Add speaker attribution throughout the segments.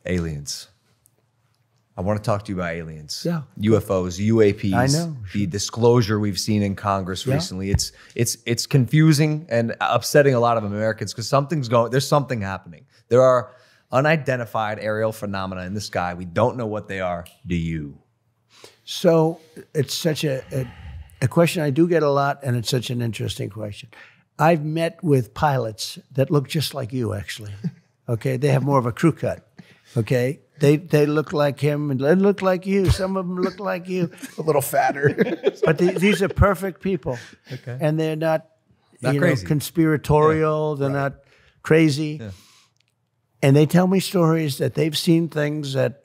Speaker 1: Aliens. I want to talk to you about aliens.
Speaker 2: Yeah.
Speaker 1: UFOs, UAPs.
Speaker 2: I know.
Speaker 1: The disclosure we've seen in Congress recently. It's confusing and upsetting a lot of Americans because there's something happening. There are unidentified aerial phenomena in the sky. We don't know what they are. Do you?
Speaker 2: So it's such a question I do get a lot, and it's such an interesting question. I've met with pilots that look just like you, actually. Okay, they have more of a crew cut. Okay, they look like him and they look like you. Some of them look like you,
Speaker 3: a little fatter.
Speaker 2: but these are perfect people. Okay, and they're not crazy, conspiratorial. They're not crazy, and they tell me stories that they've seen things that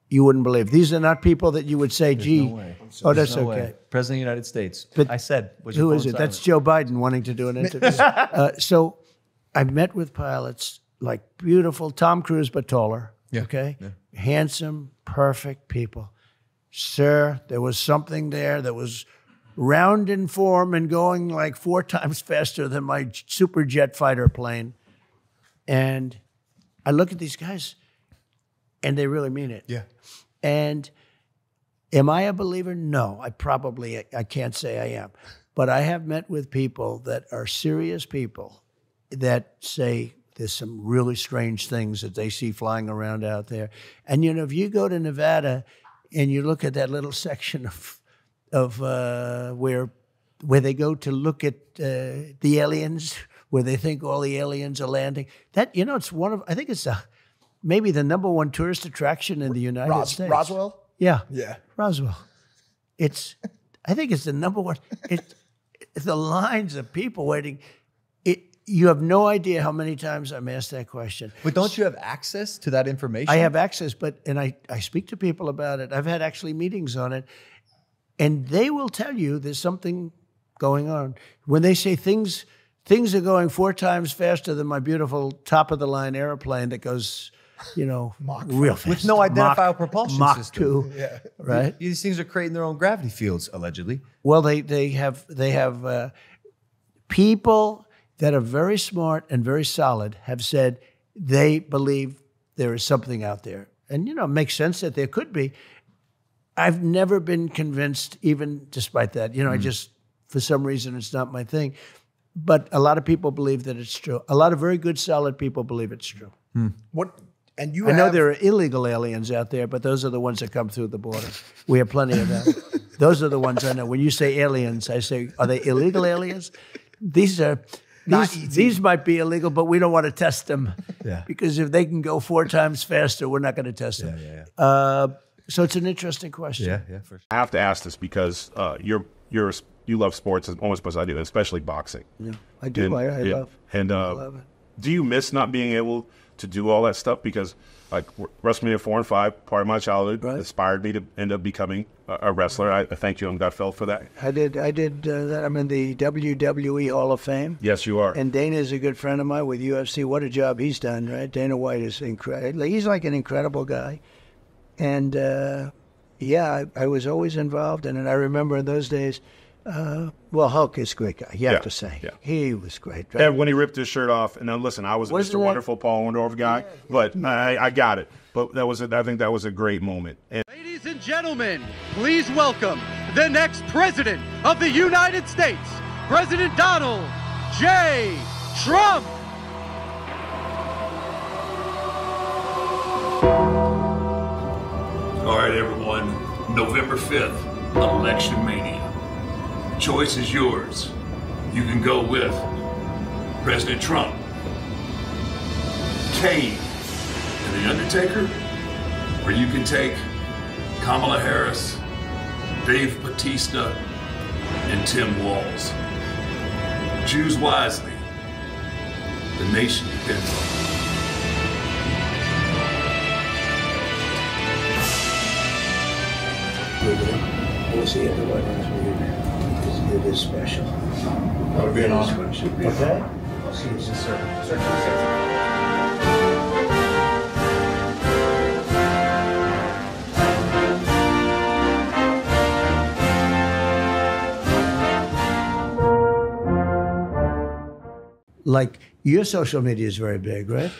Speaker 2: you wouldn't believe. These are not people that you would say, "Gee,
Speaker 1: no way.
Speaker 2: Oh, that's
Speaker 1: no
Speaker 2: okay."
Speaker 1: Way. President of the United States.
Speaker 2: But
Speaker 1: I said,
Speaker 2: who is it?
Speaker 1: Silent?
Speaker 2: That's Joe Biden wanting to do an interview. So I've met with pilots like beautiful Tom Cruise, but taller.
Speaker 1: Yeah.
Speaker 2: Okay, handsome, perfect people. Sir, there was something there that was round in form and going like 4 times faster than my super jet fighter plane. And I look at these guys, and they really mean it.
Speaker 3: Yeah.
Speaker 2: And am I a believer? No, I can't say I am. But I have met with people that are serious people that say there's some really strange things that they see flying around out there. And, if you go to Nevada and you look at that little section of where they go to look at the aliens, where they think all the aliens are landing, that, it's I think it's maybe the #1 tourist attraction in the United States.
Speaker 3: Roswell?
Speaker 2: Yeah.
Speaker 3: Yeah.
Speaker 2: Roswell. I think it's the #1. It's the lines of people waiting. You have no idea how many times I'm asked that question.
Speaker 1: But don't you have access to that information?
Speaker 2: I have access, and I speak to people about it. I've had actually meetings on it, and they will tell you there's something going on. When they say things are going 4 times faster than my beautiful top-of-the-line airplane that goes, real fast.
Speaker 1: With no identifiable propulsion
Speaker 2: Mach
Speaker 1: system.
Speaker 2: 2, right?
Speaker 1: These things are creating their own gravity fields, allegedly.
Speaker 2: Well, they have people that are very smart and very solid have said they believe there is something out there. And, it makes sense that there could be. I've never been convinced, even despite that. I just, for some reason, it's not my thing. But a lot of people believe that it's true. A lot of very good, solid people believe it's true.
Speaker 3: And
Speaker 2: I know there are illegal aliens out there, but those are the ones that come through the border. We have plenty of them. Those are the ones I know. When you say aliens, I say, are they illegal aliens? These might be illegal, but we don't want to test them. Yeah. Because if they can go 4 times faster, we're not going to test them. So it's an interesting question.
Speaker 1: Yeah, for sure.
Speaker 4: I have to ask this because you love sports as almost as I do, especially boxing.
Speaker 2: Yeah, I do. I love.
Speaker 4: And
Speaker 2: I love it.
Speaker 4: Do you miss not being able to do all that stuff? Because like WrestleMania 4 and 5, part of my childhood, inspired me to end up becoming a wrestler. I thank you and Gutfeld for that.
Speaker 2: I did that. I'm in the WWE Hall of Fame.
Speaker 4: Yes, you are.
Speaker 2: And Dana is a good friend of mine with UFC. What a job he's done, right? Dana White is incredible. He's like an incredible guy. And I was always involved. And I remember in those days, Hulk is a great guy. You have to say. Yeah. He was great. Right?
Speaker 4: And when he ripped his shirt off, and now listen, I was Mr. Wonderful Paul Orndorff guy, but I got it. But I think that was a great moment. And
Speaker 5: ladies and gentlemen, please welcome the next President of the United States, President Donald J. Trump.
Speaker 6: All right, everyone, November 5th, Election Mania. Choice is yours. You can go with President Trump, Kane, and The Undertaker, or you can take Kamala Harris, Dave Bautista, and Tim Walz. Choose wisely. The nation depends on it.
Speaker 2: We'll see you at the White House reunion. It is special.
Speaker 6: That would be an honor.
Speaker 2: Okay?
Speaker 6: I'll see you, sir.
Speaker 2: Like, your social media is very big, right?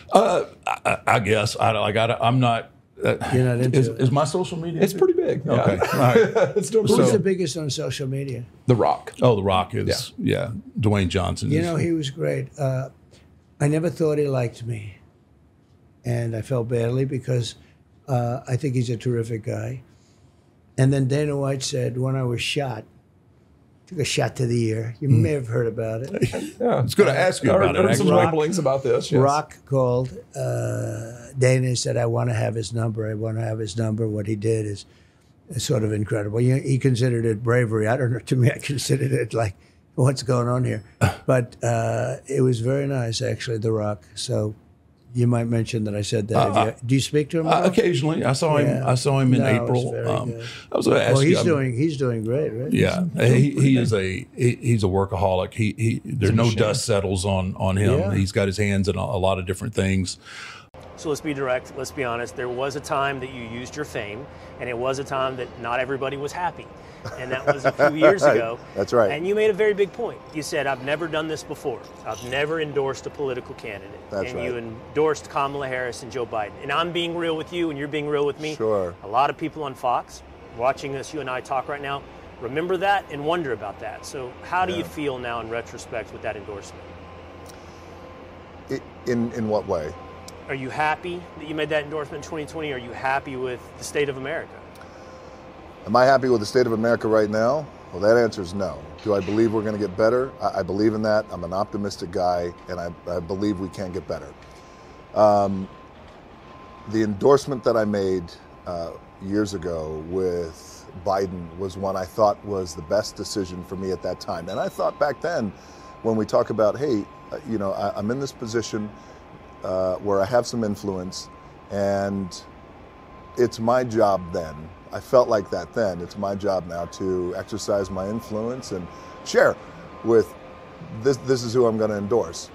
Speaker 6: I guess I'm not.
Speaker 2: You're not into it.
Speaker 6: Is my social media?
Speaker 3: It's pretty big. Yeah.
Speaker 6: Okay. All right.
Speaker 3: It's doing
Speaker 2: Who's
Speaker 3: so.
Speaker 2: the biggest on social media?
Speaker 3: The Rock.
Speaker 6: Oh, The Rock is Dwayne Johnson.
Speaker 2: You know, he was great. I never thought he liked me, and I felt badly because I think he's a terrific guy. And then Dana White said, when I was shot, took a shot to the ear. You may have heard about it.
Speaker 3: Yeah.
Speaker 6: I was going to ask you about it.
Speaker 3: I heard some
Speaker 6: Actually.
Speaker 3: rumblings about this. Yes.
Speaker 2: Rock called Dana and said, I want to have his number. I want to have his number. What he did is sort of incredible. He considered it bravery. I don't know. To me, I considered it like, what's going on here? But it was very nice, actually, The Rock. So you might mention that I said that. Do you speak to him?
Speaker 6: Occasionally, I saw him. I saw him in April.
Speaker 2: Very good.
Speaker 6: I was going to ask you.
Speaker 2: He's doing great, right?
Speaker 6: Yeah, he's a workaholic. There's no dust settles on him.
Speaker 2: Yeah.
Speaker 6: He's got his hands in a lot of different things.
Speaker 7: So let's be direct, let's be honest. There was a time that you used your fame, and it was a time that not everybody was happy. And that was a few years ago.
Speaker 8: That's right.
Speaker 7: And you made a very big point. You said, I've never done this before. I've never endorsed a political candidate.
Speaker 8: That's
Speaker 7: and
Speaker 8: right.
Speaker 7: you endorsed Kamala Harris and Joe Biden. And I'm being real with you, and you're being real with me.
Speaker 8: Sure.
Speaker 7: A lot of people on Fox watching us, you and I talk right now, remember that and wonder about that. So how do you feel now in retrospect with that endorsement?
Speaker 8: In what way?
Speaker 7: Are you happy that you made that endorsement in 2020? Are you happy with the state of America?
Speaker 8: Am I happy with the state of America right now? Well, that answer is no. Do I believe we're going to get better? I believe in that. I'm an optimistic guy, and I believe we can get better. The endorsement that I made years ago with Biden was one I thought was the best decision for me at that time. And I thought back then, when we talk about, hey, I'm in this position where I have some influence, and it's my job then. I felt like that then. It's my job now to exercise my influence and share with this is who I'm going to endorse.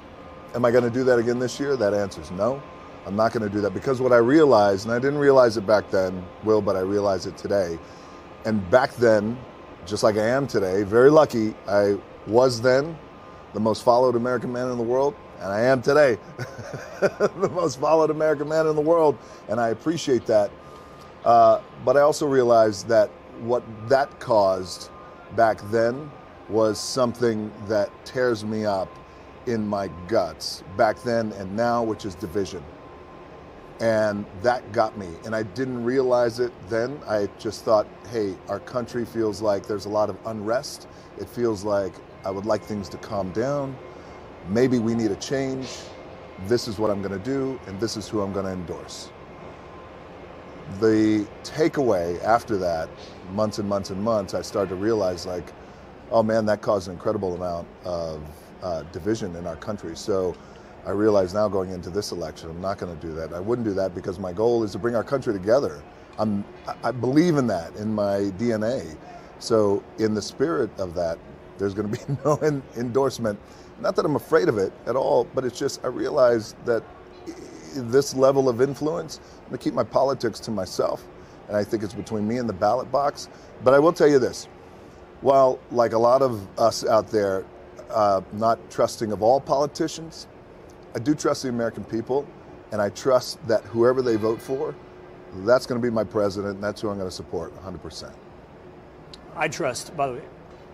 Speaker 8: Am I going to do that again this year? That answer is no. I'm not going to do that, because what I realized, and I didn't realize it back then, Will, but I realize it today. And back then, just like I am today, very lucky, I was then the most followed American man in the world, and I am today the most followed American man in the world, and I appreciate that. But I also realized that what that caused back then was something that tears me up in my guts back then and now, which is division. And that got me. And I didn't realize it then. I just thought, hey, our country feels like there's a lot of unrest. It feels like I would like things to calm down. Maybe we need a change. This is what I'm going to do, and this is who I'm going to endorse. The takeaway after that, months and months and months, I started to realize, like, oh man, that caused an incredible amount of division in our country. So I realize now, going into this election, I'm not going to do that. I wouldn't do that, because my goal is to bring our country together. I believe in that in my DNA. So in the spirit of that, there's going to be no endorsement. Not that I'm afraid of it at all, but it's just I realize that this level of influence, I'm going to keep my politics to myself. And I think it's between me and the ballot box. But I will tell you this. While, like a lot of us out there, not trusting of all politicians, I do trust the American people, and I trust that whoever they vote for, that's going to be my president, and that's who I'm going to support 100%.
Speaker 7: I trust, by the way,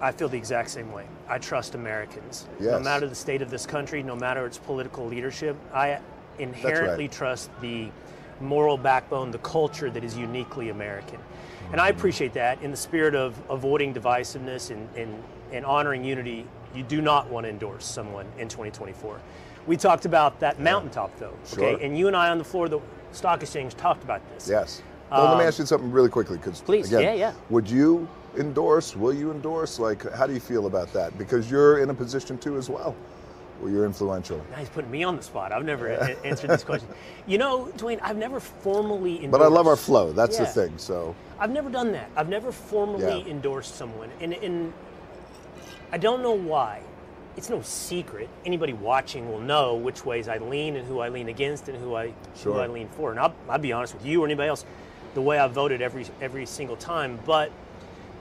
Speaker 7: I feel the exact same way. I trust Americans.
Speaker 8: Yes.
Speaker 7: No matter the state of this country, no matter its political leadership, I inherently
Speaker 8: right.
Speaker 7: trust the moral backbone, the culture that is uniquely American. And I appreciate that. In the spirit of avoiding divisiveness and honoring unity, you do not want to endorse someone in 2024. We talked about that mountaintop, though, okay?
Speaker 8: Sure.
Speaker 7: And you and I on the floor of the stock exchange talked about this.
Speaker 8: Yes. Well, let me ask you something really quickly, because
Speaker 7: Please,
Speaker 8: again,
Speaker 7: yeah.
Speaker 8: would you endorse, will you endorse? Like, how do you feel about that? Because you're in a position too as well, where you're influential.
Speaker 7: Now he's putting me on the spot. I've never answered this question. You know, Dwayne, I've never formally endorsed.
Speaker 8: But I love our flow. That's the thing. So
Speaker 7: I've never done that. I've never formally endorsed someone, and I don't know why. It's no secret. Anybody watching will know which ways I lean and who I lean against and who I lean for. And I'll be honest with you or anybody else, the way I've voted every single time. But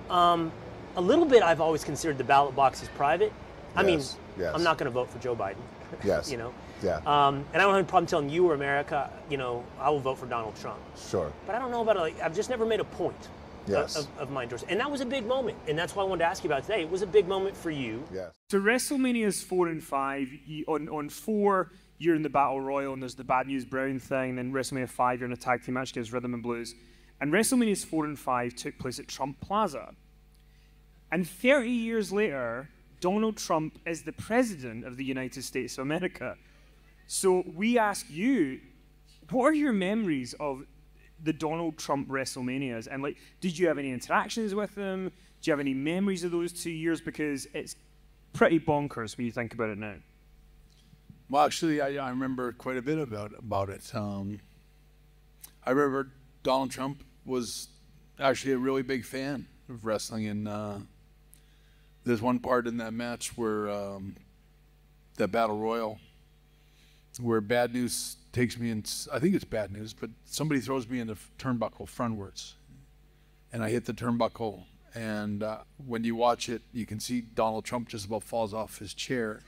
Speaker 7: a little bit, I've always considered the ballot box as private. I mean, I'm not going to vote for Joe Biden.
Speaker 8: Yes.
Speaker 7: You know,
Speaker 8: Yeah.
Speaker 7: And I don't have a problem telling you or America, you know, I will vote for Donald Trump.
Speaker 8: Sure.
Speaker 7: But I don't know about, like, I've just never made a point of my endorsement. And that was a big moment. And that's why I wanted to ask you about today. It was a big moment for you.
Speaker 8: Yes.
Speaker 9: So WrestleManias 4 and 5, on 4, you're in the Battle Royal, and there's the Bad News Brown thing. Then WrestleMania 5, you're in a tag team match against Rhythm and Blues. And WrestleManias 4 and 5 took place at Trump Plaza. And 30 years later, Donald Trump is the president of the United States of America. So we ask you, what are your memories of the Donald Trump WrestleManias? And, like, did you have any interactions with him? Do you have any memories of those 2 years? Because it's pretty bonkers when you think about it now.
Speaker 3: Well, actually, I remember quite a bit about it. I remember Donald Trump was actually a really big fan of wrestling, and there's one part in that match where that Battle Royal, where Bad News takes me in, I think it's Bad News, but somebody throws me in the turnbuckle frontwards, and I hit the turnbuckle, and when you watch it, you can see Donald Trump just about falls off his chair.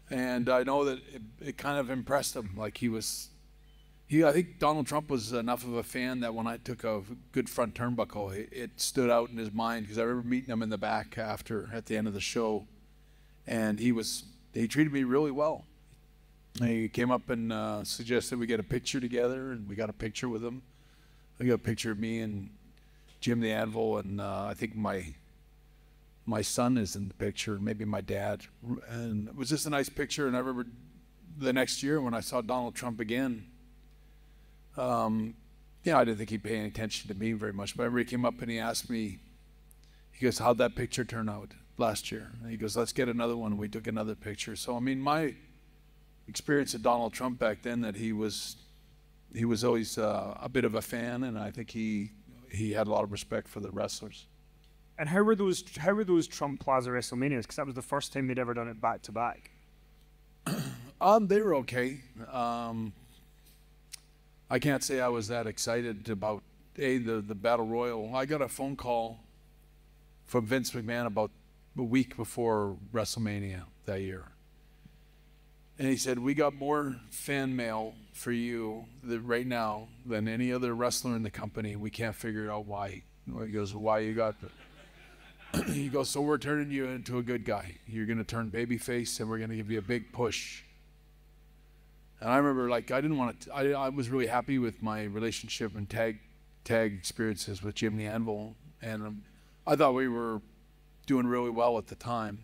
Speaker 3: And I know that it kind of impressed him. Like I think Donald Trump was enough of a fan that when I took a good front turnbuckle, it stood out in his mind, because I remember meeting him in the back at the end of the show, and he treated me really well. He came up and suggested we get a picture together, and we got a picture with him. We got a picture of me and Jim the Anvil, and I think my son is in the picture, maybe my dad. And it was just a nice picture. And I remember the next year when I saw Donald Trump again, I didn't think he'd pay any attention to me very much. But I remember he came up and he asked me, he goes, how'd that picture turn out last year? And he goes, let's get another one. And we took another picture. So, I mean, my experience of Donald Trump back then, that he was always a bit of a fan, and I think he had a lot of respect for the wrestlers.
Speaker 9: And how were those Trump Plaza WrestleManias? Because that was the first time they'd ever done it back to back.
Speaker 3: They were okay. I can't say I was that excited about the Battle Royal. I got a phone call from Vince McMahon about a week before WrestleMania that year. And he said, we got more fan mail for you right now than any other wrestler in the company. We can't figure out why. He goes, why you got the... He goes, so we're turning you into a good guy. You're going to turn babyface, and we're going to give you a big push. And I remember, like, I didn't want to... I was really happy with my relationship and tag experiences with Jim the Anvil. And I thought we were doing really well at the time.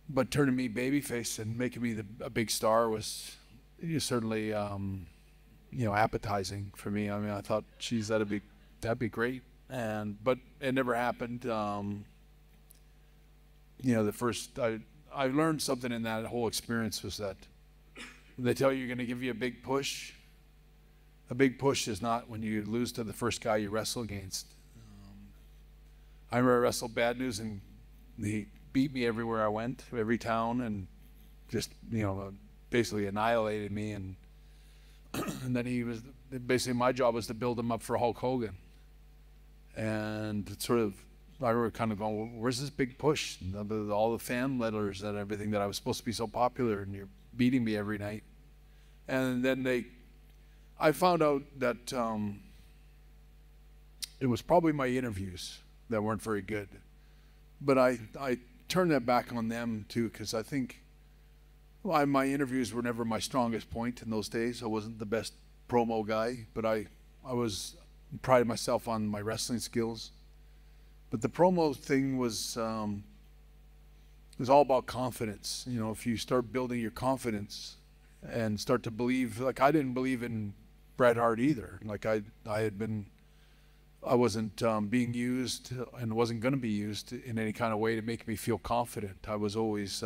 Speaker 3: But turning me babyface and making me a big star was certainly, appetizing for me. I mean, I thought, geez, that'd be great. But it never happened. I learned something in that whole experience, was that they tell you you're going to give you a big push. A big push is not when you lose to the first guy you wrestle against. I remember I wrestled Bad News, and he beat me everywhere I went, every town, and just, basically annihilated me. And then basically my job was to build him up for Hulk Hogan. And it's sort of, I remember kind of going, well, where's this big push? All the fan letters and everything, that I was supposed to be so popular, and you're beating me every night. And then I found out that it was probably my interviews that weren't very good. But I turned that back on them too, because I think my interviews were never my strongest point in those days. I wasn't the best promo guy, but I prided myself on my wrestling skills. But the promo thing was all about confidence. If you start building your confidence and start to believe, like, I didn't believe in Bret Hart either. Like, I wasn't being used, and wasn't going to be used in any kind of way to make me feel confident. I was always,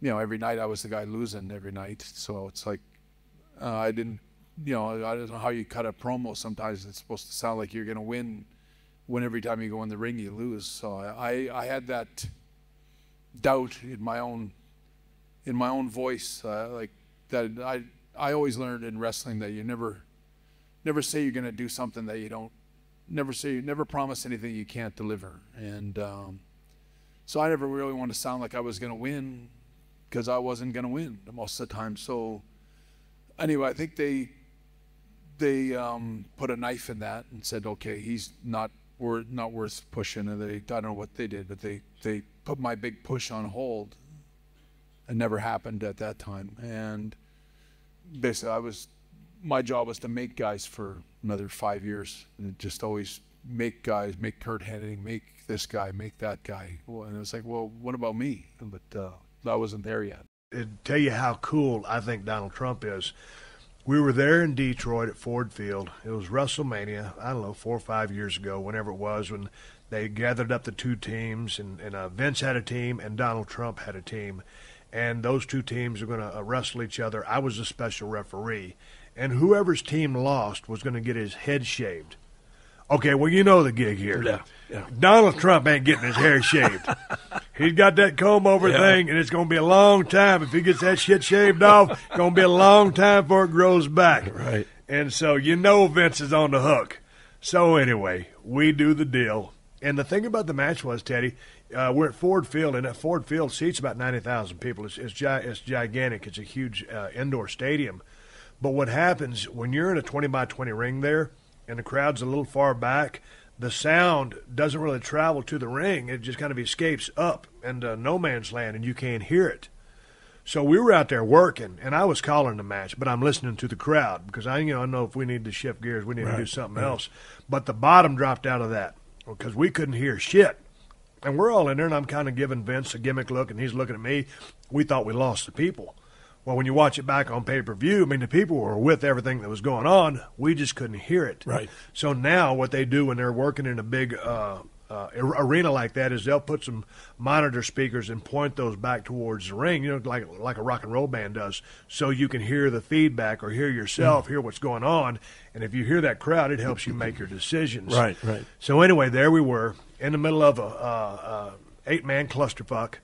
Speaker 3: every night I was the guy losing every night. So it's like, I don't know how you cut a promo. Sometimes it's supposed to sound like you're going to win, when every time you go in the ring you lose. So I had that doubt in my own voice, like that. I always learned in wrestling that you never say you're going to do something that you don't. Never promise anything you can't deliver. And so I never really wanted to sound like I was going to win, because I wasn't going to win most of the time. So anyway, I think they put a knife in that and said, okay, he's not worth pushing. And I don't know what they did, but they put my big push on hold. It never happened at that time. And basically my job was to make guys for another 5 years, and just always make guys, make Kurt Hennig, make this guy, make that guy. Well, and it was like, well, what about me? But I wasn't there yet.
Speaker 10: To tell you how cool I think Donald Trump is, we were there in Detroit at Ford Field. It was WrestleMania, I don't know, 4 or 5 years ago, whenever it was, when they gathered up the two teams, and Vince had a team and Donald Trump had a team. And those two teams are going to wrestle each other. I was a special referee. And whoever's team lost was going to get his head shaved. Okay, well, you know the gig here.
Speaker 11: Yeah.
Speaker 10: Donald Trump ain't getting his hair shaved. He's got that comb-over thing, and it's going to be a long time. If he gets that shit shaved off, it's going to be a long time before it grows back.
Speaker 11: Right.
Speaker 10: And so you know Vince is on the hook. So anyway, we do the deal. And the thing about the match was, Teddy, we're at Ford Field, and that Ford Field seats about 90,000 people. It's gigantic. It's a huge indoor stadium. But what happens when you're in a 20-by-20 ring there and the crowd's a little far back, the sound doesn't really travel to the ring. It just kind of escapes up into no man's land, and you can't hear it. So we were out there working, and I was calling the match, but I'm listening to the crowd because I know if we need to shift gears, we need to do something else. But the bottom dropped out of that because we couldn't hear shit. And we're all in there, and I'm kind of giving Vince a gimmick look, and he's looking at me. We thought we lost the people. Well, when you watch it back on pay-per-view, I mean, the people were with everything that was going on. We just couldn't hear it.
Speaker 11: Right.
Speaker 10: So now what they do when they're working in a big arena like that is they'll put some monitor speakers and point those back towards the ring, like a rock and roll band does, so you can hear the feedback or hear yourself, hear what's going on. And if you hear that crowd, it helps you make your decisions.
Speaker 11: Right.
Speaker 10: So anyway, there we were in the middle of a 8-man clusterfuck.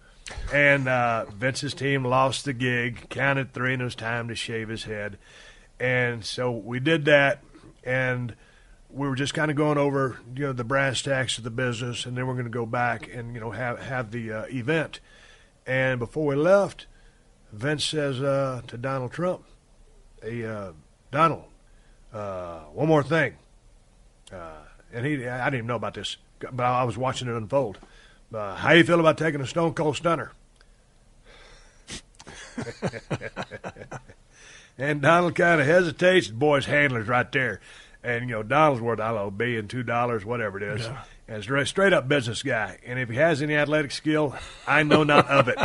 Speaker 10: And Vince's team lost the gig, counted 3, and it was time to shave his head. And so we did that, and we were just kind of going over, the brass tacks of the business, and then we're going to go back and, have the event. And before we left, Vince says to Donald Trump, "Hey, Donald, one more thing." And I didn't even know about this, but I was watching it unfold. How you feel about taking a Stone Cold Stunner? And Donald kind of hesitates. The boy's handler's right there. And, Donald's worth, I don't know, $1 billion, $2, whatever it is. Yeah. And he's a straight-up business guy. And if he has any athletic skill, I know not of it.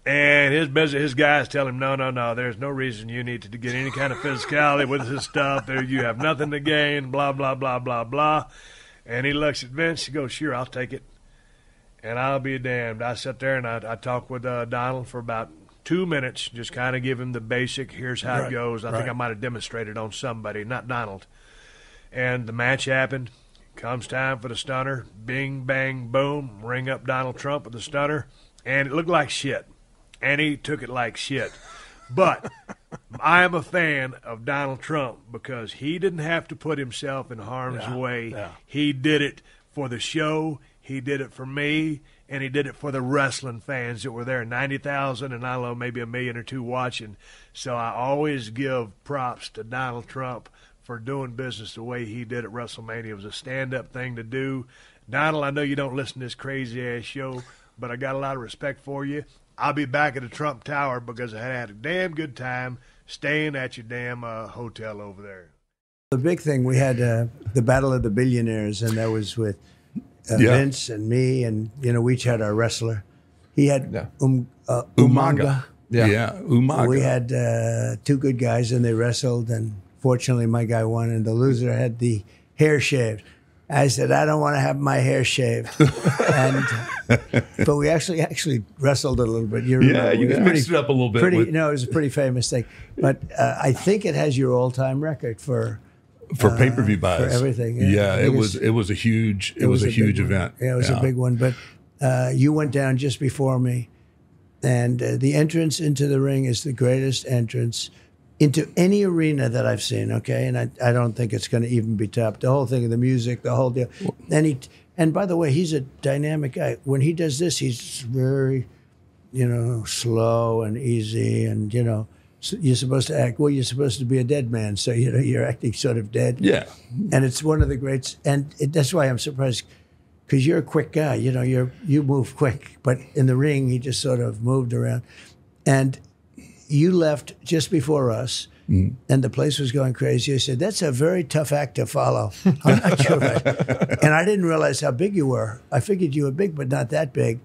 Speaker 10: And his guys tell him, no, there's no reason you need to get any kind of physicality with this stuff. You have nothing to gain, blah, blah, blah, blah, blah. And he looks at Vince. He goes, "Sure, I'll take it." And I'll be damned. I sat there and I talked with Donald for about 2 minutes, just kind of give him the basic, here's how it goes. I think I might have demonstrated on somebody, not Donald. And the match happened. Comes time for the stunner. Bing, bang, boom. Ring up Donald Trump with the stunner. And it looked like shit. And he took it like shit. But I am a fan of Donald Trump because he didn't have to put himself in harm's way. Yeah. He did it for the show. He did it for me, and he did it for the wrestling fans that were there, 90,000, and I don't know, maybe 1 million or 2 watching. So I always give props to Donald Trump for doing business the way he did at WrestleMania. It was a stand-up thing to do. Donald, I know you don't listen to this crazy-ass show, but I got a lot of respect for you. I'll be back at the Trump Tower because I had a damn good time staying at your damn hotel over there.
Speaker 2: The big thing, we had the Battle of the Billionaires, and that was with Vince and me, and we each had our wrestler. He had Umaga.
Speaker 11: Umaga.
Speaker 2: We had 2 good guys, and they wrestled, and fortunately my guy won, and the loser had the hair shaved. I said, "I don't want to have my hair shaved." But we actually wrestled a little bit. You
Speaker 11: mixed it up a little bit.
Speaker 2: It was a pretty famous thing. But I think it has your all-time record for
Speaker 11: pay-per-view buys,
Speaker 2: for everything.
Speaker 11: Yeah, it was a huge event.
Speaker 2: Yeah, it was a big one. But you went down just before me, and the entrance into the ring is the greatest entrance into any arena that I've seen. Okay, and I don't think it's going to even be topped. The whole thing of the music, the whole deal. And by the way, he's a dynamic guy. When he does this, he's very slow and easy, and you're supposed to act. Well, you're supposed to be a dead man, so you're acting sort of dead.
Speaker 11: Yeah,
Speaker 2: and it's one of the greats, and that's why I'm surprised, because you're a quick guy. You move quick, but in the ring, he just sort of moved around, and you left just before us. And the place was going crazy. I said, that's a very tough act to follow. I'm not sure. And I didn't realize how big you were. I figured you were big, but not that big.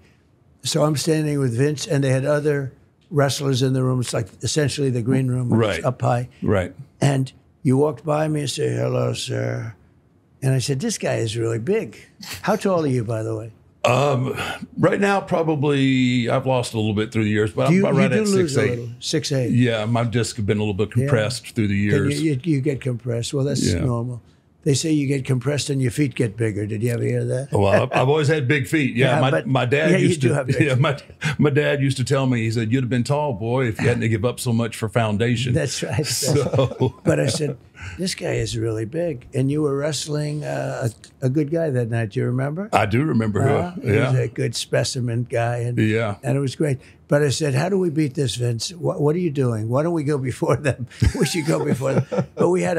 Speaker 2: So I'm standing with Vince, and they had other wrestlers in the room. It's like essentially the green room.
Speaker 11: Right.
Speaker 2: Up high.
Speaker 11: Right.
Speaker 2: And you walked by me and said, hello, sir. And I said, this guy is really big. How tall are you, by the way?
Speaker 11: Right now, probably I've lost a little bit through the years, but I'm right at 6'8".
Speaker 2: 6'8".
Speaker 11: Yeah, my disc have been a little bit compressed through the years.
Speaker 2: You get compressed. Well, that's normal. They say you get compressed and your feet get bigger. Did you ever hear that?
Speaker 11: Well, I've always had big feet. My dad used to. My dad used to tell me. He said, "You'd have been tall, boy, if you hadn't to give up so much for foundation."
Speaker 2: That's right. But I said, this guy is really big, and you were wrestling a good guy that night. Do you remember?
Speaker 11: I do remember.
Speaker 2: He was a good specimen guy, and it was great. But I said, how do we beat this, Vince? What are you doing? Why don't we go before them? We should go before them. But we had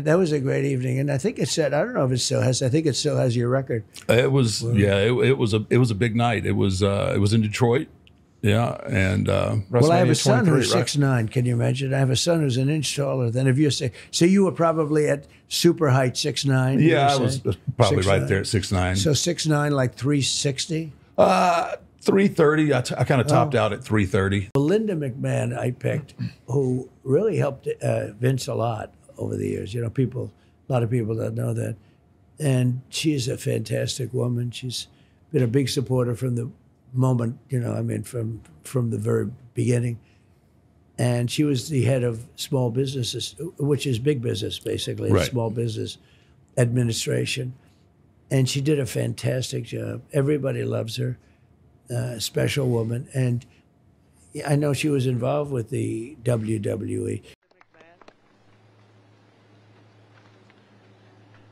Speaker 2: that was a great evening, and I think it said, I don't know if it still has. I think it still has your record.
Speaker 11: It was it was a big night. It was in Detroit. Yeah, and
Speaker 2: well, I have a son who's 6'9". Can you imagine? I have a son who's an inch taller than if you say. So you were probably at super height 6'9".
Speaker 11: Yeah, I was probably 6'9". Right there at 6'9".
Speaker 2: So 6'9", like 360.
Speaker 11: 330. I kind of topped out at 330.
Speaker 2: Linda McMahon, I picked, who really helped Vince a lot over the years. A lot of people don't know that, and she's a fantastic woman. She's been a big supporter from the moment, from the very beginning. And she was the head of small businesses, which is big business, basically,
Speaker 11: right.
Speaker 2: Small business administration. And she did a fantastic job. Everybody loves her, special woman. And I know she was involved with the WWE.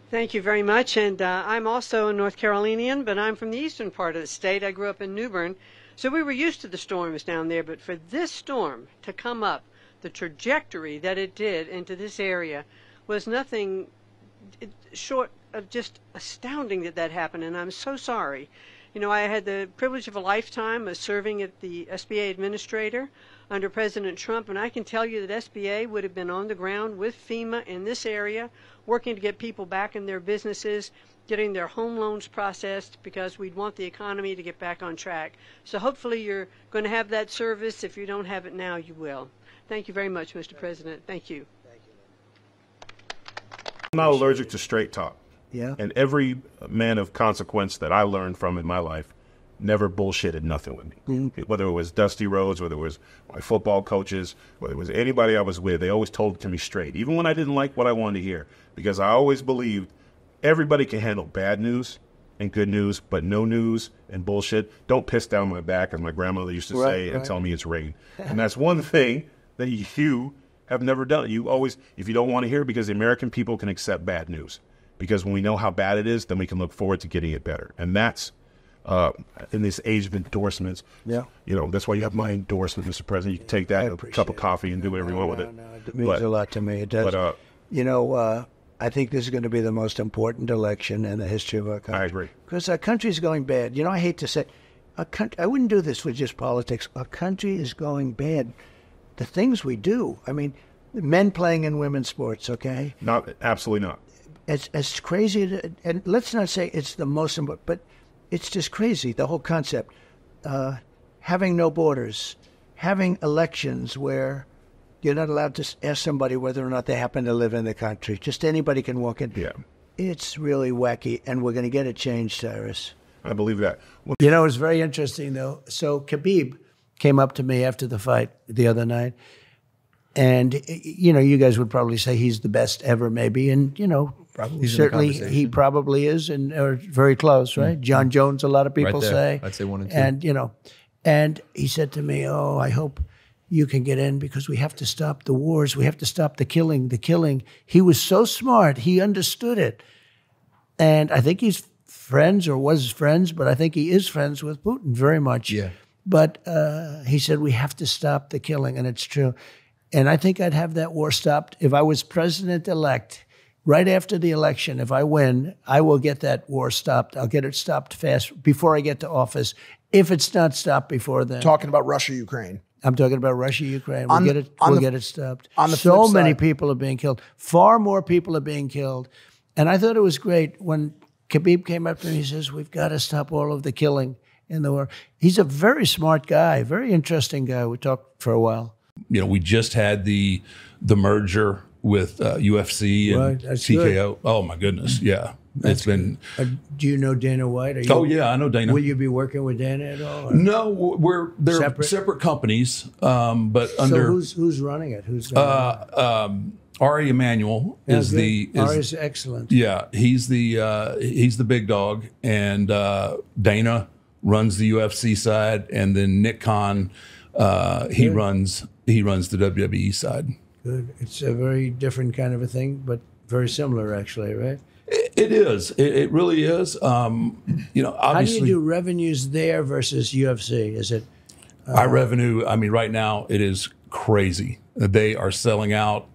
Speaker 12: Thank you very much. And I'm also a North Carolinian, but I'm from the eastern part of the state. I grew up in New Bern, so we were used to the storms down there. But for this storm to come up, the trajectory that it did into this area was nothing short of just astounding that happened. And I'm so sorry. I had the privilege of a lifetime of serving as the SBA administrator under President Trump, and I can tell you that SBA would have been on the ground with FEMA in this area, working to get people back in their businesses, getting their home loans processed, because we'd want the economy to get back on track. So hopefully you're going to have that service. If you don't have it now, you will. Thank you very much, Mr. President. Thank you.
Speaker 4: I'm not allergic to straight talk.
Speaker 2: Yeah.
Speaker 4: And every man of consequence that I learned from in my life never bullshitted nothing with me. Mm-hmm. Whether it was Dusty Rhodes, whether it was my football coaches, whether it was anybody I was with, they always told it to me straight, even when I didn't like what I wanted to hear, because I always believed everybody can handle bad news and good news, but no news and bullshit don't piss down my back, as my grandmother used to say, and tell me it's rain. And that's one thing that you have never done. You always, if you don't want to hear, because the American people can accept bad news, because when we know how bad it is, then we can look forward to getting it better. And that's in this age of endorsements.
Speaker 2: Yeah.
Speaker 4: That's why you have my endorsement, Mr. President. You can take that, a cup of coffee, and do whatever you want with it.
Speaker 2: It means a lot to me. It does. But, I think this is going to be the most important election in the history of our country.
Speaker 4: I agree.
Speaker 2: Because our country is going bad. I hate to say, I wouldn't do this with just politics. Our country is going bad. The things we do. I mean, men playing in women's sports, okay?
Speaker 4: Absolutely not.
Speaker 2: It's crazy, and let's not say it's the most important, but it's just crazy, the whole concept. Having no borders, having elections where you're not allowed to ask somebody whether or not they happen to live in the country. Just anybody can walk in.
Speaker 4: Yeah.
Speaker 2: It's really wacky, and we're going to get a change, Cyrus.
Speaker 4: I believe that. Well,
Speaker 2: it's very interesting, though. So Khabib came up to me after the fight the other night, and, you guys would probably say he's the best ever, maybe, and,
Speaker 1: probably
Speaker 2: certainly he probably is, and or very close, right? John Jones, a lot of people say.
Speaker 1: I'd say 1 and 2.
Speaker 2: And, and he said to me, oh, I hope you can get in, because we have to stop the wars. We have to stop the killing. He was so smart. He understood it. And I think he's friends, or was friends, but I think he is friends with Putin very much.
Speaker 1: Yeah.
Speaker 2: But he said, we have to stop the killing, and it's true. And I think I'd have that war stopped. If I was president-elect, right after the election, if I win, I will get that war stopped. I'll get it stopped fast before I get to office. If it's not stopped before then.
Speaker 13: Talking about Russia, Ukraine.
Speaker 2: I'm talking about Russia, Ukraine. We'll get it stopped.
Speaker 13: On the
Speaker 2: so
Speaker 13: flip
Speaker 2: many
Speaker 13: side,
Speaker 2: people are being killed. Far more people are being killed. And I thought it was great when Khabib came up to me. He says, "We've got to stop all of the killing in the war." He's a very smart guy, very interesting guy. We talked for a while.
Speaker 11: You know, we just had the merger with UFC and TKO. Good. Oh my goodness, yeah. It's been.
Speaker 2: Do you know Dana White?
Speaker 11: Yeah, I know Dana.
Speaker 2: Will you be working with Dana at all? Or?
Speaker 11: No, they're separate companies, but under.
Speaker 2: So who's running it? Who's
Speaker 11: Ari Emanuel is
Speaker 2: Ari's excellent.
Speaker 11: Yeah, he's the big dog, and Dana runs the UFC side, and then Nick Khan, he runs the WWE side.
Speaker 2: Good. It's a very different kind of a thing, but very similar, actually, right?
Speaker 11: It is. It really is. You know, obviously.
Speaker 2: How do you do revenues there versus UFC? Is it?
Speaker 11: Our revenue, I mean, right now it is crazy. They are selling out.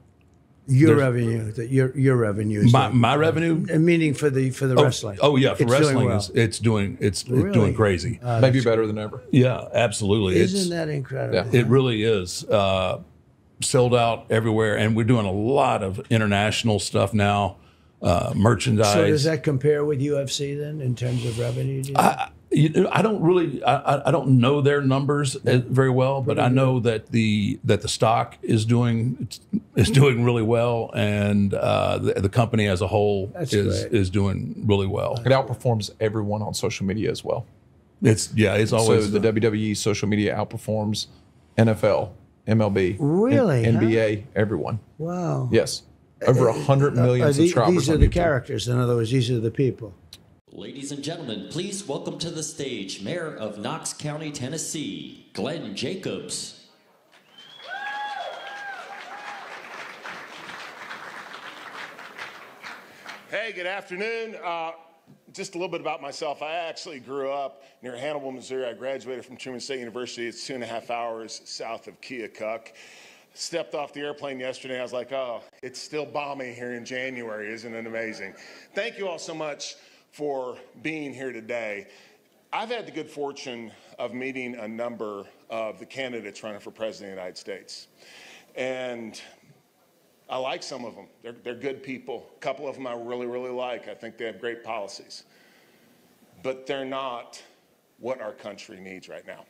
Speaker 2: Your revenue is
Speaker 11: my revenue,
Speaker 2: meaning for the wrestling.
Speaker 11: Oh yeah, for wrestling it's doing crazy.
Speaker 14: Maybe better than ever.
Speaker 11: Yeah, absolutely.
Speaker 2: Isn't that incredible?
Speaker 11: Yeah. It really is. Sold out everywhere, and we're doing a lot of international stuff now. Merchandise.
Speaker 2: So does that compare with UFC then in terms of revenue?
Speaker 11: I don't really. I don't know their numbers very well, but I know that the stock is doing really well, and the company as a whole is doing really well.
Speaker 14: It outperforms everyone on social media as well.
Speaker 11: It's always
Speaker 14: so the WWE social media outperforms NFL, MLB,
Speaker 2: really,
Speaker 14: NBA, everyone.
Speaker 2: Wow.
Speaker 14: Yes, over 100 million subscribers.
Speaker 2: These are the characters. In other words, these are the people.
Speaker 15: Ladies and gentlemen, please welcome to the stage Mayor of Knox County, Tennessee, Glenn Jacobs.
Speaker 16: Hey, good afternoon. Just a little bit about myself. I actually grew up near Hannibal, Missouri. I graduated from Truman State University. It's 2.5 hours south of Keokuk. Stepped off the airplane yesterday. I was like, oh, it's still balmy here in January. Isn't it amazing? Thank you all so much for being here today. I've had the good fortune of meeting a number of the candidates running for president of the United States. And I like some of them. They're good people. A couple of them I really, really like. I think they have great policies. But they're not what our country needs right now.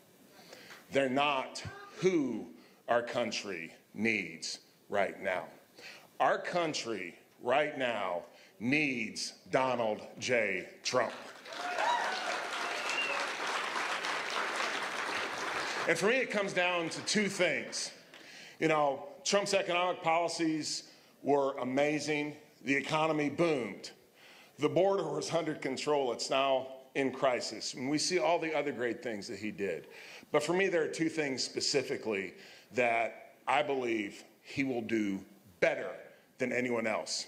Speaker 16: They're not who our country needs right now. Our country right now needs Donald J. Trump. And for me, it comes down to two things. You know, Trump's economic policies were amazing. The economy boomed. The border was under control. It's now in crisis. And we see all the other great things that he did. But for me, there are two things specifically that I believe he will do better than anyone else.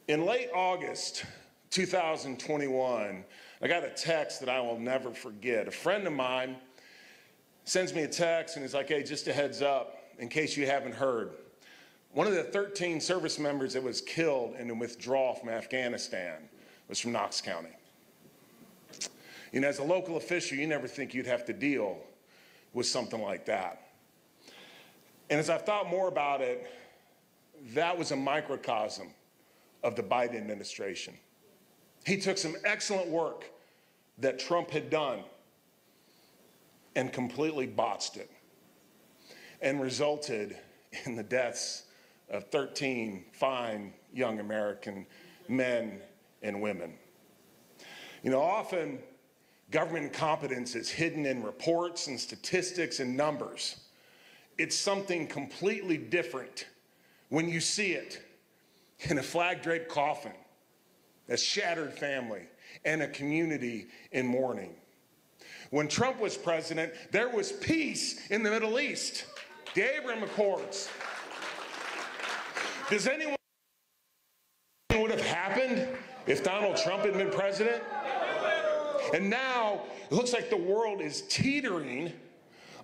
Speaker 16: In late August 2021, I got a text that I will never forget. A friend of mine sends me a text and he's like, hey, just a heads up, in case you haven't heard. One of the 13 service members that was killed in the withdrawal from Afghanistan was from Knox County. You know, as a local official, you never think you'd have to deal with something like that. And as I've thought more about it, that was a microcosm of the Biden administration. He took some excellent work that Trump had done and completely botched it and resulted in the deaths of 13 fine young American men and women. You know, often government incompetence is hidden in reports and statistics and numbers. It's something completely different when you see it in a flag-draped coffin, a shattered family, and a community in mourning. When Trump was president, there was peace in the Middle East, the Abraham Accords. Does anyone know what would have happened if Donald Trump had been president? And now it looks like the world is teetering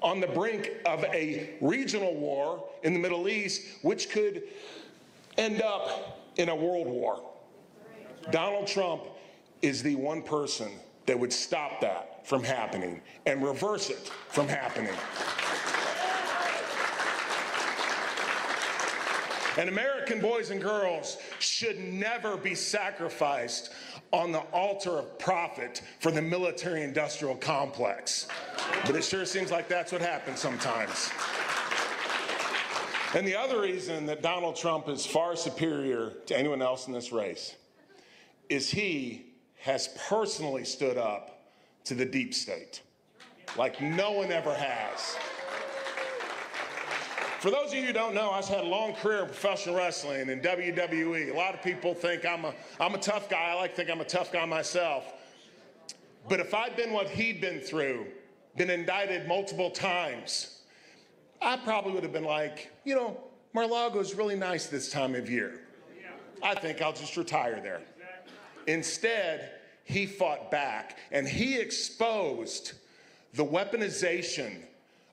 Speaker 16: on the brink of a regional war in the Middle East, which could end up in a world war. Donald Trump is the one person that would stop that from happening and reverse it from happening. And American boys and girls should never be sacrificed on the altar of profit for the military-industrial complex. But it sure seems like that's what happens sometimes. And the other reason that Donald Trump is far superior to anyone else in this race is he has personally stood up to the deep state like no one ever has. For those of you who don't know, I've had a long career in professional wrestling and WWE. A lot of people think I'm a tough guy. I like to think I'm a tough guy myself. But if I'd been what he'd been through, been indicted multiple times, I probably would have been like, you know, Mar-a-Lago's really nice this time of year. I think I'll just retire there. Instead, he fought back and he exposed the weaponization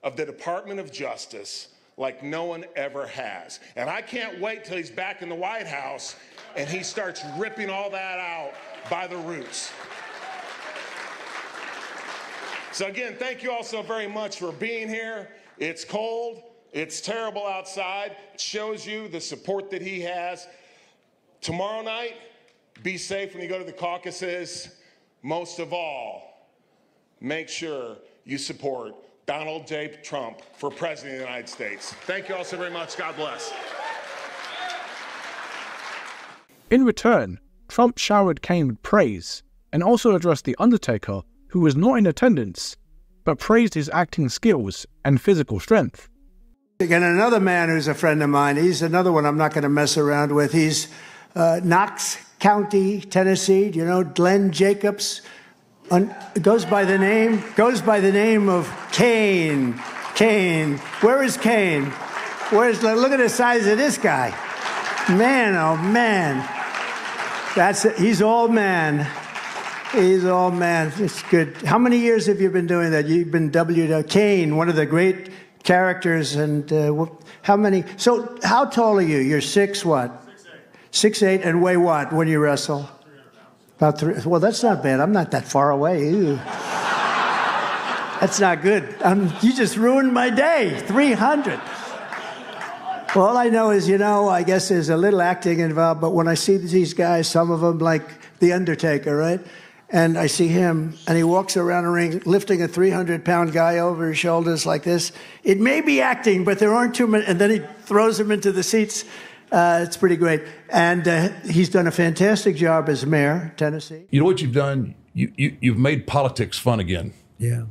Speaker 16: of the Department of Justice like no one ever has. And I can't wait till he's back in the White House and he starts ripping all that out by the roots. So again, thank you all so very much for being here. It's cold, it's terrible outside. It shows you the support that he has. Tomorrow night, be safe when you go to the caucuses. Most of all, make sure you support Donald J. Trump for President of the United States. Thank you all so very much. God bless.
Speaker 13: In return, Trump showered Kane with praise and also addressed The Undertaker, who was not in attendance, but praised his acting skills and physical strength.
Speaker 2: Again, another man who's a friend of mine, he's another one I'm not going to mess around with. He's Knox County, Tennessee. Do you know Glenn Jacobs? Goes by the name of Kane. Kane. Where is Kane? Look at the size of this guy. Man, oh man. That's it. He's all man. He's all man. It's good. How many years have you been doing that? You've been Kane, one of the great characters. And how many? So how tall are you? You're 6 what? 6'8". 6'8", and weigh what when you wrestle? About 3. Well, that's not bad. I'm not that far away. Ew. That's not good. You just ruined my day. 300. Well, all I know is, I guess there's a little acting involved, but when I see these guys, some of them like The Undertaker, right? And I see him, and he walks around the ring lifting a 300-pound guy over his shoulders like this. It may be acting, but there aren't too many. And then he throws him into the seats. It's pretty great. And he's done a fantastic job as mayor, Tennessee.
Speaker 11: You know what you've done? You've made politics fun again.
Speaker 2: Yeah.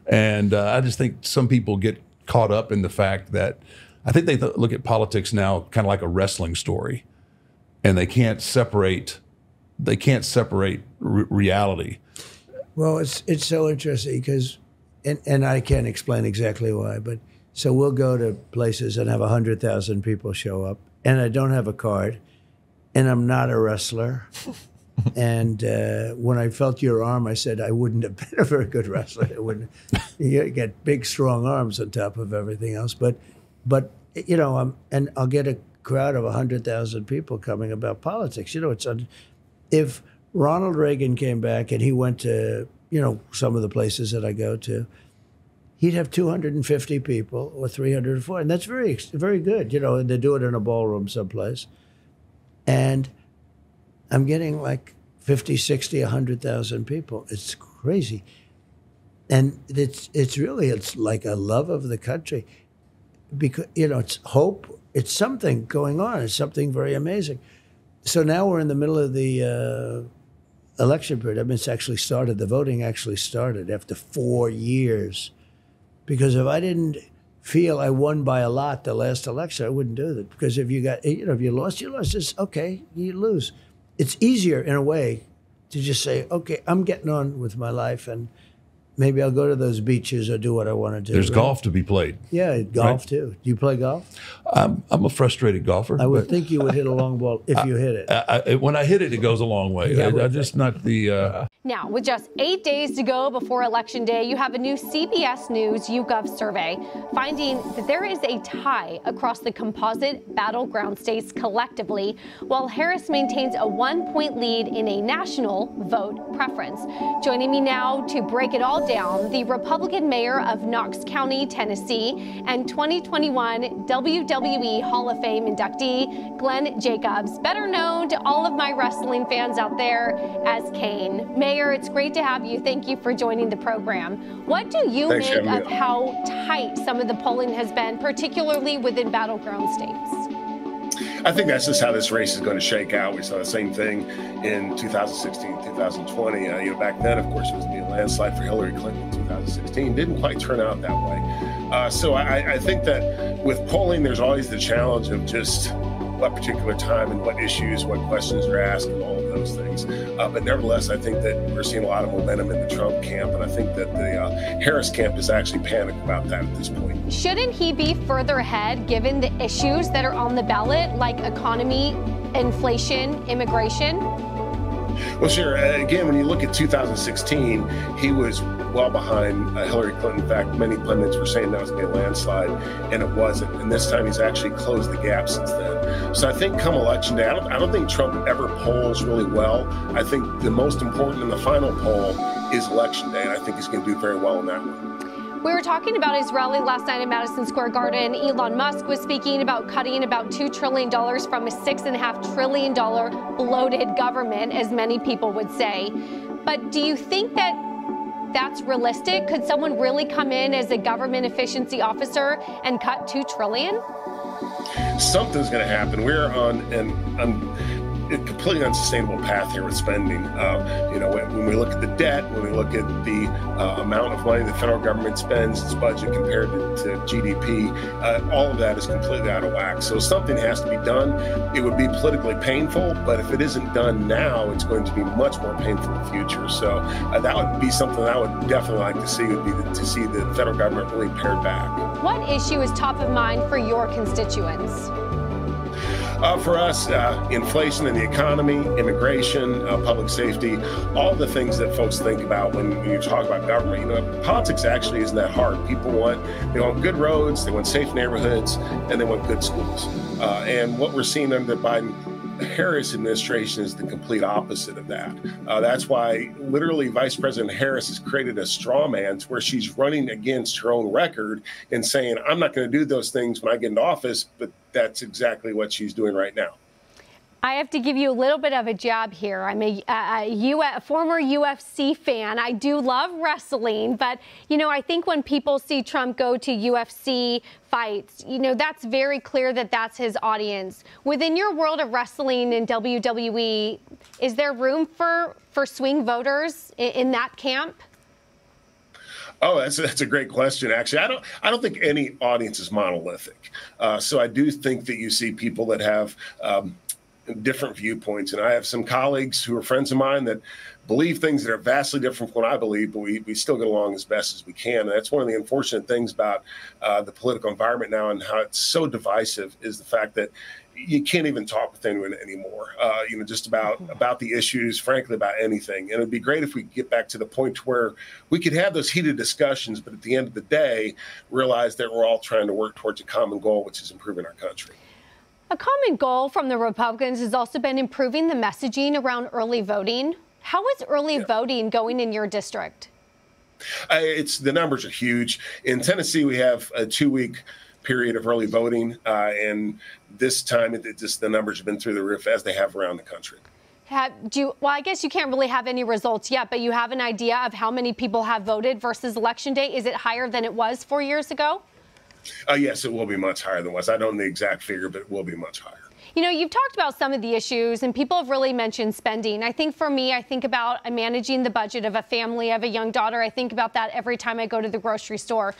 Speaker 11: And I just think some people get caught up in the fact that I think they look at politics now kind of like a wrestling story, and they can't separate reality.
Speaker 2: Well, it's so interesting because, and I can't explain exactly why, but so we'll go to places and have 100,000 people show up, and I don't have a card, and I'm not a wrestler. And when I felt your arm, I said I wouldn't have been a very good wrestler. It wouldn't. You get big, strong arms on top of everything else. But and I'll get a crowd of 100,000 people coming about politics. If Ronald Reagan came back and he went to some of the places that I go to, he'd have 250 people or 340, and that's very, very good. And they do it in a ballroom someplace, and I'm getting like 50, 60, 100,000 people. It's crazy. And it's like a love of the country because, it's hope. It's something going on. It's something very amazing. So now we're in the middle of the election period. I mean, it's actually started. The voting actually started after 4 years. Because if I didn't feel I won by a lot the last election, I wouldn't do that. Because if you lost, you lost. It's okay, you lose. It's easier in a way to just say, okay, I'm getting on with my life and maybe I'll go to those beaches or do what I want to do.
Speaker 11: There's golf to be played.
Speaker 2: Yeah, golf too. Do you play golf?
Speaker 11: I'm a frustrated golfer.
Speaker 2: I would think you would hit a long ball if you hit it.
Speaker 11: When I hit it, it goes a long way.
Speaker 2: Yeah,
Speaker 11: I'm just not the...
Speaker 17: Now, with just 8 days to go before Election Day, you have a new CBS News YouGov survey finding that there is a tie across the composite battleground states collectively, while Harris maintains a 1-point lead in a national vote preference. Joining me now to break it all down, the Republican mayor of Knox County, Tennessee, and 2021 WWE Hall of Fame inductee, Glenn Jacobs, better known to all of my wrestling fans out there as Kane. Mayor, it's great to have you. Thank you for joining the program. What do you make of how tight some of the polling has been, particularly within battleground states?
Speaker 18: I think that's just how this race is going to shake out. We saw the same thing in 2016, 2020. Back then, of course, it was going to be a landslide for Hillary Clinton in 2016. Didn't quite turn out that way. So I think that with polling, there's always the challenge of just what particular time and what issues, what questions are asked, and all of those things. But nevertheless, I think that we're seeing a lot of momentum in the Trump camp, and I think that the Harris camp is actually panicked about that at this point.
Speaker 17: Shouldn't he be further ahead given the issues that are on the ballot, like economy, inflation, immigration?
Speaker 18: Well, sure. Again, when you look at 2016, he was well behind Hillary Clinton. In fact, many pundits were saying that was going to be a landslide, and it wasn't. And this time he's actually closed the gap since then. So I think come Election Day, I don't think Trump ever polls really well. I think the most important in the final poll is Election Day, and I think he's going to do very well in that one.
Speaker 17: We were talking about his rally last night at Madison Square Garden. Elon Musk was speaking about cutting about $2 trillion from a $6.5 trillion bloated government, as many people would say. But do you think that that's realistic? Could someone really come in as a government efficiency officer and cut $2 trillion?
Speaker 18: Something's going to happen. We're on a completely unsustainable path here with spending. When we look at the debt, when we look at the amount of money the federal government spends, its budget compared to GDP, all of that is completely out of whack. So something has to be done. It would be politically painful, but if it isn't done now, it's going to be much more painful in the future. So that would be something that I would definitely like to see, would be to see the federal government really pared back.
Speaker 17: What issue is top of mind for your constituents?
Speaker 18: For us, inflation in the economy, immigration, public safety, all the things that folks think about when you talk about government. Politics actually isn't that hard. People want good roads, they want safe neighborhoods, and they want good schools. And what we're seeing under the Biden-Harris administration is the complete opposite of that. That's why literally Vice President Harris has created a straw man to where she's running against her own record and saying, I'm not going to do those things when I get into office, but that's exactly what she's doing right now.
Speaker 17: I have to give you a little bit of a jab here. I'm a former UFC fan. I do love wrestling, but, I think when people see Trump go to UFC fights, that's very clear that that's his audience. Within your world of wrestling and WWE, is there room for swing voters in that camp?
Speaker 18: Oh, that's a great question. Actually, I don't think any audience is monolithic. So I do think that you see people that have different viewpoints, and I have some colleagues who are friends of mine that believe things that are vastly different from what I believe, but we still get along as best as we can. And that's one of the unfortunate things about the political environment now and how it's so divisive is the fact that you can't even talk with anyone anymore, just about the issues, frankly, about anything. And it'd be great if we could get back to the point where we could have those heated discussions, but at the end of the day, realize that we're all trying to work towards a common goal, which is improving our country.
Speaker 17: A common goal from the Republicans has also been improving the messaging around early voting. How is early voting going in your district?
Speaker 18: The numbers are huge. In Tennessee, we have a 2-week period of early voting, and this time the numbers have been through the roof, as they have around the country.
Speaker 17: Well, I guess you can't really have any results yet, but you have an idea of how many people have voted versus Election Day. Is it higher than it was 4 years ago?
Speaker 18: Yes, it will be much higher than it was. I don't know the exact figure, but it will be much higher.
Speaker 17: You've talked about some of the issues, and people have really mentioned spending. I think for me, I think about managing the budget of a family, of a young daughter. I think about that every time I go to the grocery store.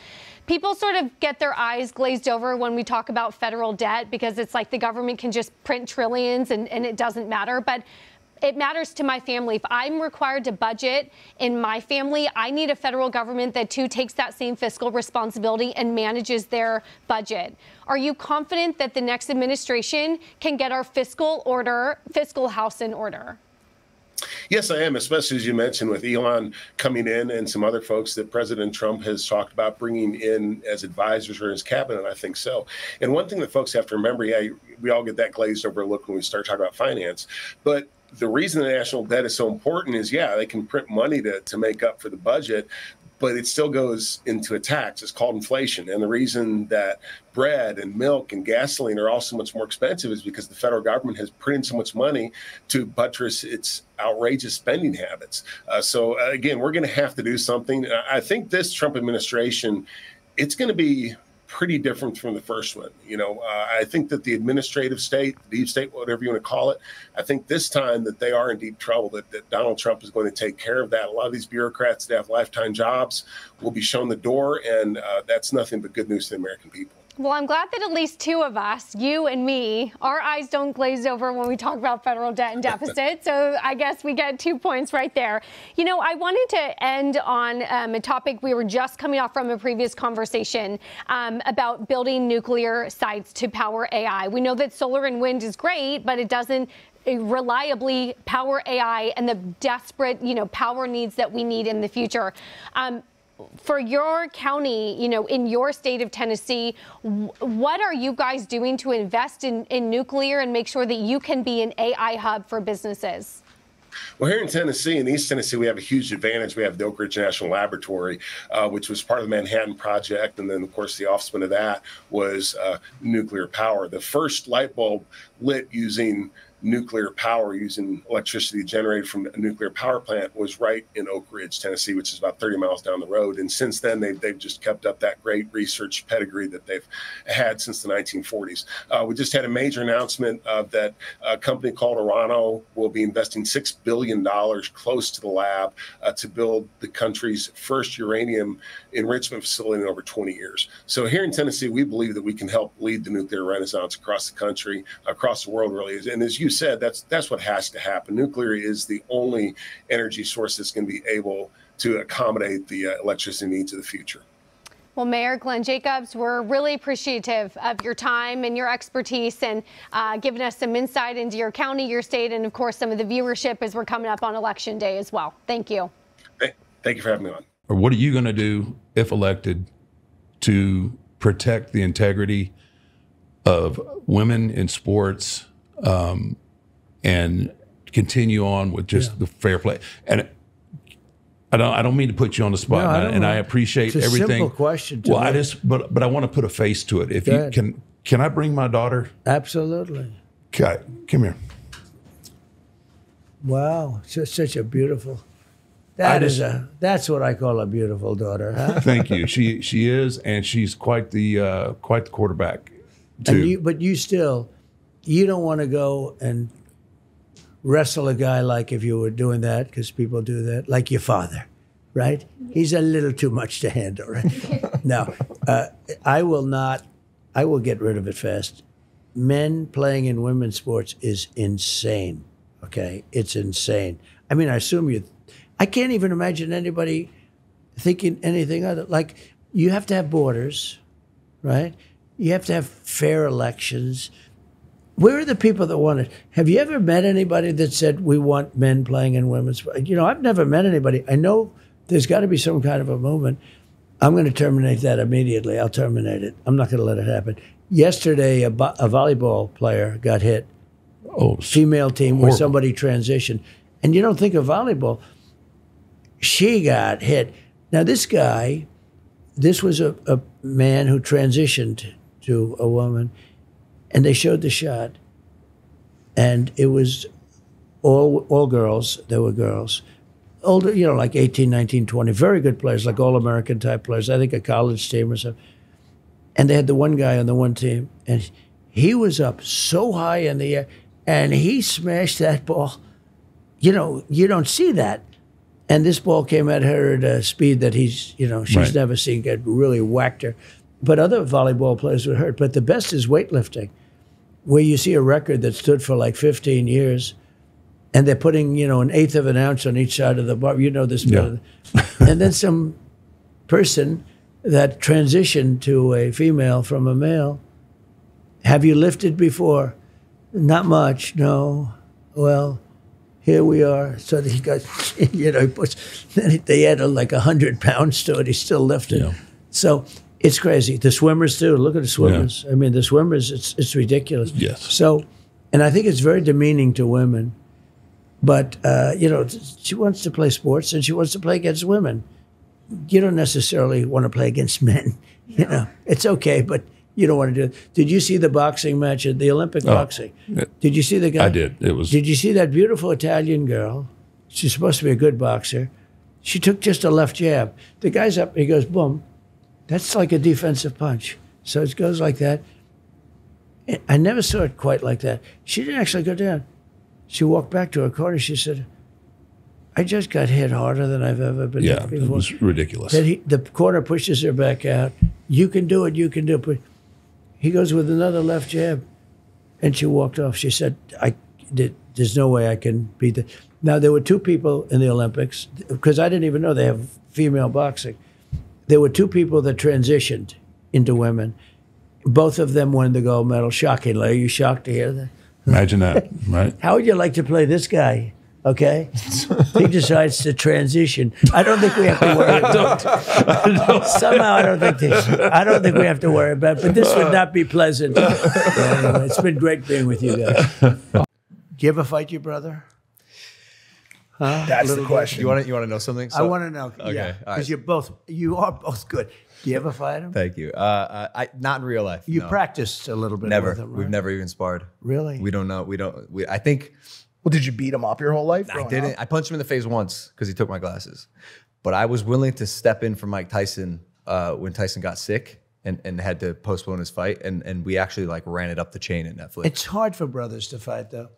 Speaker 17: People sort of get their eyes glazed over when we talk about federal debt because it's like the government can just print trillions and it doesn't matter. But it matters to my family. If I'm required to budget in my family, I need a federal government that, too, takes that same fiscal responsibility and manages their budget. Are you confident that the next administration can get our fiscal house in order?
Speaker 18: Yes, I am, especially as you mentioned with Elon coming in and some other folks that President Trump has talked about bringing in as advisors or his cabinet. I think so. And one thing that folks have to remember, yeah, we all get that glazed over look when we start talking about finance, but the reason the national debt is so important is, yeah, they can print money to make up for the budget, but it still goes into a tax. It's called inflation. And the reason that bread and milk and gasoline are all so much more expensive is because the federal government has printed so much money to buttress its outrageous spending habits. So again, we're going to have to do something. I think this Trump administration, it's going to be pretty different from the first one. I think that the administrative state, the deep state, whatever you want to call it, I think this time that they are in deep trouble, that Donald Trump is going to take care of that. A lot of these bureaucrats that have lifetime jobs will be shown the door, and that's nothing but good news to the American people.
Speaker 17: Well, I'm glad that at least two of us, you and me, our eyes don't glaze over when we talk about federal debt and deficit. So I guess we get 2 points right there. I wanted to end on a topic we were just coming off from a previous conversation about building nuclear sites to power AI. We know that solar and wind is great, but it doesn't reliably power AI and the desperate, power needs that we need in the future. For your county, in your state of Tennessee, what are you guys doing to invest in nuclear and make sure that you can be an AI hub for businesses?
Speaker 18: Well, here in Tennessee, in East Tennessee, we have a huge advantage. We have the Oak Ridge National Laboratory, which was part of the Manhattan Project. And then, of course, the offspring of that was nuclear power. The first light bulb lit using nuclear power, using electricity generated from a nuclear power plant, was right in Oak Ridge, Tennessee, which is about 30 miles down the road. And since then, they've just kept up that great research pedigree that they've had since the 1940s. We just had a major announcement that a company called Orano will be investing $6 billion close to the lab to build the country's first uranium enrichment facility in over 20 years. So here in Tennessee, we believe that we can help lead the nuclear renaissance across the country, across the world, really. And as you said, that's what has to happen. Nuclear is the only energy source that's going to be able to accommodate the electricity needs of the future.
Speaker 17: Well, Mayor Glenn Jacobs, we're really appreciative of your time and your expertise and giving us some insight into your county, your state, and of course, some of the viewership as we're coming up on Election Day as well. Thank you.
Speaker 18: Thank you for having me on.
Speaker 11: Or what are you going to do if elected to protect the integrity of women in sports, and continue on with just the fair play? And I don't mean to put you on the spot,
Speaker 2: No,
Speaker 11: I appreciate
Speaker 2: it's a
Speaker 11: everything.
Speaker 2: Simple question.
Speaker 11: But I want to put a face to it. If you can I bring my daughter?
Speaker 2: Absolutely.
Speaker 11: Okay, come here.
Speaker 2: Wow, such a beautiful. That's what I call a beautiful daughter, huh?
Speaker 11: Thank you. She is, and she's quite the quarterback too.
Speaker 2: But you don't want to go and wrestle a guy like if you were doing that, because people do that, like your father, right? He's a little too much to handle, right? No, I will get rid of it fast. Men playing in women's sports is insane, okay? It's insane. I mean, I can't even imagine anybody thinking anything other. Like, you have to have borders, right? You have to have fair elections. Where are the people that want it? Have you ever met anybody that said, we want men playing in women's sports? I've never met anybody. I know there's got to be some kind of a movement. I'm going to terminate that immediately. I'll terminate it. I'm not going to let it happen. Yesterday, a volleyball player got hit. Female team where somebody transitioned. And you don't think of volleyball. She got hit. Now, this was a man who transitioned to a woman, and they showed the shot, and it was all girls. There were girls, older, like 18, 19, 20, very good players, like All-American type players, I think a college team or something. And they had the one guy on the one team, and he was up so high in the air, and he smashed that ball. You don't see that. And this ball came at her at a speed that she's never seen, get really whacked her. But other volleyball players were hurt. But the best is weightlifting, where you see a record that stood for like 15 years, and they're putting, an eighth of an ounce on each side of the bar. You know this better. And then some person that transitioned to a female from a male, have you lifted before? Not much, no. Well, here we are. So he got, you know, then they added like 100 pounds to it. He's still lifting.
Speaker 11: Yeah.
Speaker 2: So it's crazy. The swimmers too. Look at the swimmers. Yeah. I mean, the swimmers. It's ridiculous.
Speaker 11: Yes.
Speaker 2: So, and I think it's very demeaning to women. But you know, she wants to play sports and she wants to play against women. You don't necessarily want to play against men. You know, it's okay, but you don't want to do it. Did you see the boxing match at the Olympic boxing? Did you see the guy?
Speaker 11: I did. It was.
Speaker 2: Did you see that beautiful Italian girl? She's supposed to be a good boxer. She took just a left jab. The guy's up. He goes, boom. That's like a defensive punch. So it goes like that. I never saw it quite like that. She didn't actually go down. She walked back to her corner. She said, I just got hit harder than I've ever been hit before.
Speaker 11: It was ridiculous.
Speaker 2: The corner pushes her back out. You can do it. You can do it. But he goes with another left jab. And she walked off. She said, there's no way I can beat that. Now, there were two people in the Olympics, because I didn't even know they have female boxing. There were two people that transitioned into women. Both of them won the gold medal. Shockingly. Are you shocked to hear that?
Speaker 11: Imagine that, right?
Speaker 2: How would you like to play this guy? Okay, he decides to transition. I don't think we have to worry about it. Somehow, I don't think we have to worry about it. But this would not be pleasant. Anyway, it's been great being with you guys. Do you ever fight your brother? Huh?
Speaker 1: That's the question. You want to know something?
Speaker 2: I want to know.
Speaker 1: Okay,
Speaker 2: yeah, because
Speaker 1: right.
Speaker 2: you are both good. Do you ever fight him?
Speaker 1: Thank you. Not in real life.
Speaker 2: You
Speaker 1: no.
Speaker 2: practiced a little bit.
Speaker 1: Never.
Speaker 2: With him, right?
Speaker 1: We've never even sparred.
Speaker 2: Really?
Speaker 1: We don't know. I think.
Speaker 19: Well, did you beat him up your whole life?
Speaker 1: I didn't. Up? I punched him in the face once because he took my glasses. But I was willing to step in for Mike Tyson when Tyson got sick and had to postpone his fight. And we actually like ran it up the chain at Netflix.
Speaker 2: It's hard for brothers to fight, though.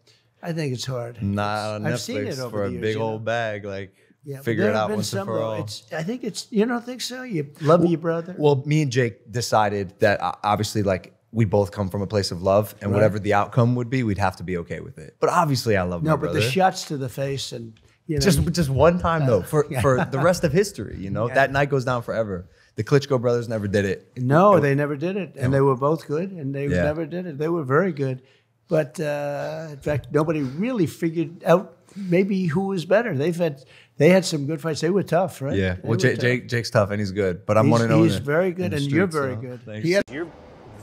Speaker 2: I think it's hard.
Speaker 1: Not on Netflix.
Speaker 2: I've seen it over
Speaker 1: for
Speaker 2: the
Speaker 1: a
Speaker 2: years,
Speaker 1: big old bag. Like,
Speaker 2: yeah,
Speaker 1: figure it out once and for all.
Speaker 2: I think it's, you don't think so? You love your brother?
Speaker 1: Well, me and Jake decided that obviously, like, we both come from a place of love, and whatever the outcome would be, we'd have to be okay with it. But obviously, I love my brother.
Speaker 2: No, but the shots to the face and, you know.
Speaker 1: Just one time, though, for the rest of history, you know? Yeah. That night goes down forever. The Klitschko brothers never did it.
Speaker 2: No, they never did it. And they were both good, and they never did it. They were very good. But, in fact, nobody really figured out maybe who was better. They had some good fights. They were tough, right?
Speaker 1: Yeah. Well, Jake's tough, and he's good. But I'm 1-0.
Speaker 2: He's very good, and you're very good.
Speaker 7: You're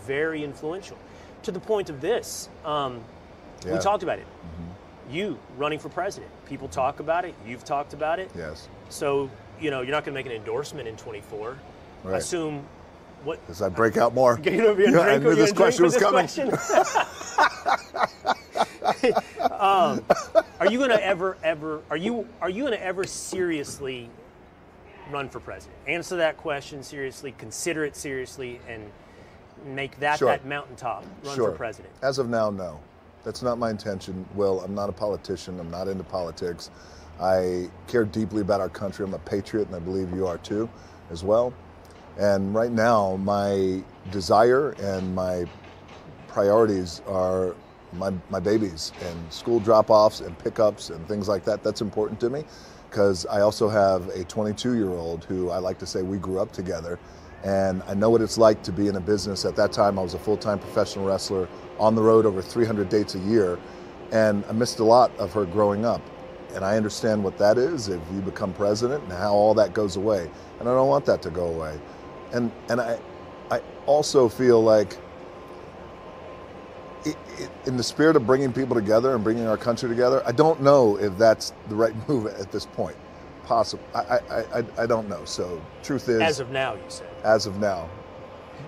Speaker 7: very influential. To the point of this, we talked about it. Mm-hmm. You running for president. People talk about it. You've talked about it.
Speaker 8: Yes.
Speaker 7: So, you know, you're not going to make an endorsement in 24.
Speaker 8: Right.
Speaker 7: Assume what?
Speaker 8: As I break out more.
Speaker 7: You're going to be a drink,
Speaker 8: I knew this question was coming.
Speaker 7: Are you going to ever seriously run for president? Answer that question seriously, consider it seriously, and make that that mountaintop run for president.
Speaker 8: As of now, no. That's not my intention. Will, I'm not a politician. I'm not into politics. I care deeply about our country. I'm a patriot, and I believe you are too, as well. And right now, my desire and my priorities are my babies and school drop-offs and pickups and things like that. That's important to me because I also have a 22-year-old who I like to say we grew up together. And I know what it's like to be in a business. At that time, I was a full-time professional wrestler on the road over 300 dates a year. And I missed a lot of her growing up. And I understand what that is if you become president and how all that goes away. And I don't want that to go away. And I also feel like in the spirit of bringing people together and bringing our country together, I don't know if that's the right move at this point. Possible. I don't know. So truth is,
Speaker 7: as of now, you said.
Speaker 8: As of now.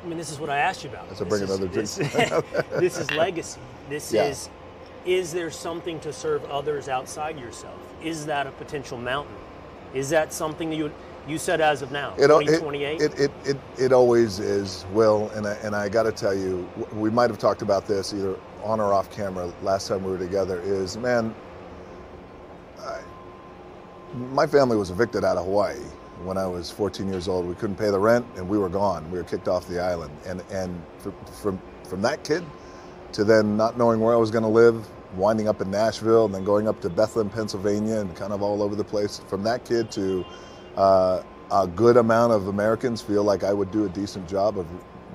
Speaker 7: I mean, this is what I asked you about.
Speaker 8: As I bring another drink.
Speaker 7: This is legacy. This is there something to serve others outside yourself? Is that a potential mountain? Is that something that you said as of now, 2028?
Speaker 8: It always is, Will, and I got to tell you, we might have talked about this either on or off camera last time we were together. Is my family was evicted out of Hawaii when I was 14 years old. We couldn't pay the rent, and we were gone. We were kicked off the island. And from that kid to then not knowing where I was going to live, winding up in Nashville, and then going up to Bethlehem, Pennsylvania, and kind of all over the place. From that kid to a good amount of Americans feel like I would do a decent job of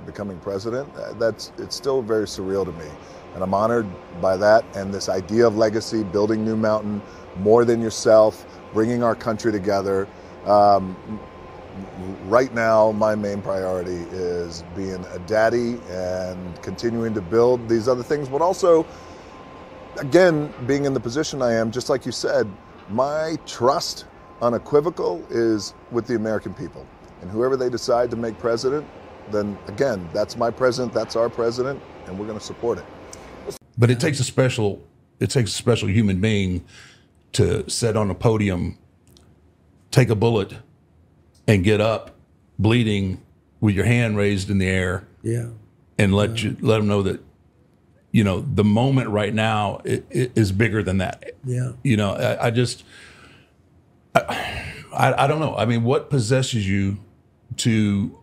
Speaker 8: becoming president. It's still very surreal to me. And I'm honored by that. And this idea of legacy, building New Mountain, more than yourself, bringing our country together. Right now, my main priority is being a daddy and continuing to build these other things, but also, again, being in the position I am, just like you said, my trust, unequivocal, is with the American people. And whoever they decide to make president, then again, that's my president, that's our president, and we're going to support it.
Speaker 11: But it takes a special human being to sit on a podium, take a bullet, and get up bleeding with your hand raised in the air, and let them know that, you know, the moment right now is bigger than that.
Speaker 2: Yeah.
Speaker 11: You know, I don't know. I mean, what possesses you to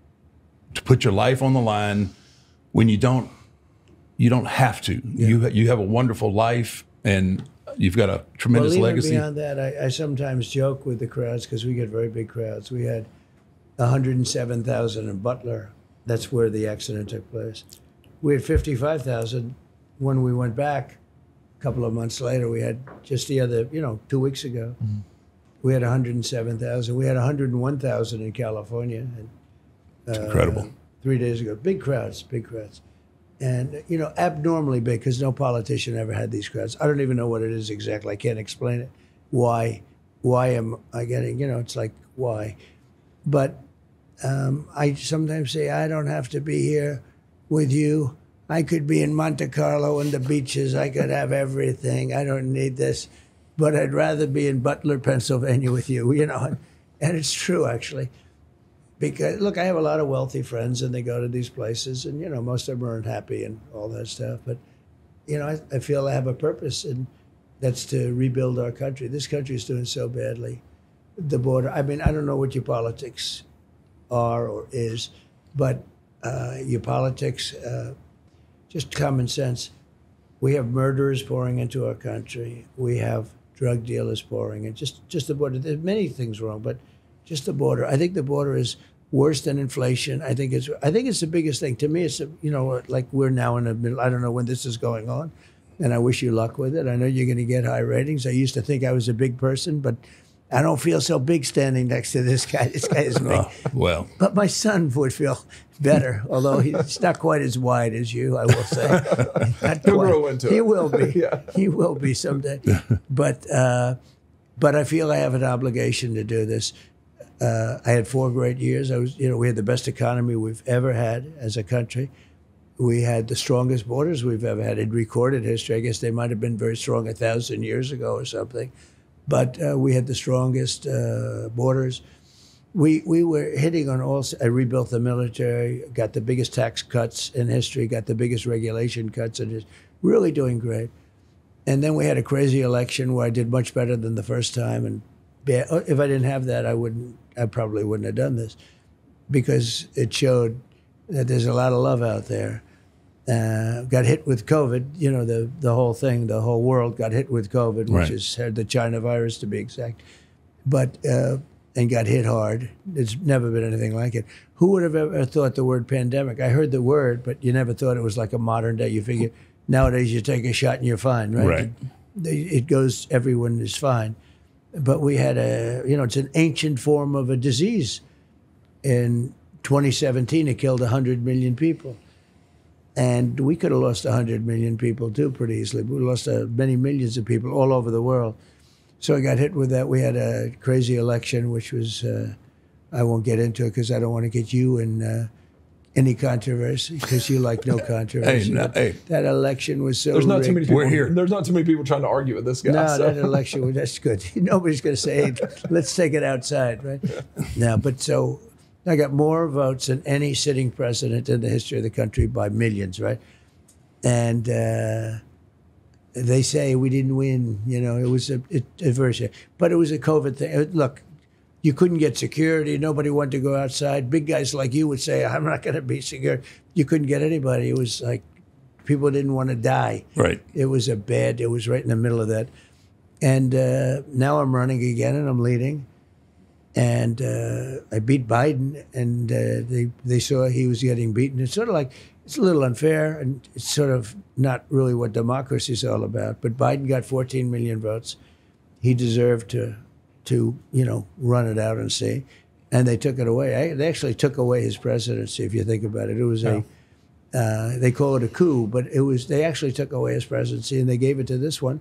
Speaker 11: put your life on the line when you don't have to?
Speaker 2: Yeah.
Speaker 11: You have a wonderful life and you've got a tremendous legacy.
Speaker 2: Beyond that, I sometimes joke with the crowds because we get very big crowds. We had 107,000 in Butler. That's where the accident took place. We had 55,000 when we went back a couple of months later. We had just the other, 2 weeks ago. Mm-hmm. We had 107,000. We had 101,000 in California.
Speaker 11: It's incredible.
Speaker 2: 3 days ago. Big crowds. And, abnormally big because no politician ever had these crowds. I don't even know what it is exactly. I can't explain it. Why am I getting, it's like, why? But I sometimes say, I don't have to be here with you. I could be in Monte Carlo and the beaches. I could have everything. I don't need this. But I'd rather be in Butler, Pennsylvania with you, And it's true, actually. Because, look, I have a lot of wealthy friends, and they go to these places, and, most of them are unhappy and all that stuff. But, I feel I have a purpose, and that's to rebuild our country. This country is doing so badly. The border, I mean, I don't know what your politics are or is, but your politics, just common sense. We have murderers pouring into our country. We have drug dealers pouring in. Just the border. There's many things wrong, but just the border. I think the border is worse than inflation. I think it's the biggest thing. To me, it's like we're now in the middle. I don't know when this is going on, and I wish you luck with it. I know you're going to get high ratings. I used to think I was a big person, but I don't feel so big standing next to this guy. This guy is big.
Speaker 11: Well,
Speaker 2: but my son would feel better, although he's not quite as wide as you, I will say.
Speaker 14: He'll grow into it.
Speaker 2: He will be.
Speaker 14: Yeah.
Speaker 2: He will be someday. But I feel I have an obligation to do this. I had 4 great years. We had the best economy we've ever had as a country. We had the strongest borders we've ever had in recorded history. I guess they might have been very strong 1,000 years ago or something. But we had the strongest borders. We were hitting on all. I rebuilt the military, got the biggest tax cuts in history, got the biggest regulation cuts, and just really doing great. And then we had a crazy election where I did much better than the first time. And if I didn't have that, I probably wouldn't have done this, because it showed that there's a lot of love out there. Got hit with COVID, the whole thing, the whole world got hit with COVID, which is the China virus to be exact, and got hit hard. There's never been anything like it. Who would have ever thought the word pandemic? I heard the word, but you never thought it was like a modern day. You figure nowadays you take a shot and you're fine, right? It goes, everyone is fine. But we had it's an ancient form of a disease. In 2017, it killed 100 million people. And we could have lost 100 million people too pretty easily. We lost many millions of people all over the world. So I got hit with that. We had a crazy election, which was, I won't get into it because I don't want to get you in any controversy, because you like no controversy. That election was so
Speaker 14: There's not too many people.
Speaker 11: We're here.
Speaker 14: There's not too many people trying to argue with this guy.
Speaker 2: No, that election, that's good. Nobody's going to say, hey, let's take it outside, right? No, but so I got more votes than any sitting president in the history of the country by millions, right? And they say we didn't win. It was a very, but it was a COVID thing. Look, you couldn't get security. Nobody wanted to go outside. Big guys like you would say, I'm not going to be secure. You couldn't get anybody. It was like people didn't want to die.
Speaker 11: Right.
Speaker 2: It was it was right in the middle of that. And now I'm running again and I'm leading. And I beat Biden, and they saw he was getting beaten. It's sort of like it's a little unfair, and it's sort of not really what democracy is all about. But Biden got 14 million votes. He deserved to run it out and see. And they took it away. They actually took away his presidency, if you think about it. It was they call it a coup, but they actually took away his presidency and they gave it to this one.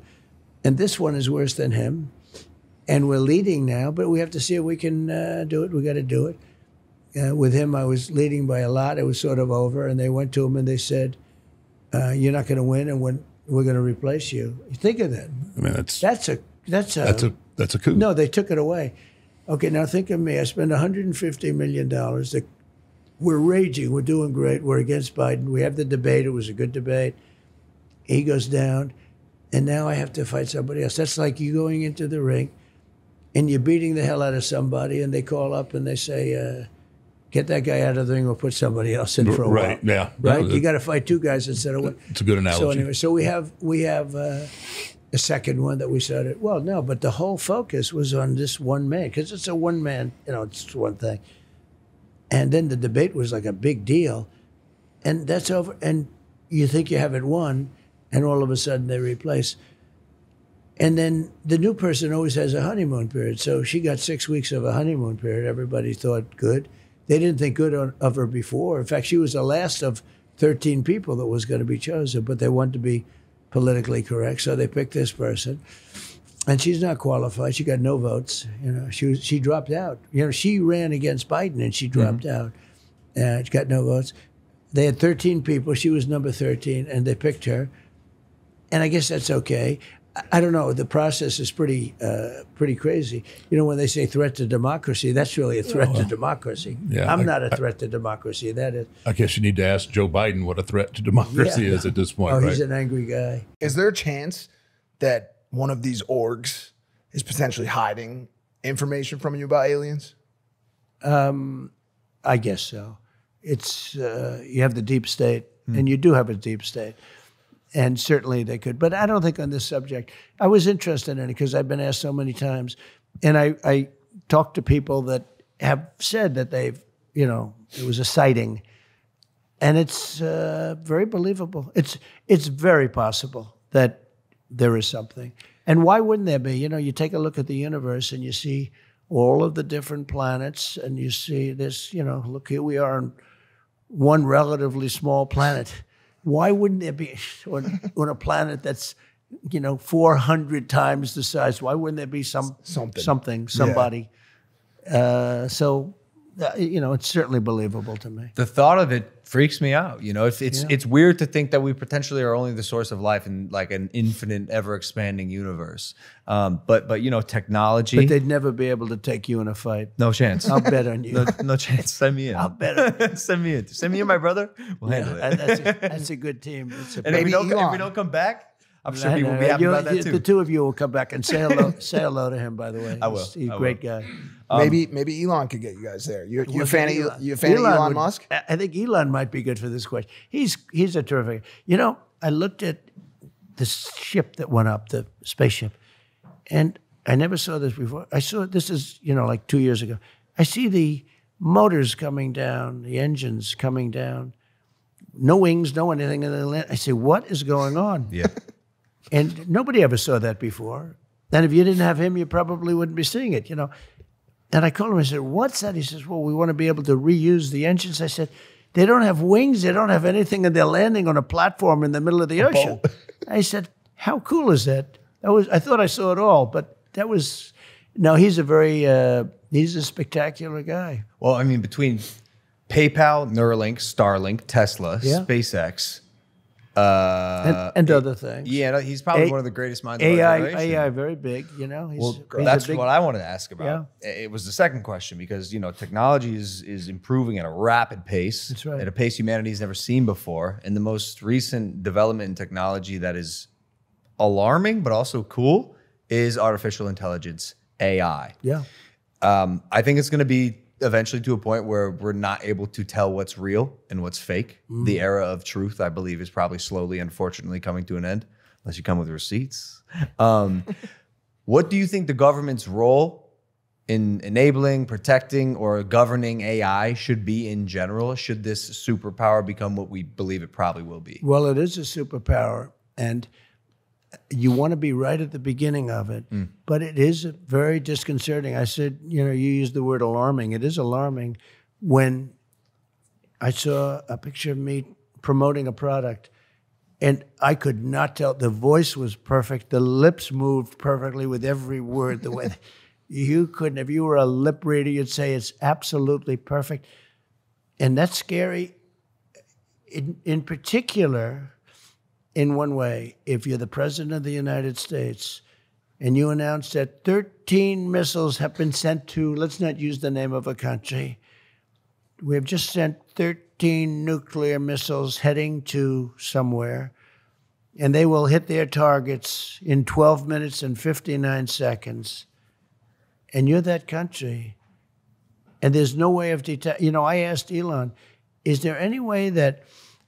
Speaker 2: And this one is worse than him. And we're leading now, but we have to see if we can do it. We got to do it. With him, I was leading by a lot. It was sort of over, and they went to him and they said, "You're not going to win, and we're going to replace you." You think of that.
Speaker 11: I mean, that's a coup.
Speaker 2: No, they took it away. Okay, now think of me. I spent $150 million. We're raging. We're doing great. We're against Biden. We have the debate. It was a good debate. He goes down, and now I have to fight somebody else. That's like you going into the ring, and you're beating the hell out of somebody, and they call up and they say, get that guy out of the ring or put somebody else in for a while.
Speaker 11: Right, yeah.
Speaker 2: Right?
Speaker 11: No,
Speaker 2: you got to fight two guys instead of one.
Speaker 11: It's a good analogy.
Speaker 2: So anyway, we have a second one that we started. Well, no, but the whole focus was on this one man, because it's a one man, it's one thing. And then the debate was like a big deal. And that's over. And you think you have it won, and all of a sudden they replace. And then the new person always has a honeymoon period. So she got 6 weeks of a honeymoon period. Everybody thought good. They didn't think good of her before. In fact, she was the last of 13 people that was going to be chosen, but they wanted to be politically correct, so they picked this person. And she's not qualified. She got no votes. She dropped out. She ran against Biden and she dropped out. She got no votes. They had 13 people. She was number 13, and they picked her. And I guess that's okay. I don't know. The process is pretty crazy. When they say threat to democracy, that's really a threat to democracy.
Speaker 11: Yeah,
Speaker 2: I'm not a threat to democracy. That is.
Speaker 11: I guess you need to ask Joe Biden what a threat to democracy is at this point.
Speaker 2: Oh,
Speaker 11: right?
Speaker 2: He's an angry guy.
Speaker 19: Is there a chance that one of these orgs is potentially hiding information from you about aliens?
Speaker 2: I guess so. It's you have the deep state, and you do have a deep state. And certainly they could. But I don't think on this subject. I was interested in it because I've been asked so many times. And I talked to people that have said that they've, it was a sighting. And it's very believable. It's very possible that there is something. And why wouldn't there be? You take a look at the universe and you see all of the different planets and you see this, look, here we are on one relatively small planet. Why wouldn't there be on a planet that's, 400 times the size? Why wouldn't there be somebody? It's certainly believable to me.
Speaker 1: The thought of it freaks me out. It's weird to think that we potentially are only the source of life in like an infinite, ever expanding universe. But technology.
Speaker 2: But they'd never be able to take you in a fight.
Speaker 1: No chance.
Speaker 2: I'll bet on you.
Speaker 1: No chance. Send me in.
Speaker 2: I'll bet on you.
Speaker 1: Send me in. Send me and my brother. We'll handle it.
Speaker 2: That's a good team.
Speaker 1: And if we don't come back, I'm sure people will be happy about that too.
Speaker 2: The two of you will come back and say hello. Say hello to him, by the way.
Speaker 1: I will.
Speaker 2: He's a great guy.
Speaker 19: Maybe Elon could get you guys there. You a fan of Elon Musk?
Speaker 2: I think Elon might be good for this question. He's a terrific. I looked at the ship that went up, the spaceship, and I never saw this before. I saw this is like 2 years ago. I see the motors coming down, the engines coming down, no wings, no anything, and then I say, what is going on?
Speaker 1: Yeah.
Speaker 2: And nobody ever saw that before. And if you didn't have him, you probably wouldn't be seeing it, And I called him, I said, what's that? He says, well, we want to be able to reuse the engines. I said, they don't have wings, they don't have anything, and they're landing on a platform in the middle of the ocean. I said, how cool is that? I thought I saw it all, but that was, no, he's a spectacular guy.
Speaker 1: Well, I mean, between PayPal, Neuralink, Starlink, Tesla, SpaceX,
Speaker 2: and other things.
Speaker 1: Yeah, no, he's probably one of the greatest minds of our generation.
Speaker 2: AI, very big,
Speaker 1: That's what I wanted to ask about. Yeah. It was the second question because, technology is improving at a rapid pace.
Speaker 2: That's right.
Speaker 1: At a pace humanity's never seen before. And the most recent development in technology that is alarming but also cool is artificial intelligence, AI.
Speaker 2: Yeah.
Speaker 1: I think it's going to be eventually to a point where we're not able to tell what's real and what's fake. The era of truth, I believe, is probably slowly, unfortunately, coming to an end, unless you come with receipts. What do you think the government's role in enabling, protecting, or governing AI should be in general? Should this superpower become what we believe it probably will be?
Speaker 2: Well, it is a superpower, and you want to be right at the beginning of it, but it is very disconcerting. I said, you used the word alarming. It is alarming when I saw a picture of me promoting a product, and I could not tell. The voice was perfect. The lips moved perfectly with every word. The way you couldn't, if you were a lip reader, you'd say it's absolutely perfect. And that's scary. In particular, in one way, if you're the president of the United States and you announce that 13 missiles have been sent to, let's not use the name of a country, we have just sent 13 nuclear missiles heading to somewhere, and they will hit their targets in 12 minutes and 59 seconds. And you're that country, and there's no way of detecting. I asked Elon, is there any way that,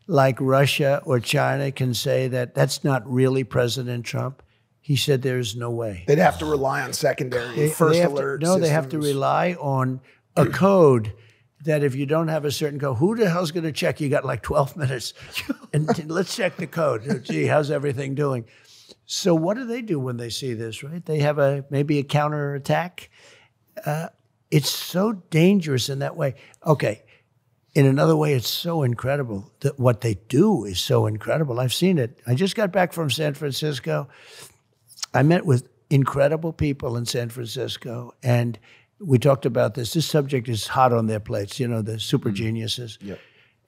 Speaker 2: like Russia or China, can say that that's not really President Trump? He said there's no way.
Speaker 19: They'd have to rely on secondary first alert systems.
Speaker 2: They have to rely on a code that if you don't have a certain code, who the hell's going to check? You got like 12 minutes. And let's check the code. Gee, how's everything doing? So what do they do when they see this, right? They have maybe a counterattack. It's so dangerous in that way. Okay, in another way, it's so incredible. That what they do is so incredible. I've seen it. I just got back from San Francisco. I met with incredible people in San Francisco, and we talked about this. This subject is hot on their plates, the super geniuses.
Speaker 19: Yep.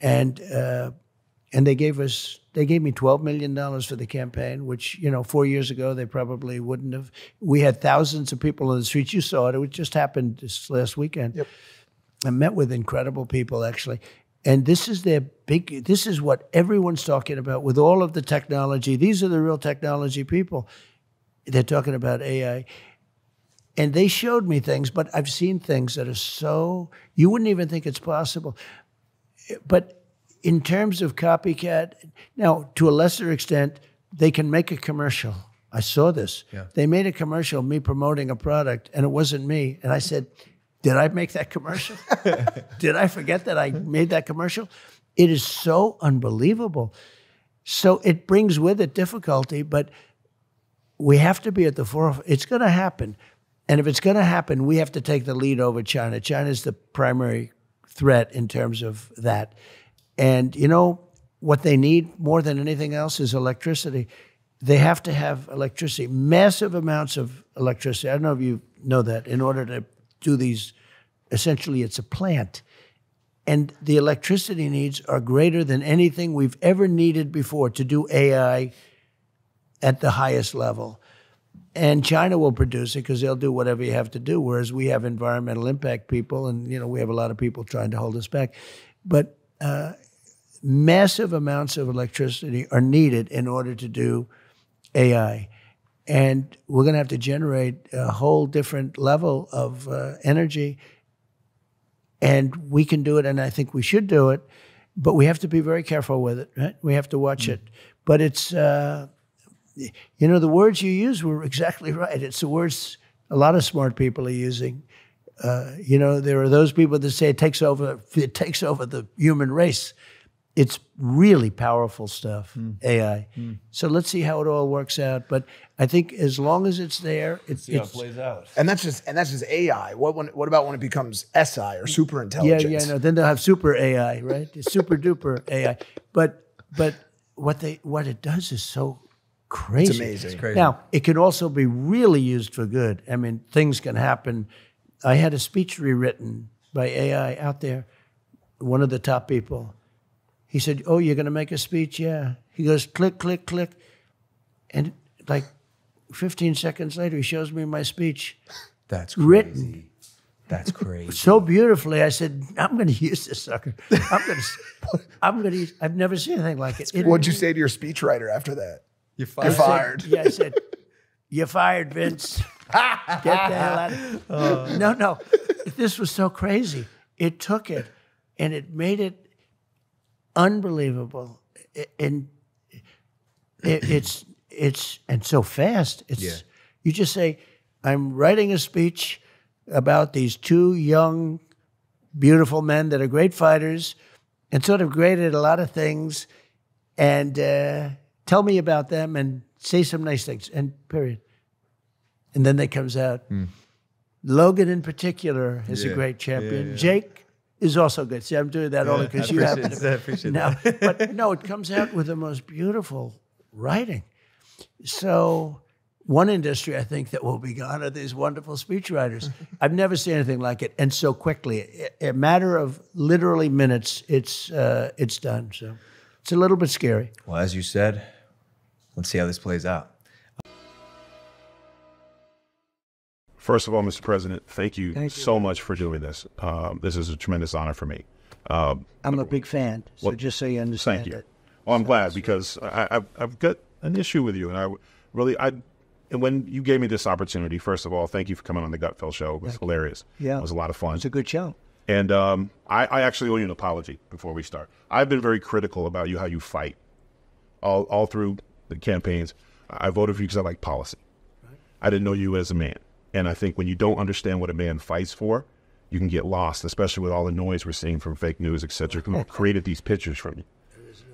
Speaker 2: And they gave me $12 million for the campaign, which, 4 years ago, they probably wouldn't have. We had thousands of people in the streets. You saw it. It just happened this last weekend.
Speaker 19: Yep.
Speaker 2: I met with incredible people, actually. And this is what everyone's talking about with all of the technology. These are the real technology people. They're talking about AI. And they showed me things, but I've seen things that are you wouldn't even think it's possible. But in terms of copycat, now, to a lesser extent, they can make a commercial. I saw this.
Speaker 1: Yeah.
Speaker 2: They made a commercial, me promoting a product, and it wasn't me. And I said, did I make that commercial? Did I forget that I made that commercial? It is so unbelievable. So it brings with it difficulty, but we have to be at the forefront. It's going to happen. And if it's going to happen, we have to take the lead over China. China's the primary threat in terms of that. And what they need more than anything else is electricity. They have to have electricity, massive amounts of electricity. I don't know if you know that. In order to do these, essentially it's a plant. And the electricity needs are greater than anything we've ever needed before to do AI at the highest level. And China will produce it because they'll do whatever you have to do, whereas we have environmental impact people, and we have a lot of people trying to hold us back. But massive amounts of electricity are needed in order to do AI. And we're going to have to generate a whole different level of energy. And we can do it, and I think we should do it, but we have to be very careful with it, right? We have to watch it. But it's, the words you use were exactly right. It's the words a lot of smart people are using. There are those people that say it takes over the human race. It's really powerful stuff, AI. So let's see how it all works out. But I think as long as it's there,
Speaker 11: how it plays out.
Speaker 19: And that's just AI. What about when it becomes SI or super intelligence?
Speaker 2: Yeah. No. Then they'll have super AI, right? It's super duper AI. But what it does is so crazy.
Speaker 19: It's amazing.
Speaker 1: It's crazy.
Speaker 2: Now it can also be really used for good. I mean, things can happen. I had a speech rewritten by AI out there. One of the top people. He said, "Oh, you're going to make a speech?" Yeah. He goes, click, click, click.
Speaker 1: And
Speaker 2: like 15 seconds later, he shows me my speech.
Speaker 1: That's crazy.
Speaker 2: Written.
Speaker 1: That's crazy.
Speaker 2: So beautifully. I said, I'm going to use this sucker. I've never seen anything like it.
Speaker 19: What'd you say to your speechwriter after that?
Speaker 1: You're fired.
Speaker 2: You're fired. I said, "You're fired, Vince. Get the hell out of here." No. This was so crazy. It took it, and it made it unbelievable. And it's so fast. You just say, "I'm writing a speech. about these two young, beautiful men that are great fighters and sort of great at a lot of things, and tell me about them and say some nice things, and period. And then that comes out. Logan in particular is a great champion. Jake is also good. See, I'm doing that only because you happen to.
Speaker 1: I appreciate
Speaker 2: No,
Speaker 1: that.
Speaker 2: but no, it comes out with the most beautiful writing. So one industry I think that will be gone are these wonderful speechwriters. I've never seen anything like it, and so quickly. A matter of literally minutes, it's done. So it's a little bit scary.
Speaker 1: Well, as you said, let's see how this plays out.
Speaker 4: First of all, Mr. President, thank you so much for doing this. This is a tremendous honor for me.
Speaker 2: I'm a big fan, so
Speaker 4: well,
Speaker 2: just so you understand.
Speaker 4: Thank you.
Speaker 2: It.
Speaker 4: Well, I'm glad because I've got an issue with you, and and when you gave me this opportunity, first of all, thank you for coming on the Gutfeld show. It was hilarious.
Speaker 2: Yeah,
Speaker 4: it was a lot of fun.
Speaker 2: It's a good show.
Speaker 4: And I actually owe you an apology before we start. I've been very critical about you, how you fight, all through the campaigns. I voted for you because I like policy. Right. I didn't know you as a man. And I think when you don't understand what a man fights for, you can get lost, especially with all the noise we're seeing from fake news, et cetera, who created these pictures from you.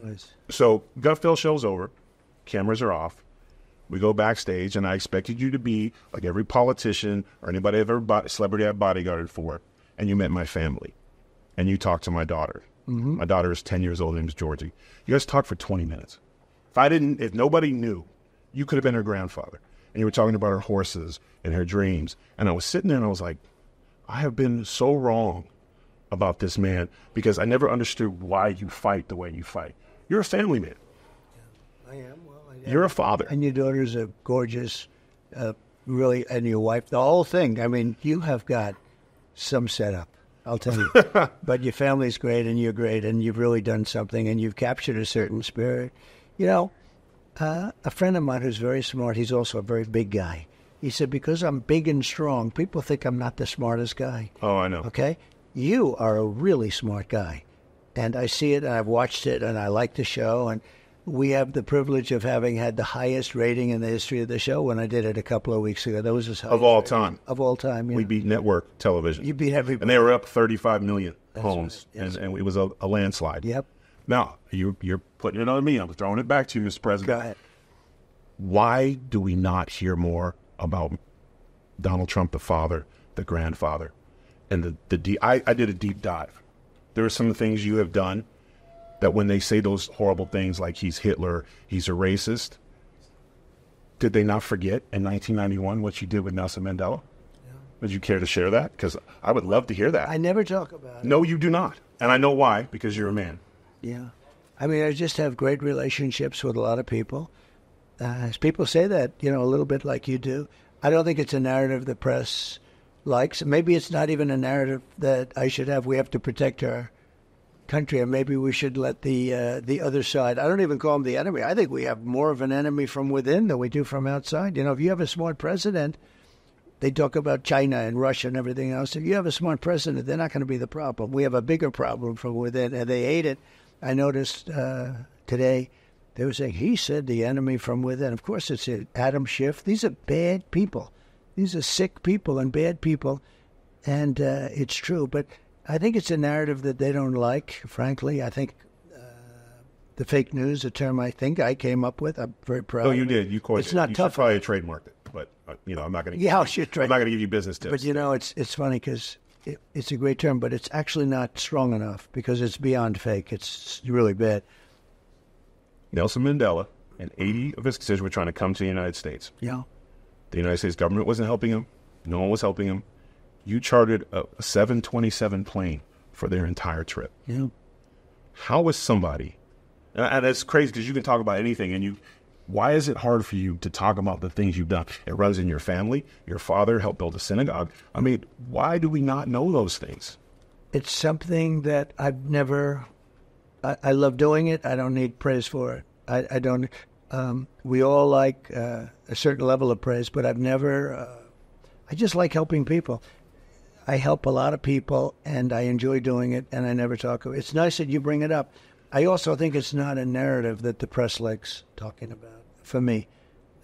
Speaker 2: Noise.
Speaker 4: So Gutfeld show's over. Cameras are off. We go backstage, and I expected you to be like every politician or anybody I've ever celebrity I've bodyguarded for, and you met my family. And you talked to my daughter. My daughter is 10 years old. Her name is Georgie. You guys talked for 20 minutes. If nobody knew, you could have been her grandfather. And you were talking about her horses and her dreams. And I was sitting there and I was like, I have been so wrong about this man because I never understood why you fight the way you fight. You're a family man.
Speaker 2: I am. Well, I am.
Speaker 4: You're a father.
Speaker 2: And your daughter's a gorgeous, really, and your wife, the whole thing. I mean, you have got some setup, I'll tell you. But your family's great and you're great and you've really done something and you've captured a certain spirit. You know, a friend of mine who's very smart, he's also a very big guy. He said, because I'm big and strong, people think I'm not the smartest guy.
Speaker 4: Oh, I know.
Speaker 2: Okay? You are a really smart guy. And I see it, and I've watched it, and I like the show. And we have the privilege of having had the highest rating in the history of the show when I did it a couple of weeks ago. That was his highest
Speaker 4: of all
Speaker 2: rating.
Speaker 4: time.
Speaker 2: Of all time, yeah.
Speaker 4: We beat network television.
Speaker 2: You beat everybody.
Speaker 4: And they were up 35 million homes,
Speaker 2: right. Yes.
Speaker 4: and it was a landslide.
Speaker 2: Yep.
Speaker 4: Now, you're putting it on me. I'm throwing it back to you, Mr. President.
Speaker 2: Go ahead.
Speaker 4: Why do we not hear more about Donald Trump, the father, the grandfather, and I did a deep dive. There are some things you have done that when they say those horrible things like he's Hitler, he's a racist, did they not forget in 1991 what you did with Nelson Mandela? Yeah. Would you care to share that? Because I would love to hear that.
Speaker 2: I never talk about it.
Speaker 4: No, you do not. And I know why, because you're a man.
Speaker 2: Yeah. I mean, I just have great relationships with a lot of people. People say that, you know, a little bit like you do. I don't think it's a narrative the press likes. Maybe it's not even a narrative that I should have. We have to protect our country, and maybe we should let the other side. I don't even call them the enemy. I think we have more of an enemy from within than we do from outside. You know, if you have a smart president, they talk about China and Russia and everything else. If you have a smart president, they're not going to be the problem. We have a bigger problem from within, and they hate it. I noticed today they were saying, he said the enemy from within. Of course, it's Adam Schiff. These are bad people. These are sick people and bad people, and it's true. But I think it's a narrative that they don't like, frankly. I think the fake news, a term I think I came up with. I'm very proud.
Speaker 4: Oh, you did. You coined it.
Speaker 2: It's not tough.
Speaker 4: You probably have trademarked it, but you know, I'm not going to.
Speaker 2: Yeah, I should trade.
Speaker 4: I'm not going to give you business tips.
Speaker 2: But you know, it's funny because it's a great term, but it's actually not strong enough because it's beyond fake. It's really bad.
Speaker 4: Nelson Mandela and 80 of his constituents were trying to come to the United States.
Speaker 2: Yeah.
Speaker 4: The United States government wasn't helping him. No one was helping him. You chartered a 727 plane for their entire trip.
Speaker 2: Yeah.
Speaker 4: How is somebody, and it's crazy because you can talk about anything, and why is it hard for you to talk about the things you've done? It runs in your family. Your father helped build a synagogue. I mean, why do we not know those things?
Speaker 2: It's something that I've never, I love doing it. I don't need praise for it. I don't, we all like a certain level of praise, but I've never, I just like helping people. I help a lot of people, and I enjoy doing it, and I never talk about it. It's nice that you bring it up. I also think it's not a narrative that the press likes talking about, for me.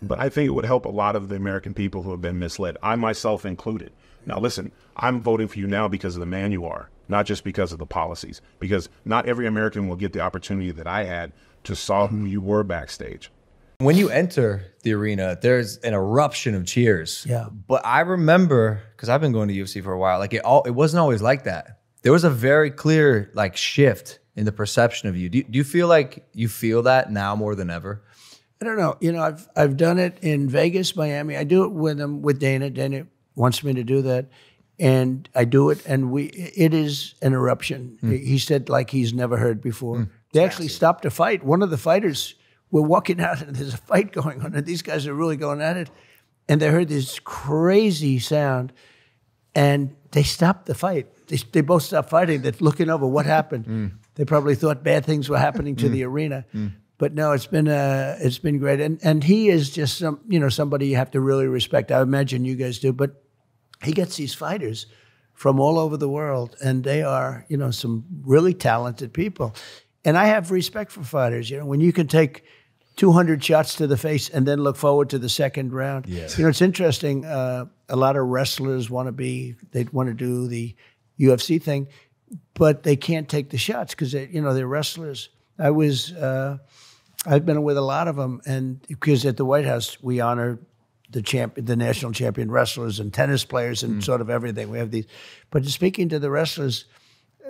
Speaker 4: But I think it would help a lot of the American people who have been misled, I myself included. Now, listen, I'm voting for you now because of the man you are, not just because of the policies, because not every American will get the opportunity that I had to saw who you were backstage.
Speaker 1: When you enter the arena, there's an eruption of cheers.
Speaker 2: Yeah.
Speaker 1: But I remember, because I've been going to UFC for a while, like it wasn't always like that. There was a very clear like shift in the perception of you. Do you feel like you feel that now more than ever?
Speaker 2: I don't know. You know, I've done it in Vegas, Miami. I do it with Dana. Dana wants me to do that, and I do it. And it is an eruption. He said like he's never heard before. They actually stopped a fight. One of the fighters, we're walking out and there's a fight going on, and these guys are really going at it, and they heard this crazy sound, and they stopped the fight. They both stopped fighting. They're looking over what happened. They probably thought bad things were happening to the arena. But no, it's been great, and he is just somebody you have to really respect. I imagine you guys do, but he gets these fighters from all over the world, and they are some really talented people, and I have respect for fighters. When you can take 200 shots to the face and then look forward to the second round.
Speaker 1: Yes.
Speaker 2: It's interesting. A lot of wrestlers want to do the UFC thing, but they can't take the shots because they're wrestlers. I've been with a lot of them, and because at the White House we honor the national champion wrestlers and tennis players and sort of everything. We have these, but speaking to the wrestlers,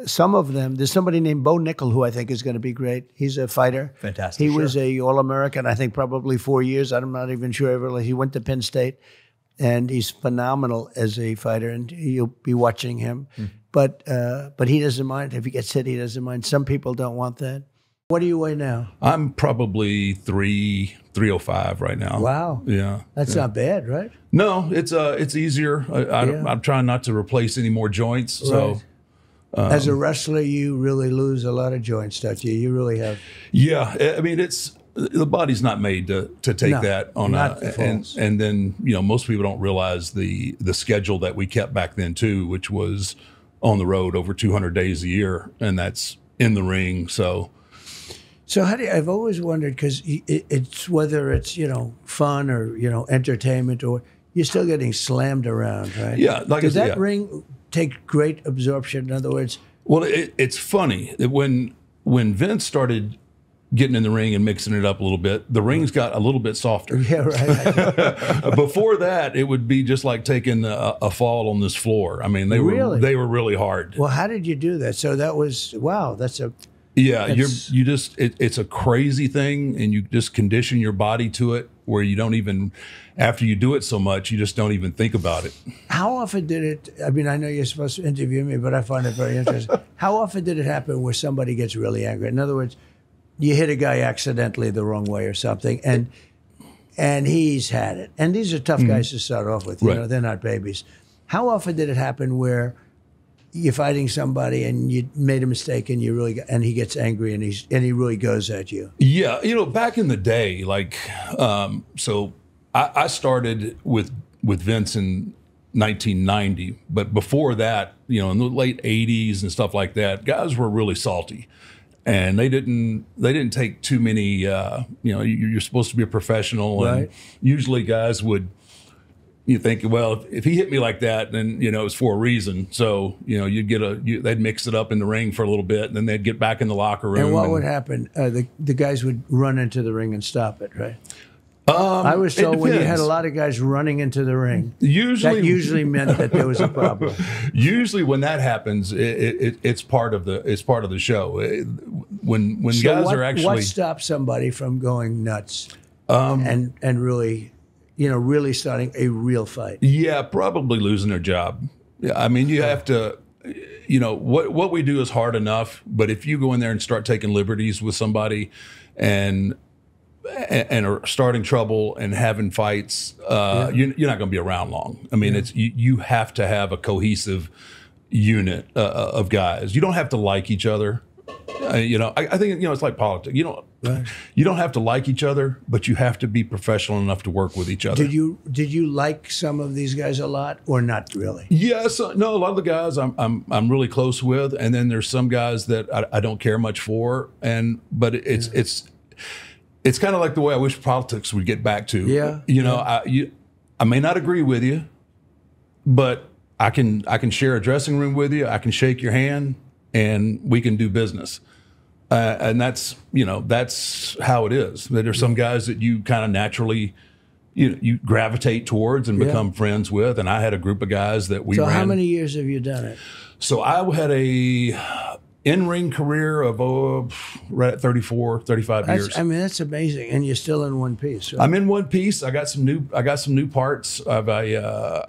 Speaker 2: some of them, there's somebody named Bo Nickel who I think is going to be great. He's a fighter.
Speaker 1: Fantastic.
Speaker 2: He was a All-American, I think probably 4 years. I'm not even sure. He went to Penn State, and he's phenomenal as a fighter, and you'll be watching him. But he doesn't mind. If he gets hit, he doesn't mind. Some people don't want that. What do you weigh now?
Speaker 11: I'm probably 305 right now.
Speaker 2: Wow.
Speaker 11: Yeah.
Speaker 2: That's not bad, right?
Speaker 11: No, it's easier. I'm trying not to replace any more joints. So
Speaker 2: as a wrestler, you really lose a lot of joints, don't you? You really have.
Speaker 11: Yeah. I mean, the body's not made to take that on and then most people don't realize the schedule that we kept back then too, which was on the road over 200 days a year, and that's in the ring. So
Speaker 2: how do I've always wondered, because it's whether it's fun or entertainment, or you're still getting slammed around, right?
Speaker 11: Yeah,
Speaker 2: does that ring take great absorption? In other words,
Speaker 11: well, it's funny that when Vince started getting in the ring and mixing it up a little bit, the rings got a little bit softer.
Speaker 2: Yeah, right.
Speaker 11: Before that, it would be just like taking a fall on this floor. I mean, they were really hard.
Speaker 2: Well, how did you do that? So that was That's a.
Speaker 11: Yeah, it's a crazy thing, and you just condition your body to it where you don't even, after you do it so much, you just don't even think about it.
Speaker 2: How often did it, I mean, I know you're supposed to interview me, but I find it very interesting. How often did it happen where somebody gets really angry? In other words, you hit a guy accidentally the wrong way or something, and he's had it. And these are tough guys to start off with, they're not babies. How often did it happen where you're fighting somebody and you made a mistake and he gets angry and he really goes at you?
Speaker 11: Yeah, back in the day, so I started with Vince in 1990, but before that, in the late 80s and stuff like that, guys were really salty, and they didn't take too many. You're supposed to be a professional, and usually guys would. You think, well, if he hit me like that, then it's for a reason. So you'd they'd mix it up in the ring for a little bit, and then they'd get back in the locker room.
Speaker 2: And what would happen? The guys would run into the ring and stop it, right? I was told when you had a lot of guys running into the ring, that usually meant that there was a problem.
Speaker 11: Usually, when that happens, it's part of the show. When guys are actually
Speaker 2: what stops somebody from going nuts and really. Really starting a real fight.
Speaker 11: Yeah, probably losing their job. Yeah, I mean, you have to, what we do is hard enough, but if you go in there and start taking liberties with somebody and are starting trouble and having fights, you're not going to be around long. I mean, you have to have a cohesive unit of guys. You don't have to like each other. I think it's like politics. You don't have to like each other, but you have to be professional enough to work with each other.
Speaker 2: Did you like some of these guys a lot, or not really?
Speaker 11: Yes, no. A lot of the guys I'm really close with, and then there's some guys that I don't care much for, but It's kind of like the way I wish politics would get back to.
Speaker 2: Yeah.
Speaker 11: You know, I may not agree with you, but I can share a dressing room with you. I can shake your hand, and we can do business. And that's how it is. There's some guys that you kind of naturally you gravitate towards and become friends with. And I had a group of guys that we ran.
Speaker 2: So how many years have you done it?
Speaker 11: So I had a in-ring career of right at 34, 35 years.
Speaker 2: I mean, that's amazing. And you're still in one piece. Right?
Speaker 11: I'm in one piece. I got some new parts. I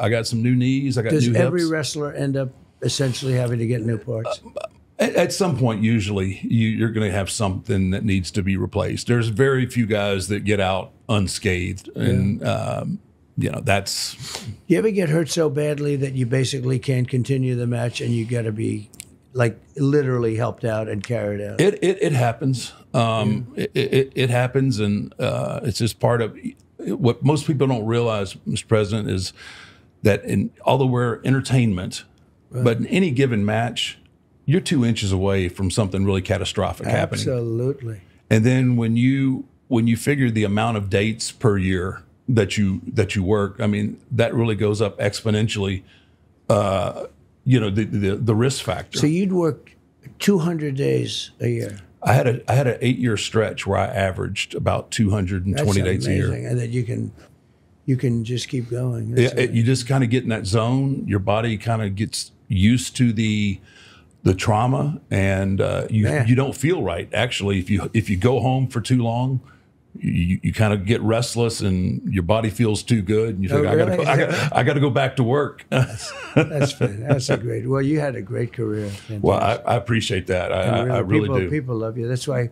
Speaker 11: got some new knees. I got new hips.
Speaker 2: Does every wrestler end up essentially having to get new parts?
Speaker 11: At some point, usually, you're going to have something that needs to be replaced. There's very few guys that get out unscathed. And, that's...
Speaker 2: You ever get hurt so badly that you basically can't continue the match and you got to be, like, literally helped out and carried out?
Speaker 11: It happens. It happens, and it's just part of... What most people don't realize, Mr. President, is that although we're entertainment, but in any given match... You're 2 inches away from something really catastrophic happening.
Speaker 2: Absolutely.
Speaker 11: And then when you figure the amount of dates per year that you work, I mean, that really goes up exponentially. The risk factor.
Speaker 2: So you'd work 200 days a year.
Speaker 11: I had an 8-year stretch where I averaged about 220 days a year.
Speaker 2: And then you can just keep going.
Speaker 11: You just kind of get in that zone. Your body kind of gets used to the trauma, and you don't feel right. Actually, if you go home for too long, you kind of get restless, and your body feels too good, and you think, I got to go back to work.
Speaker 2: That's great. Well, you had a great career. Fantastic.
Speaker 11: Well, I appreciate that. I really do.
Speaker 2: People love you. That's why.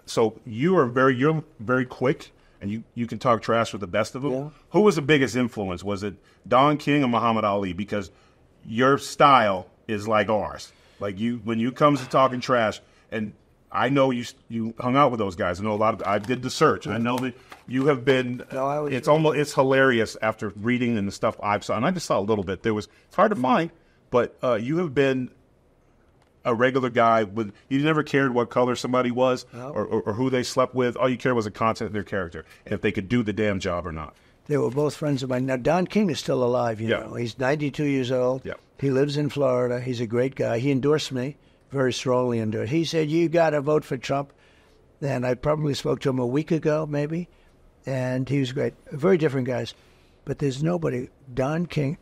Speaker 4: So you're very quick, and you can talk trash with the best of them. Yeah. Who was the biggest influence? Was it Don King or Muhammad Ali? Because your style is like ours. Like when you comes to talking trash, and I know you hung out with those guys. I know a lot of. I did the search. I know that you have been. It's hilarious after reading and the stuff I've saw, and I just saw a little bit. It's hard to find, but you have been a regular guy you never cared what color somebody was or who they slept with. All you cared was the content of their character and if they could do the damn job or not.
Speaker 2: They were both friends of mine. Now, Don King is still alive, you know. He's 92 years old. Yeah. He lives in Florida. He's a great guy. He endorsed me, very strongly endorsed. He said, you got to vote for Trump. And I probably spoke to him a week ago, maybe. And he was great. Very different guys. But there's nobody. Don King,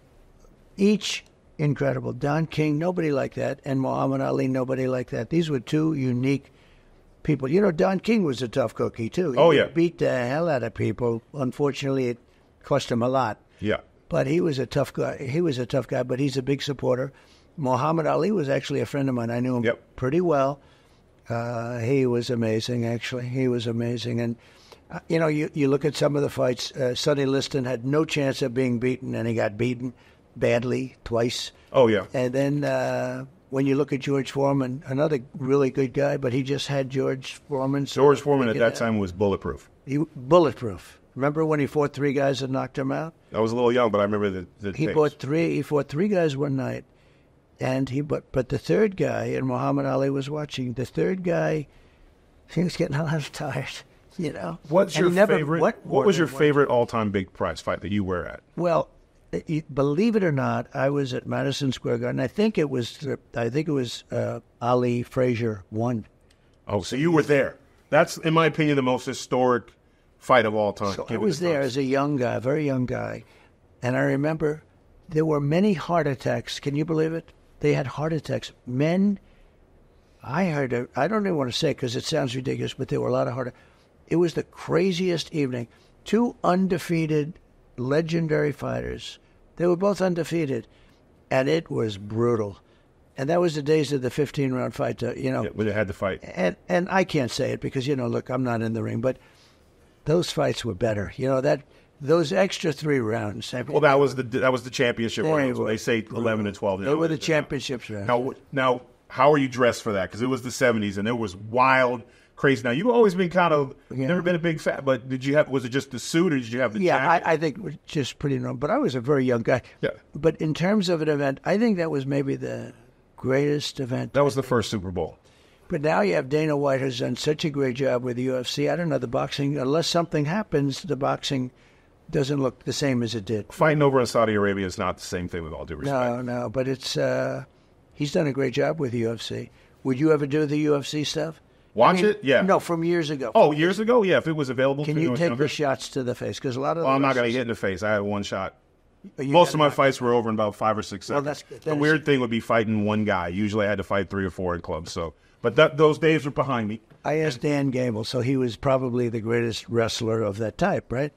Speaker 2: each incredible. Don King, nobody like that. And Muhammad Ali, nobody like that. These were two unique people. You know, Don King was a tough cookie, too. He beat the hell out of people. Unfortunately, it cost him a lot.
Speaker 4: Yeah.
Speaker 2: But he was a tough guy. But he's a big supporter. Muhammad Ali was actually a friend of mine. I knew him pretty well. He was amazing, actually. He was amazing. And, you look at some of the fights. Sonny Liston had no chance of being beaten, and he got beaten badly twice.
Speaker 4: Oh, yeah.
Speaker 2: And then when you look at George Foreman, another really good guy, but he just had George Foreman.
Speaker 4: George Foreman at that time was bulletproof.
Speaker 2: Bulletproof. Remember when he fought 3 guys and knocked him out?
Speaker 4: I was a little young, but I remember the
Speaker 2: He fought 3 guys one night, and but the third guy, and Muhammad Ali was watching. The third guy, he was getting a little tired, you know.
Speaker 4: What's your favorite? What was your favorite all-time big prize fight that you were at?
Speaker 2: Well, believe it or not, I was at Madison Square Garden. I think it was Ali Frazier won.
Speaker 4: Oh, so you were there. That's, in my opinion, the most historic fight of all time.
Speaker 2: So I was there as a young guy, very young guy, and I remember there were many heart attacks. Can you believe it? They had heart attacks. Men, I heard, I don't even want to say it because it sounds ridiculous, but there were a lot of heart attacks. It was the craziest evening. 2 undefeated, legendary fighters. They were both undefeated, and it was brutal. And that was the days of the 15-round fight,
Speaker 4: Yeah, when they had the fight.
Speaker 2: And I can't say it because, look, I'm not in the ring, but those fights were better. Those extra 3 rounds.
Speaker 4: Well, that was the championship rounds. They say 11 and 12.
Speaker 2: They were the championships rounds.
Speaker 4: Now, how are you dressed for that? Because it was the 70s, and it was wild, crazy. Now, you've always been kind of, never been a big fan, but was it just the suit, or did you have the jacket?
Speaker 2: I think it was just pretty normal. But I was a very young guy.
Speaker 4: Yeah.
Speaker 2: But in terms of an event, I think that was maybe the greatest event.
Speaker 4: That was the first Super Bowl.
Speaker 2: But now you have Dana White, who's done such a great job with the UFC. I don't know, the boxing, unless something happens, the boxing doesn't look the same as it did.
Speaker 4: Fighting over in Saudi Arabia is not the same thing, with all due respect.
Speaker 2: No, but it's he's done a great job with the UFC. Would you ever do the UFC stuff?
Speaker 4: Watch it? Yeah.
Speaker 2: No, from years ago.
Speaker 4: Oh, years ago? Yeah, if it was available.
Speaker 2: Can you take the shots to the face? Because a lot of
Speaker 4: I'm not going to hit in the face. I had one shot. Most of my fights were over in about 5 or 6 seconds.
Speaker 2: Well, that's good.
Speaker 4: The weird thing would be fighting one guy. Usually I had to fight 3 or 4 in clubs. But those days are behind me.
Speaker 2: I asked Dan Gable, so he was probably the greatest wrestler of that type, right?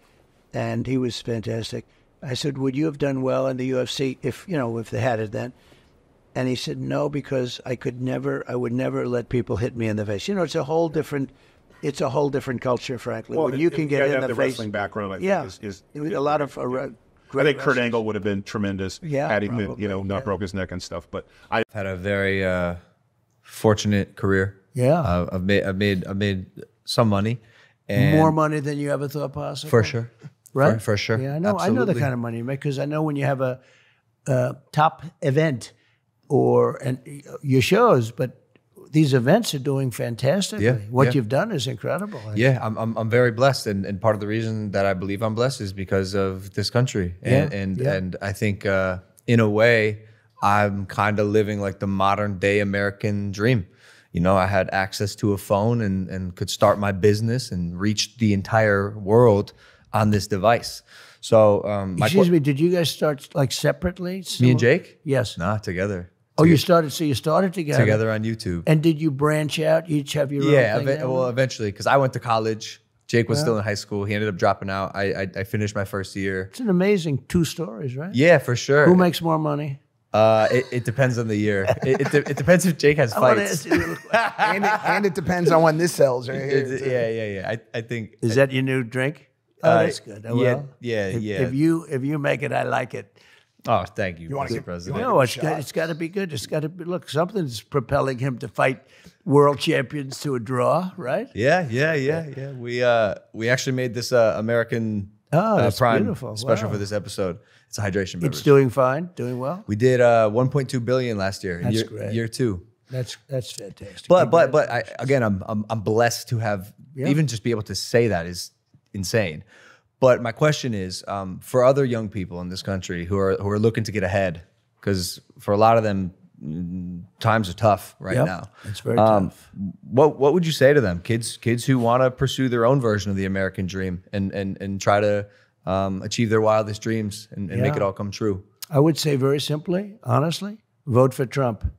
Speaker 2: And he was fantastic. I said, would you have done well in the UFC if they had it then? And he said, no, because I would never let people hit me in the face. It's a whole different culture, frankly.
Speaker 4: Well,
Speaker 2: when you can get in the face.
Speaker 4: Wrestling background, I think, is
Speaker 2: a lot of.
Speaker 4: I think Kurt Angle would have been tremendous had he not broke his neck and stuff. But
Speaker 1: I've had a very fortunate career.
Speaker 2: Yeah,
Speaker 1: I've made some money, and
Speaker 2: more money than you ever thought possible.
Speaker 1: For sure,
Speaker 2: right?
Speaker 1: For sure.
Speaker 2: Yeah, I know.
Speaker 1: Absolutely.
Speaker 2: I know the kind of money you make because I know when you have a top event and your shows, but these events are doing fantastically. What you've done is incredible.
Speaker 1: Yeah, I'm very blessed, and part of the reason that I believe I'm blessed is because of this country, and I think in a way I'm kind of living like the modern day American dream. I had access to a phone and could start my business and reach the entire world on this device. So,
Speaker 2: excuse me, did you guys start like separately?
Speaker 1: Me and Jake?
Speaker 2: Yes.
Speaker 1: Nah, together.
Speaker 2: Oh, you started together?
Speaker 1: Together on YouTube.
Speaker 2: And did you branch out? You each have your own thing?
Speaker 1: Well, eventually, because I went to college. Jake was still in high school. He ended up dropping out. I finished my first year.
Speaker 2: It's an amazing 2 stories, right?
Speaker 1: Yeah, for sure.
Speaker 2: Who makes more money?
Speaker 1: It depends on the year. It depends if Jake has fights.
Speaker 19: and it depends on when this sells. Right here,
Speaker 1: yeah. I think.
Speaker 2: Is that your new drink? Oh, that's good.
Speaker 1: Yeah.
Speaker 2: If you make it, I like it.
Speaker 1: Oh, thank you, Mr. President.
Speaker 2: No, it's got to be good. It's got to be. Look, something's propelling him to fight world champions to a draw, right?
Speaker 1: Yeah. We actually made this American Prime
Speaker 2: beautiful.
Speaker 1: special for this episode. It's a hydration beverage.
Speaker 2: It's doing fine, doing well.
Speaker 1: We did 1.2 billion last year.
Speaker 2: That's great.
Speaker 1: Year 2.
Speaker 2: That's fantastic.
Speaker 1: But I'm blessed to have even just be able to say that is insane. But my question is, for other young people in this country who are looking to get ahead, because for a lot of them, times are tough right now.
Speaker 2: It's very tough.
Speaker 1: What would you say to them, kids who want to pursue their own version of the American dream and try to achieve their wildest dreams and make it all come true?
Speaker 2: I would say very simply, honestly, vote for Trump.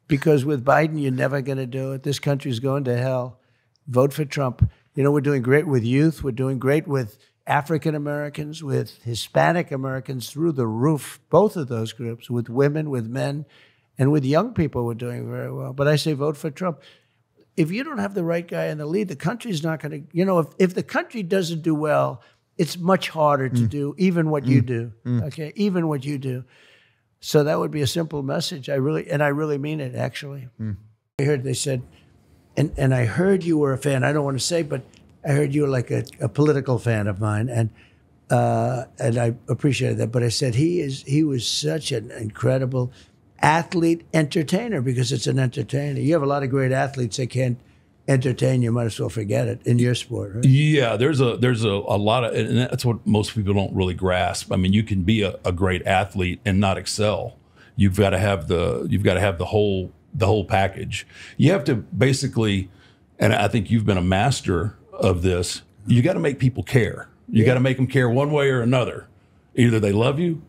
Speaker 2: Because with Biden, you're never going to do it. This country's going to hell. Vote for Trump. We're doing great with youth. We're doing great with African Americans, with Hispanic Americans, through the roof, both of those groups, with women, with men, and with young people, we're doing very well. But I say vote for Trump. If you don't have the right guy in the lead, the country's not going to, if the country doesn't do well, it's much harder to do even what you do, okay? Even what you do. So that would be a simple message. I really mean it, actually. I heard they said, and I heard you were a fan. I don't want to say, but I heard you were like a political fan of mine, and I appreciated that. But I said he was such an incredible athlete entertainer, because it's an entertainer. You have a lot of great athletes that can't entertain. You might as well forget it in your sport, right?
Speaker 11: Yeah, there's a lot of, and that's what most people don't really grasp. I mean, you can be a great athlete and not excel. You've got to have the whole package. You have to basically, and I think you've been a master of this, you got to make people care. You got to make them care one way or another. Either they love you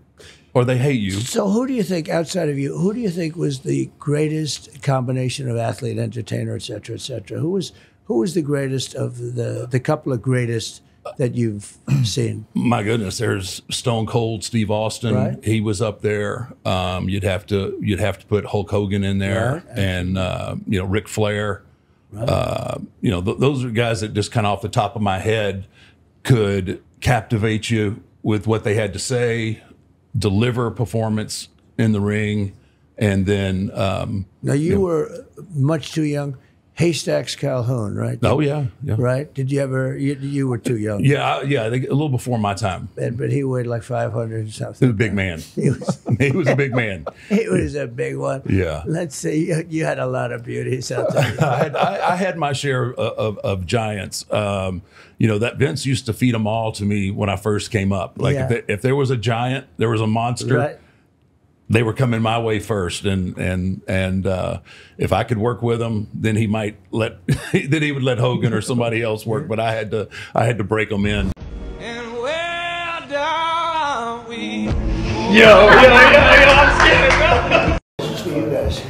Speaker 11: or they hate you.
Speaker 2: So who do you think, outside of you, who do you think was the greatest combination of athlete, entertainer, et cetera, et cetera? Who was the greatest of the couple of greatest that you've seen?
Speaker 11: My goodness, there's Stone Cold Steve Austin. Right. He was up there. You'd have to put Hulk Hogan in there, right. And Ric Flair. Right. Those are guys that just kind of off the top of my head could captivate you with what they had to say, deliver performance in the ring, and then.
Speaker 2: Now you were much too young. Haystacks Calhoun, right?
Speaker 11: Oh yeah, yeah.
Speaker 2: Right? Did you ever? You were too young.
Speaker 11: Yeah, I think a little before my time.
Speaker 2: But he weighed like 500 and something.
Speaker 11: He was a big man. He was a big man.
Speaker 2: He was a big one.
Speaker 11: Yeah.
Speaker 2: Let's see. You had a lot of beauties. I'll tell you.
Speaker 11: I had my share of giants. That Vince used to feed them all to me when I first came up. Like if there was a giant, there was a monster.
Speaker 2: Right.
Speaker 11: They were coming my way first, and if I could work with him, then he might then he would let Hogan or somebody else work. But I had to break them in.
Speaker 20: And where down we?
Speaker 1: Yo, I'm scared.
Speaker 2: You guys.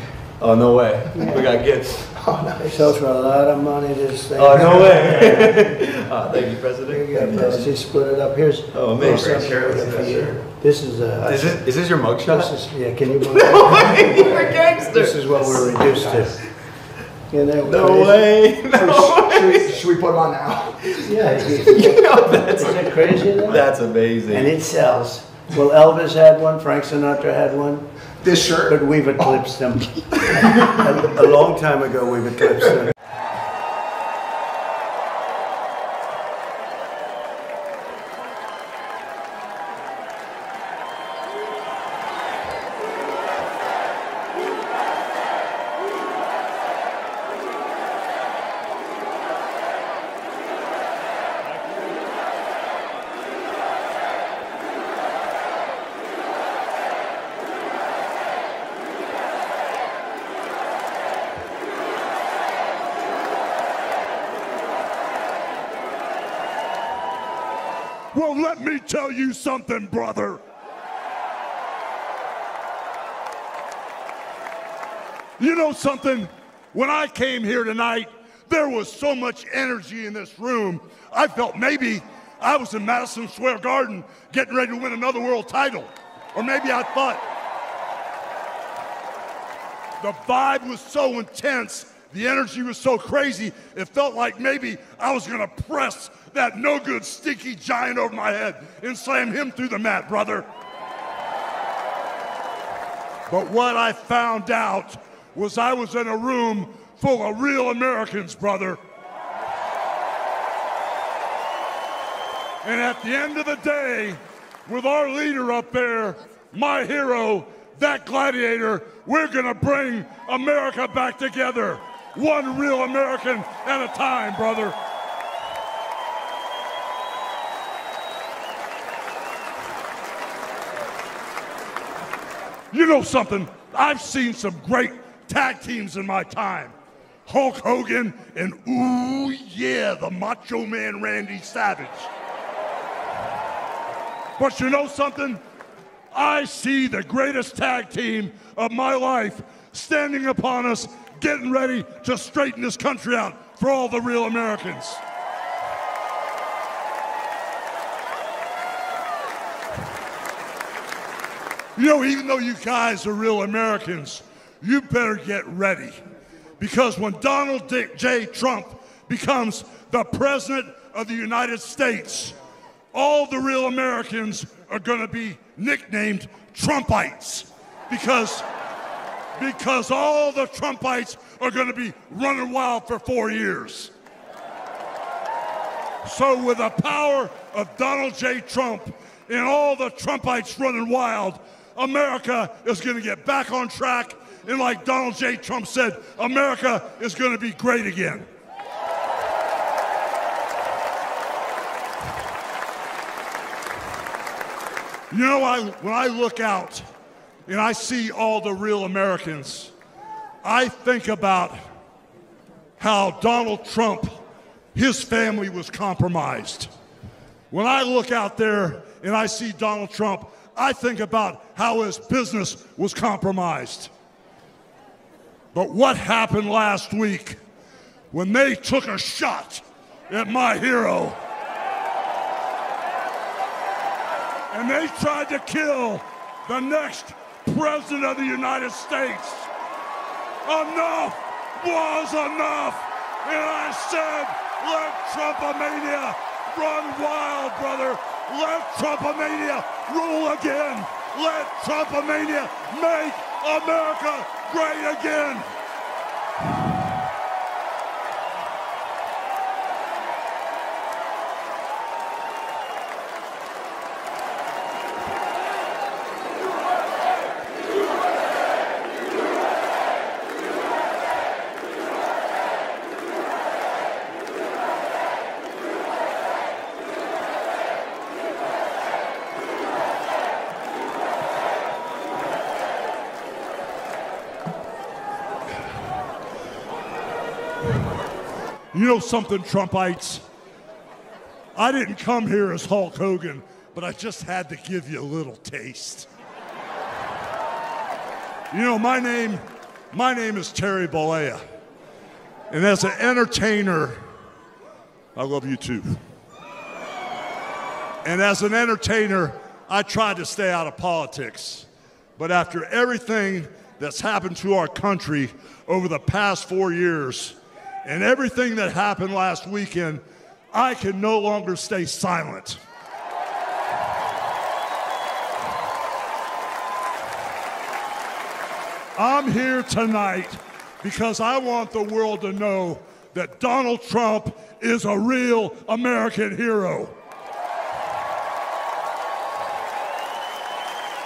Speaker 1: Oh no way! We got gifts.
Speaker 2: Oh, nice. So for a lot of money, this thing.
Speaker 1: Oh no way! Thank you, President.
Speaker 2: Let's just split it up. Here's.
Speaker 1: Amazing.
Speaker 2: This is a.
Speaker 1: Is this your mugshot?
Speaker 2: Yeah. Can you?
Speaker 1: No way! You're a gangster.
Speaker 2: This is what we're reduced to.
Speaker 1: No way!
Speaker 19: Should we put them on now?
Speaker 2: Yeah.
Speaker 1: Isn't
Speaker 2: that crazy?
Speaker 1: That's amazing.
Speaker 2: And it sells. Well, Elvis had one. Frank Sinatra had one.
Speaker 19: This shirt?
Speaker 2: But we've eclipsed them. A long time ago, we've eclipsed them.
Speaker 21: Well, let me tell you something, brother. You know something? When I came here tonight, there was so much energy in this room. I felt maybe I was in Madison Square Garden getting ready to win another world title. Or maybe I thought the vibe was so intense, the energy was so crazy, it felt like maybe I was gonna press that no-good, stinky giant over my head and slam him through the mat, brother. But what I found out was I was in a room full of real Americans, brother. And at the end of the day, with our leader up there, my hero, that gladiator, we're gonna bring America back together. One real American at a time, brother. You know something? I've seen some great tag teams in my time. Hulk Hogan and, ooh yeah, the Macho Man Randy Savage. But you know something? I see the greatest tag team of my life standing upon us, getting ready to straighten this country out for all the real Americans. You know, even though you guys are real Americans, you better get ready. Because when Donald J. Trump becomes the President of the United States, all the real Americans are going to be nicknamed Trumpites. Because all the Trumpites are going to be running wild for 4 years. So with the power of Donald J. Trump and all the Trumpites running wild, America is going to get back on track. And like Donald J. Trump said, America is going to be great again. You know, when I look out and I see all the real Americans, I think about how Donald Trump, his family was compromised. When I look out there and I see Donald Trump, I think about how his business was compromised. But what happened last week when they took a shot at my hero and they tried to kill the next President of the United States? Enough was enough. And I said, let Trumpomania run wild, brother. Let Trumpomania rule again. Let Trumpomania make America great again. You know something, Trumpites? I didn't come here as Hulk Hogan, but I just had to give you a little taste. You know, my name is Terry Bollea. And as an entertainer, I love you too. And as an entertainer, I tried to stay out of politics. But after everything that's happened to our country over the past 4 years, and everything that happened last weekend, I can no longer stay silent. I'm here tonight because I want the world to know that Donald Trump is a real American hero.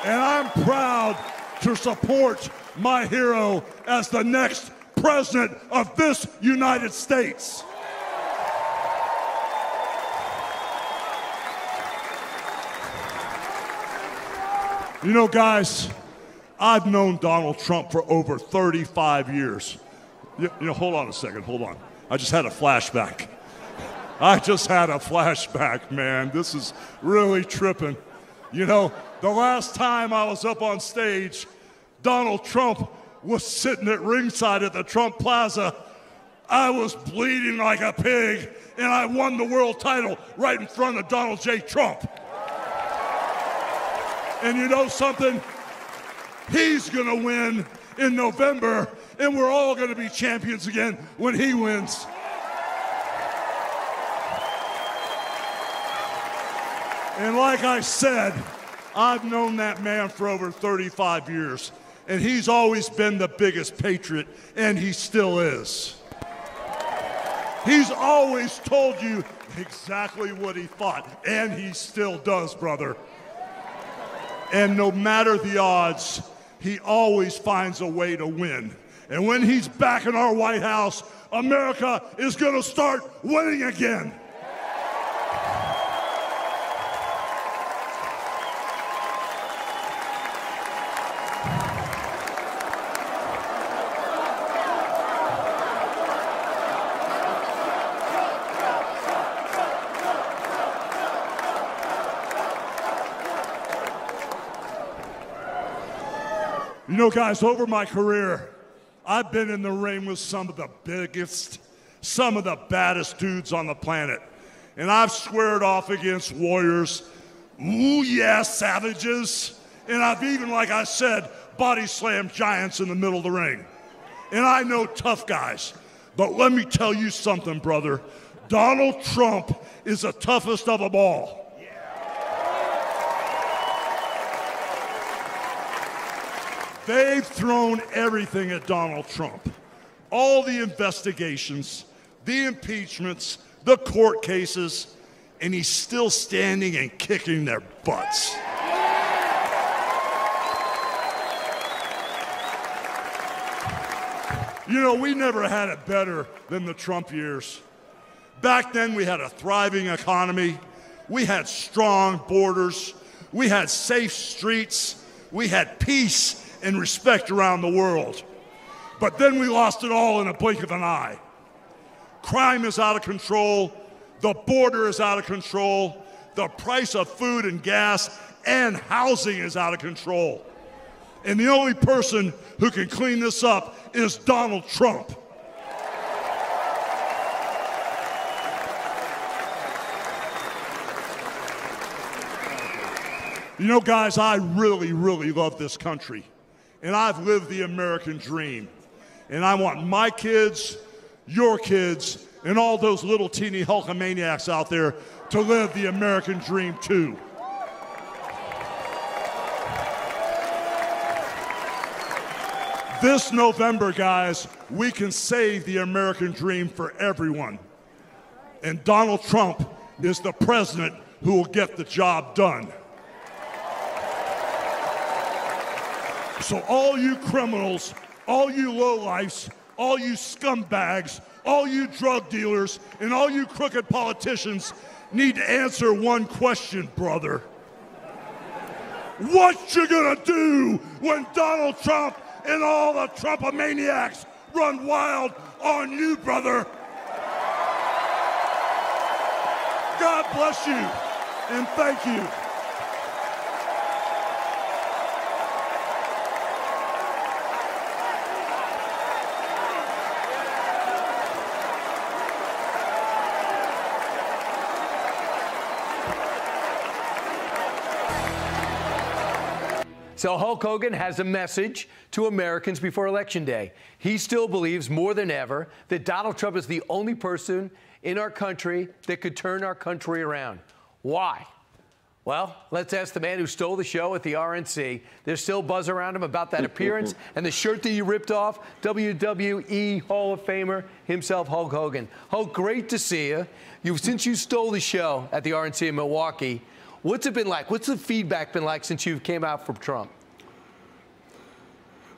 Speaker 21: And I'm proud to support my hero as the next president of this United States. You know, guys, I've known Donald Trump for over 35 years. You know, hold on a second, hold on. I just had a flashback. Man. This is really tripping. You know, the last time I was up on stage, Donald Trump was sitting at ringside at the Trump Plaza. I was bleeding like a pig, and I won the world title right in front of Donald J. Trump. And you know something? He's gonna win in November, and we're all gonna be champions again when he wins. And like I said, I've known that man for over 35 years, and he's always been the biggest patriot, and he still is. He's always told you exactly what he thought, and he still does, brother. And no matter the odds, he always finds a way to win. And when he's back in our White House, America is going to start winning again. You know, guys, over my career, I've been in the ring with some of the biggest, some of the baddest dudes on the planet. And I've squared off against warriors, ooh yeah, savages. And I've even, like I said, body slammed giants in the middle of the ring. And I know tough guys. But let me tell you something, brother. Donald Trump is the toughest of them all. They've thrown everything at Donald Trump. All the investigations, the impeachments, the court cases, and he's still standing and kicking their butts. You know, we never had it better than the Trump years. Back then, we had a thriving economy. We had strong borders. We had safe streets. We had peace and respect around the world. But then we lost it all in a blink of an eye. Crime is out of control. The border is out of control. The price of food and gas and housing is out of control. And the only person who can clean this up is Donald Trump. You know, guys, I really, really love this country. And I've lived the American dream. And I want my kids, your kids, and all those little teeny Hulkamaniacs out there to live the American dream too. This November, guys, we can save the American dream for everyone. And Donald Trump is the president who will get the job done. So all you criminals, all you lowlifes, all you scumbags, all you drug dealers, and all you crooked politicians need to answer one question, brother. What you gonna do when Donald Trump and all the Trumpomaniacs run wild on you, brother? God bless you, and thank you.
Speaker 5: So Hulk Hogan has a message to Americans before Election Day. He still believes more than ever that Donald Trump is the only person in our country that could turn our country around. Why? Well, let's ask the man who stole the show at the RNC. There's still buzz around him about that appearance and the shirt that you ripped off, WWE Hall of Famer himself, Hulk Hogan. Hulk, great to see you. Since you stole the show at the RNC in Milwaukee, what's it been like? What's the feedback been like since you came out from Trump?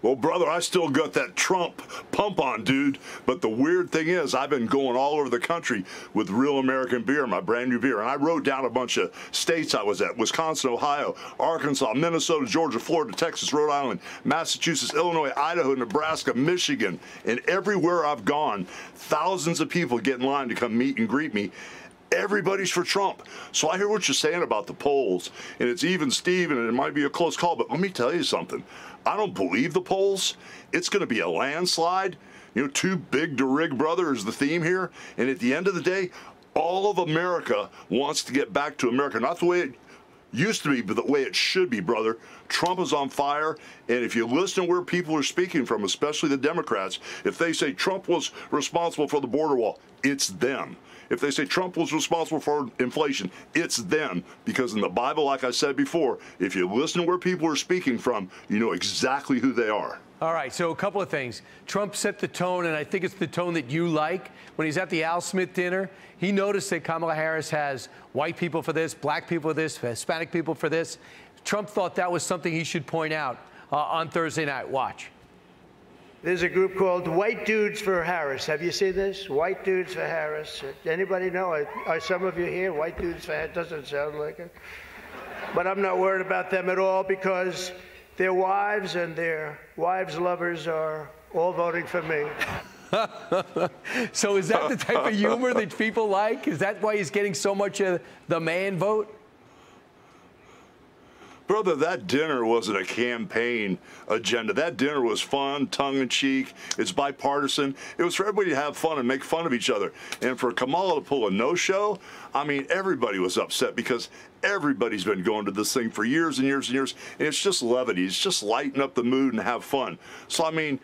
Speaker 22: Well, brother, I still got that Trump pump on, dude. But the weird thing is, I've been going all over the country with Real American Beer, my brand new beer. And I wrote down a bunch of states I was at: Wisconsin, Ohio, Arkansas, Minnesota, Georgia, Florida, Texas, Rhode Island, Massachusetts, Illinois, Idaho, Nebraska, Michigan. And everywhere I've gone, thousands of people get in line to come meet and greet me. Everybody's for Trump. So I hear what you're saying about the polls, and it's even Steven, and it might be a close call, but let me tell you something. I don't believe the polls. It's going to be a landslide. You know, too big to rig, brother, is the theme here. And at the end of the day, all of America wants to get back to America. Not the way it used to be, but the way it should be, brother. Trump is on fire, and if you listen to where people are speaking from, especially the Democrats, if they say Trump was responsible for the border wall, it's them. If they say Trump was responsible for inflation, it's them. Because in the Bible, like I said before, if you listen to where people are speaking from, you know exactly who they are.
Speaker 5: All right, so a couple of things. Trump set the tone, and I think it's the tone that you like. When he's at the Al Smith dinner, he noticed that Kamala Harris has white people for this, black people for this, Hispanic people for this. Trump thought that was something he should point out on Thursday night. Watch.
Speaker 2: There's a group called White Dudes for Harris. Have you seen this? White Dudes for Harris. Anybody know? Are some of you here? White Dudes for Harris? Doesn't sound like it. But I'm not worried about them at all because their wives and their wives' lovers are all voting for me.
Speaker 5: So is that the type of humor that people like? Is that why he's getting so much of the man vote?
Speaker 22: Brother, that dinner wasn't a campaign agenda. That dinner was fun, tongue-in-cheek. It's bipartisan. It was for everybody to have fun and make fun of each other. And for Kamala to pull a no-show, I mean, everybody was upset because everybody's been going to this thing for years and years and years. And it's just levity. It's just lighten up the mood and have fun. So, I mean,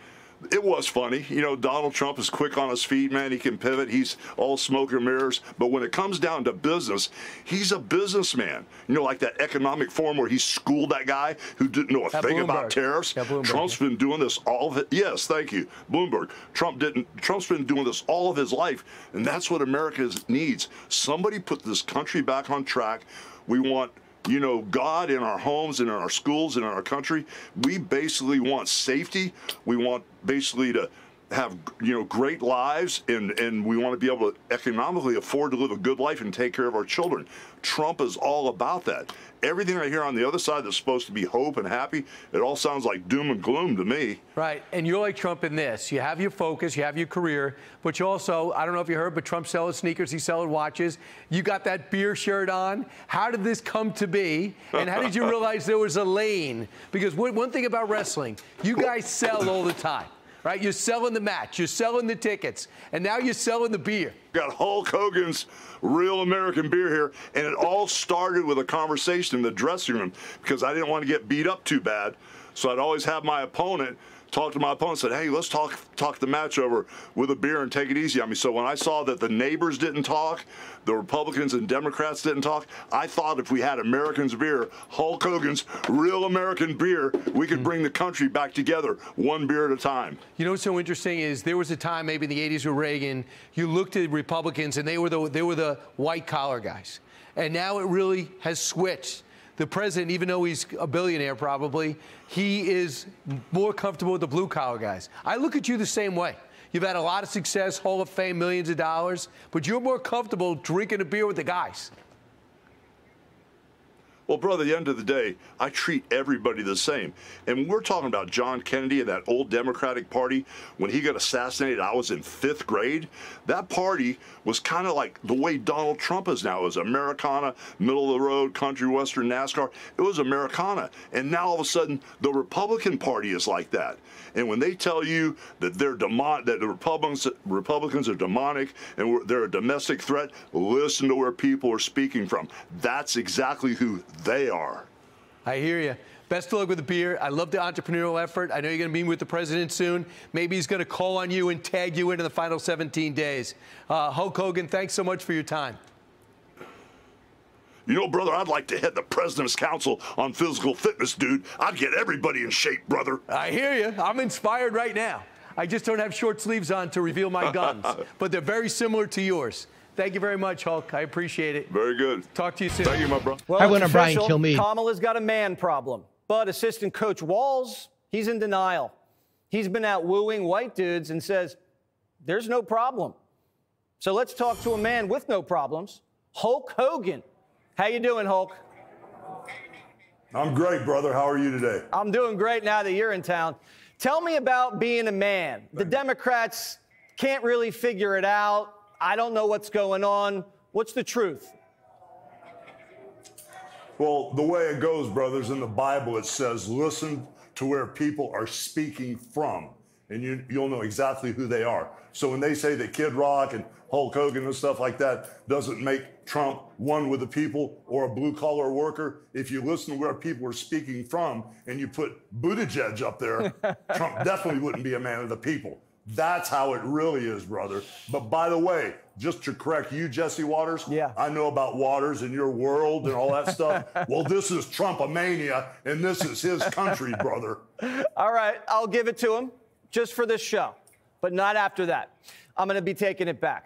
Speaker 22: it was funny. You know, Donald Trump is quick on his feet, man. He can pivot. He's all smoke and mirrors. But when it comes down to business, he's a businessman. You know, like that economic forum where he schooled that guy who didn't know a thing about tariffs. Trump's been doing this all of it. Yes, thank you, Bloomberg. Trump's been doing this all of his life, and that's what America needs. Somebody put this country back on track. We want, you know, God in our homes and in our schools and in our country. We basically want safety. We want basically to have, you know, great lives, and we want to be able to economically afford to live a good life and take care of our children. Trump is all about that. Everything I hear on the other side that's supposed to be hope and happy, it all sounds like doom and gloom to me.
Speaker 5: Right, and you're like Trump in this. You have your focus, you have your career, but you also, I don't know if you heard, but Trump sells sneakers, he's selling watches. You got that beer shirt on. How did this come to be, and how did you realize there was a lane? Because one thing about wrestling, you guys sell all the time. Right, you're selling the match, you're selling the tickets, and now you're selling the beer.
Speaker 22: Got Hulk Hogan's Real American Beer here, and it all started with a conversation in the dressing room because I didn't want to get beat up too bad. So I'd always have my opponent talk to my opponent and said, hey, let's talk the match over with a beer and take it easy on me. So when I saw that the neighbors didn't talk, the Republicans and Democrats didn't talk, I thought if we had Americans beer, Hulk Hogan's Real American Beer, we could bring the country back together one beer at a time.
Speaker 5: You know what's so interesting is there was a time maybe in the 80s with Reagan, you looked at Republicans and they were the white collar guys. And now it really has switched. The president, even though he's a billionaire probably, he is more comfortable with the blue-collar guys. I look at you the same way. You've had a lot of success, Hall of Fame, millions of dollars, but you're more comfortable drinking a beer with the guys.
Speaker 22: Well, brother, at the end of the day, I treat everybody the same. And when we're talking about John Kennedy and that old Democratic Party, when he got assassinated, I was in 5th grade. That party was kind of like the way Donald Trump is now. It was Americana, middle of the road, country western, NASCAR. It was Americana. And now all of a sudden, the Republican Party is like that. And when they tell you that that the Republicans are demonic and they're a domestic threat, listen to where people are speaking from. That's exactly who they are.
Speaker 5: I hear you. Best of luck with the beer. I love the entrepreneurial effort. I know you're going to be with the president soon. Maybe he's going to call on you and tag you into the final 17 days. Hulk Hogan, thanks so much for your time.
Speaker 22: You know, brother, I'd like to head the President's Council on Physical Fitness, dude. I'd get everybody in shape, brother.
Speaker 5: I hear you. I'm inspired right now. I just don't have short sleeves on to reveal my guns, but they're very similar to yours. Thank you very much, Hulk. I appreciate it.
Speaker 22: Very good.
Speaker 5: Talk to you soon.
Speaker 22: Thank you, my bro.
Speaker 6: Well, it's official. Kamala's got a man problem, but assistant coach Walz, he's in denial. He's been out wooing white dudes and says, there's no problem. So let's talk to a man with no problems, Hulk Hogan. How you doing, Hulk?
Speaker 22: I'm great, brother. How are you today?
Speaker 6: I'm doing great now that you're in town. Tell me about being a man. The Democrats can't really figure it out. I don't know what's going on. What's the truth?
Speaker 22: Well, the way it goes, brothers, in the Bible, it says, listen to where people are speaking from, and you'll know exactly who they are. So when they say that Kid Rock and Hulk Hogan and stuff like that doesn't make Trump one with the people or a blue-collar worker, if you listen to where people are speaking from and you put Buttigieg up there, Trump definitely wouldn't be a man of the people. That's how it really is, brother. But by the way, just to correct you, Jesse Waters, I know about Waters and your world and all that stuff. Well, this is Trump-a-mania, and this is his country, brother.
Speaker 6: All right, I'll give it to him just for this show, but not after that. I'm going to be taking it back.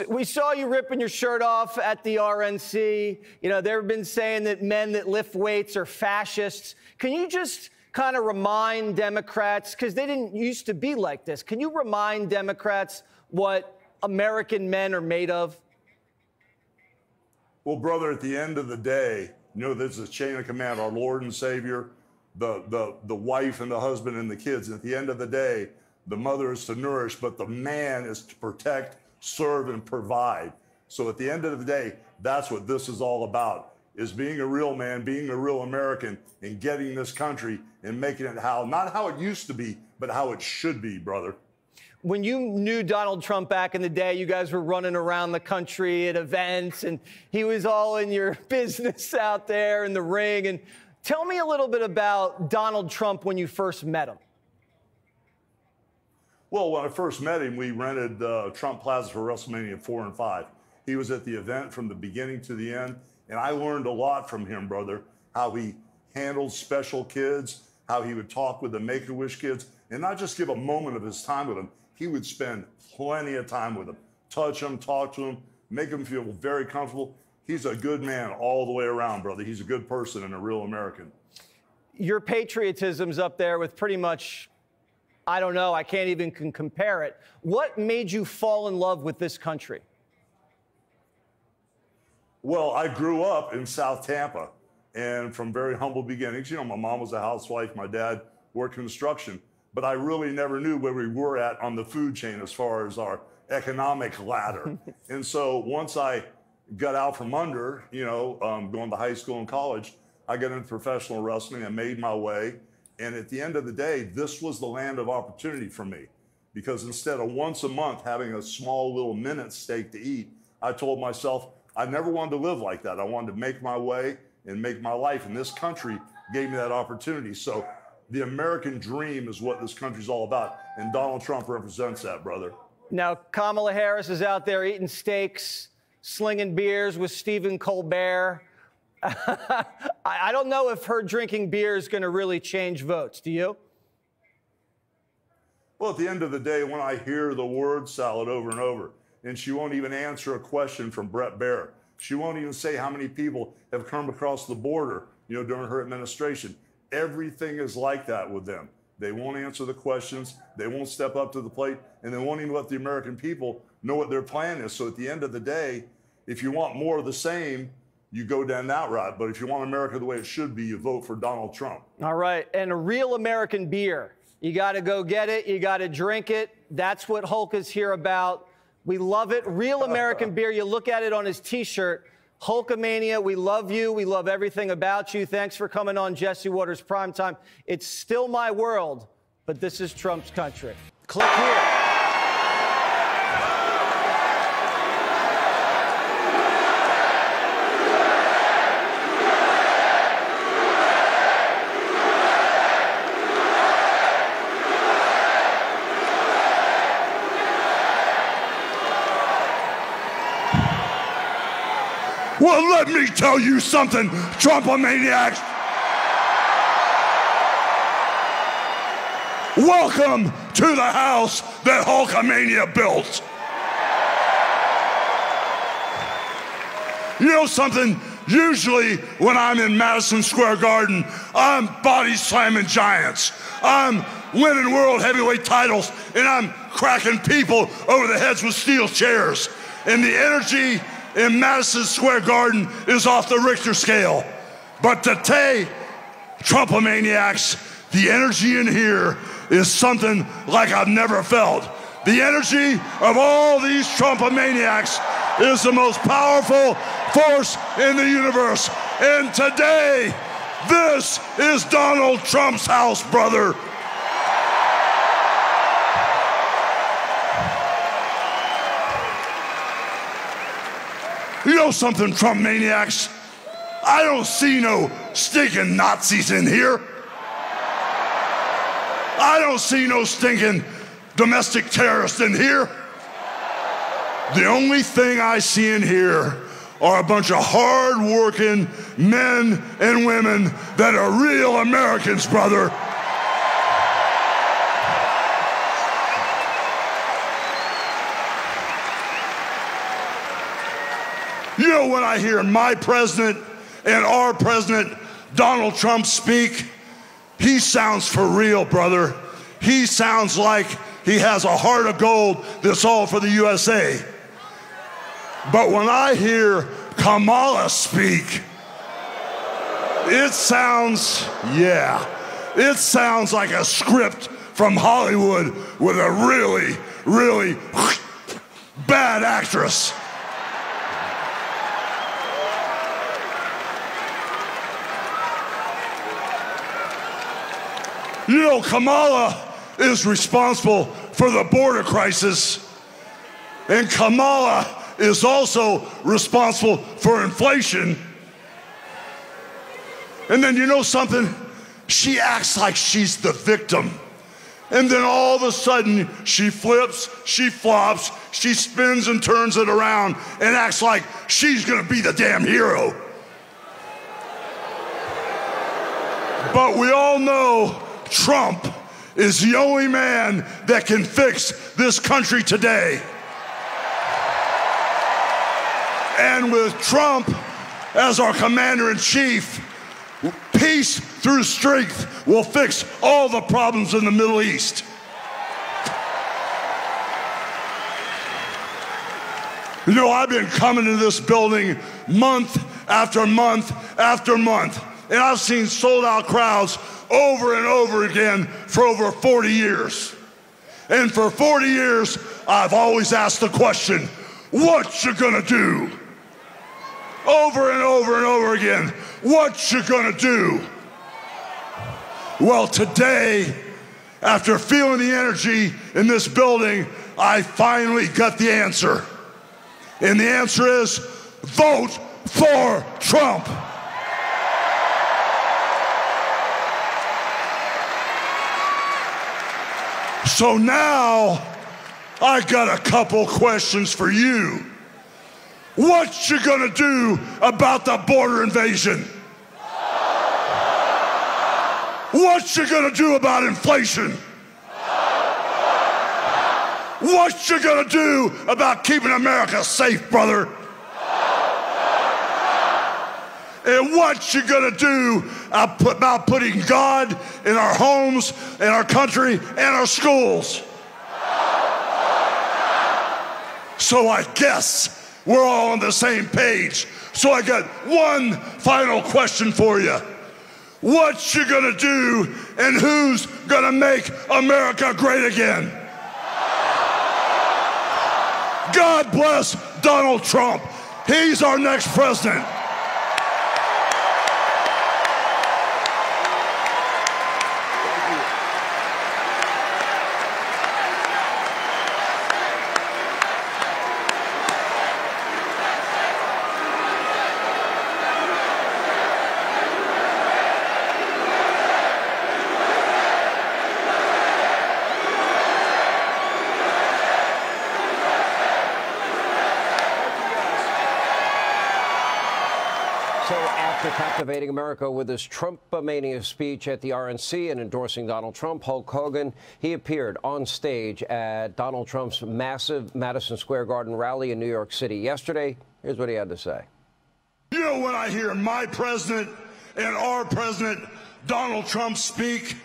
Speaker 6: We saw you ripping your shirt off at the RNC. You know, they've been saying that men that lift weights are fascists. Can you just kind of remind Democrats, because they didn't used to be like this, can you remind Democrats what American men are made of?
Speaker 22: Well, brother, at the end of the day, you know, there's a chain of command, our Lord and Savior, the wife and the husband and the kids. And at the end of the day, the mother is to nourish, but the man is to protect, serve, and provide. So at the end of the day, that's what this is all about, is being a real man, being a real American, and getting this country and making it not how it used to be, but how it should be, brother.
Speaker 6: When you knew Donald Trump back in the day, you guys were running around the country at events, and he was all in your business out there in the ring. And tell me a little bit about Donald Trump when you first met him.
Speaker 22: Well, when I first met him, we rented Trump Plaza for WrestleMania 4 and 5. He was at the event from the beginning to the end, and I learned a lot from him, brother, how he handled special kids, how he would talk with the Make-A-Wish kids, and not just give a moment of his time with them. He would spend plenty of time with them, touch them, talk to them, make them feel very comfortable. He's a good man all the way around, brother. He's a good person and a real American.
Speaker 6: Your patriotism's up there with pretty much, I don't know, I can't even compare it. What made you fall in love with this country?
Speaker 22: Well, I grew up in South Tampa, and from very humble beginnings. You know, my mom was a housewife, my dad worked construction, but I really never knew where we were at on the food chain as far as our economic ladder. And so once I got out from under, you know, going to high school and college, I got into professional wrestling. I made my way. And at the end of the day, this was the land of opportunity for me, because instead of once a month having a small little minute steak to eat, I told myself I never wanted to live like that. I wanted to make my way and make my life. And this country gave me that opportunity. So the American dream is what this country's all about. And Donald Trump represents that, brother.
Speaker 6: Now, Kamala Harris is out there eating steaks, slinging beers with Stephen Colbert. I don't know if her drinking beer is going to really change votes. Do you?
Speaker 22: Well, at the end of the day, when I hear the word salad over and over, and she won't even answer a question from Brett Baer, she won't even say how many people have come across the border, you know, during her administration. Everything is like that with them. They won't answer the questions. They won't step up to the plate, and they won't even let the American people know what their plan is. So at the end of the day, if you want more of the same, you go down that route. But if you want America the way it should be, you vote for Donald Trump.
Speaker 6: All right. And a real American beer. You got to go get it. You got to drink it. That's what Hulk is here about. We love it. Real American beer. You look at it on his T-shirt. Hulkamania, we love you. We love everything about you. Thanks for coming on Jesse Waters Primetime. It's still my world, but this is Trump's country. Click here.
Speaker 21: Well, let me tell you something, Trumpomaniacs. Welcome to the house that Hulkamania built. You know something? Usually when I'm in Madison Square Garden, I'm body slamming giants. I'm winning world heavyweight titles, and I'm cracking people over the heads with steel chairs. And the energy in Madison Square Garden is off the Richter scale. But today, Trumpomaniacs, the energy in here is something like I've never felt. The energy of all these Trumpomaniacs is the most powerful force in the universe. And today, this is Donald Trump's house, brother. You know something, Trump maniacs? I don't see no stinking Nazis in here. I don't see no stinking domestic terrorists in here. The only thing I see in here are a bunch of hard-working men and women that are real Americans, brother. You know, when I hear my president and our president, Donald Trump, speak, he sounds for real, brother. He sounds like he has a heart of gold that's all for the USA. But when I hear Kamala speak, it sounds like a script from Hollywood with a really, really bad actress. You know, Kamala is responsible for the border crisis, and Kamala is also responsible for inflation. And then you know something? She acts like she's the victim. And then all of a sudden, she flips, she flops, she spins and turns it around and acts like she's gonna be the damn hero. But we all know Trump is the only man that can fix this country today. And with Trump as our commander-in-chief, peace through strength will fix all the problems in the Middle East. You know, I've been coming to this building month after month after month, and I've seen sold-out crowds over and over again for over 40 years. And for 40 years, I've always asked the question, what you gonna do? Over and over and over again, what you gonna do? Well, today, after feeling the energy in this building, I finally got the answer. And the answer is, vote for Trump. So now, I got a couple questions for you. What you gonna do about the border invasion? What you gonna do about inflation? What you gonna do about keeping America safe, brother? And what you gonna do about putting God in our homes, in our country, and our schools? So I guess we're all on the same page. So I got one final question for you. What you gonna do and who's gonna make America great again? God bless Donald Trump. He's our next president.
Speaker 3: After captivating America with his Trump-mania speech at the RNC and endorsing Donald Trump, Hulk Hogan, he appeared on stage at Donald Trump's massive Madison Square Garden rally in New York City yesterday. Here's what he had to say.
Speaker 21: You know, when I hear my president and our president, Donald Trump, speak,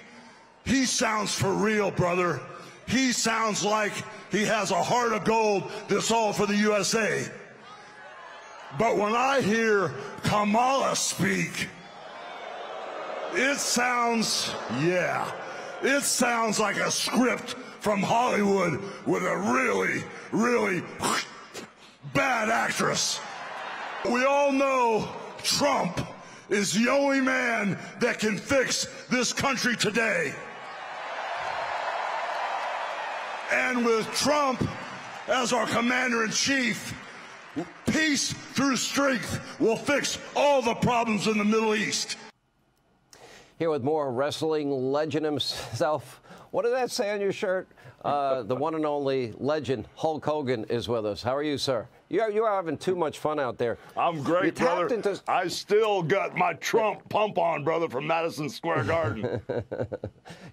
Speaker 21: he sounds for real, brother. He sounds like he has a heart of gold that's all for the USA. But when I hear Kamala speak, it sounds, it sounds like a script from Hollywood with a really, really bad actress. We all know Trump is the only man that can fix this country today. And with Trump as our commander-in-chief, peace through strength will fix all the problems in the Middle East.
Speaker 3: Here with more wrestling legend himself. What did that say on your shirt? The one and only legend, Hulk Hogan, is with us. How are you, sir? You are having too much fun out there.
Speaker 22: I'm great, brother. I still got my Trump pump on, brother, from Madison Square Garden.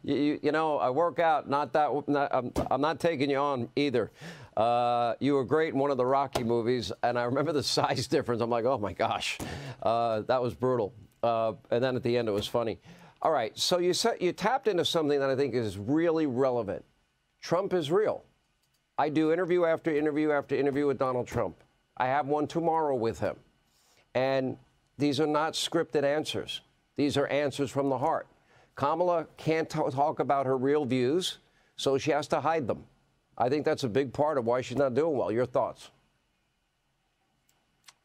Speaker 3: you know, I work out. I'm not taking you on either. You were great in one of the Rocky movies, and I remember the size difference. I'm like, oh my gosh, that was brutal. And then at the end, it was funny. All right, so you tapped into something that I think is really relevant. Trump is real. I do interview after interview after interview with Donald Trump. I have one tomorrow with him. And these are not scripted answers. These are answers from the heart. Kamala can't talk about her real views, so she has to hide them. I think that's a big part of why she's not doing well. Your thoughts?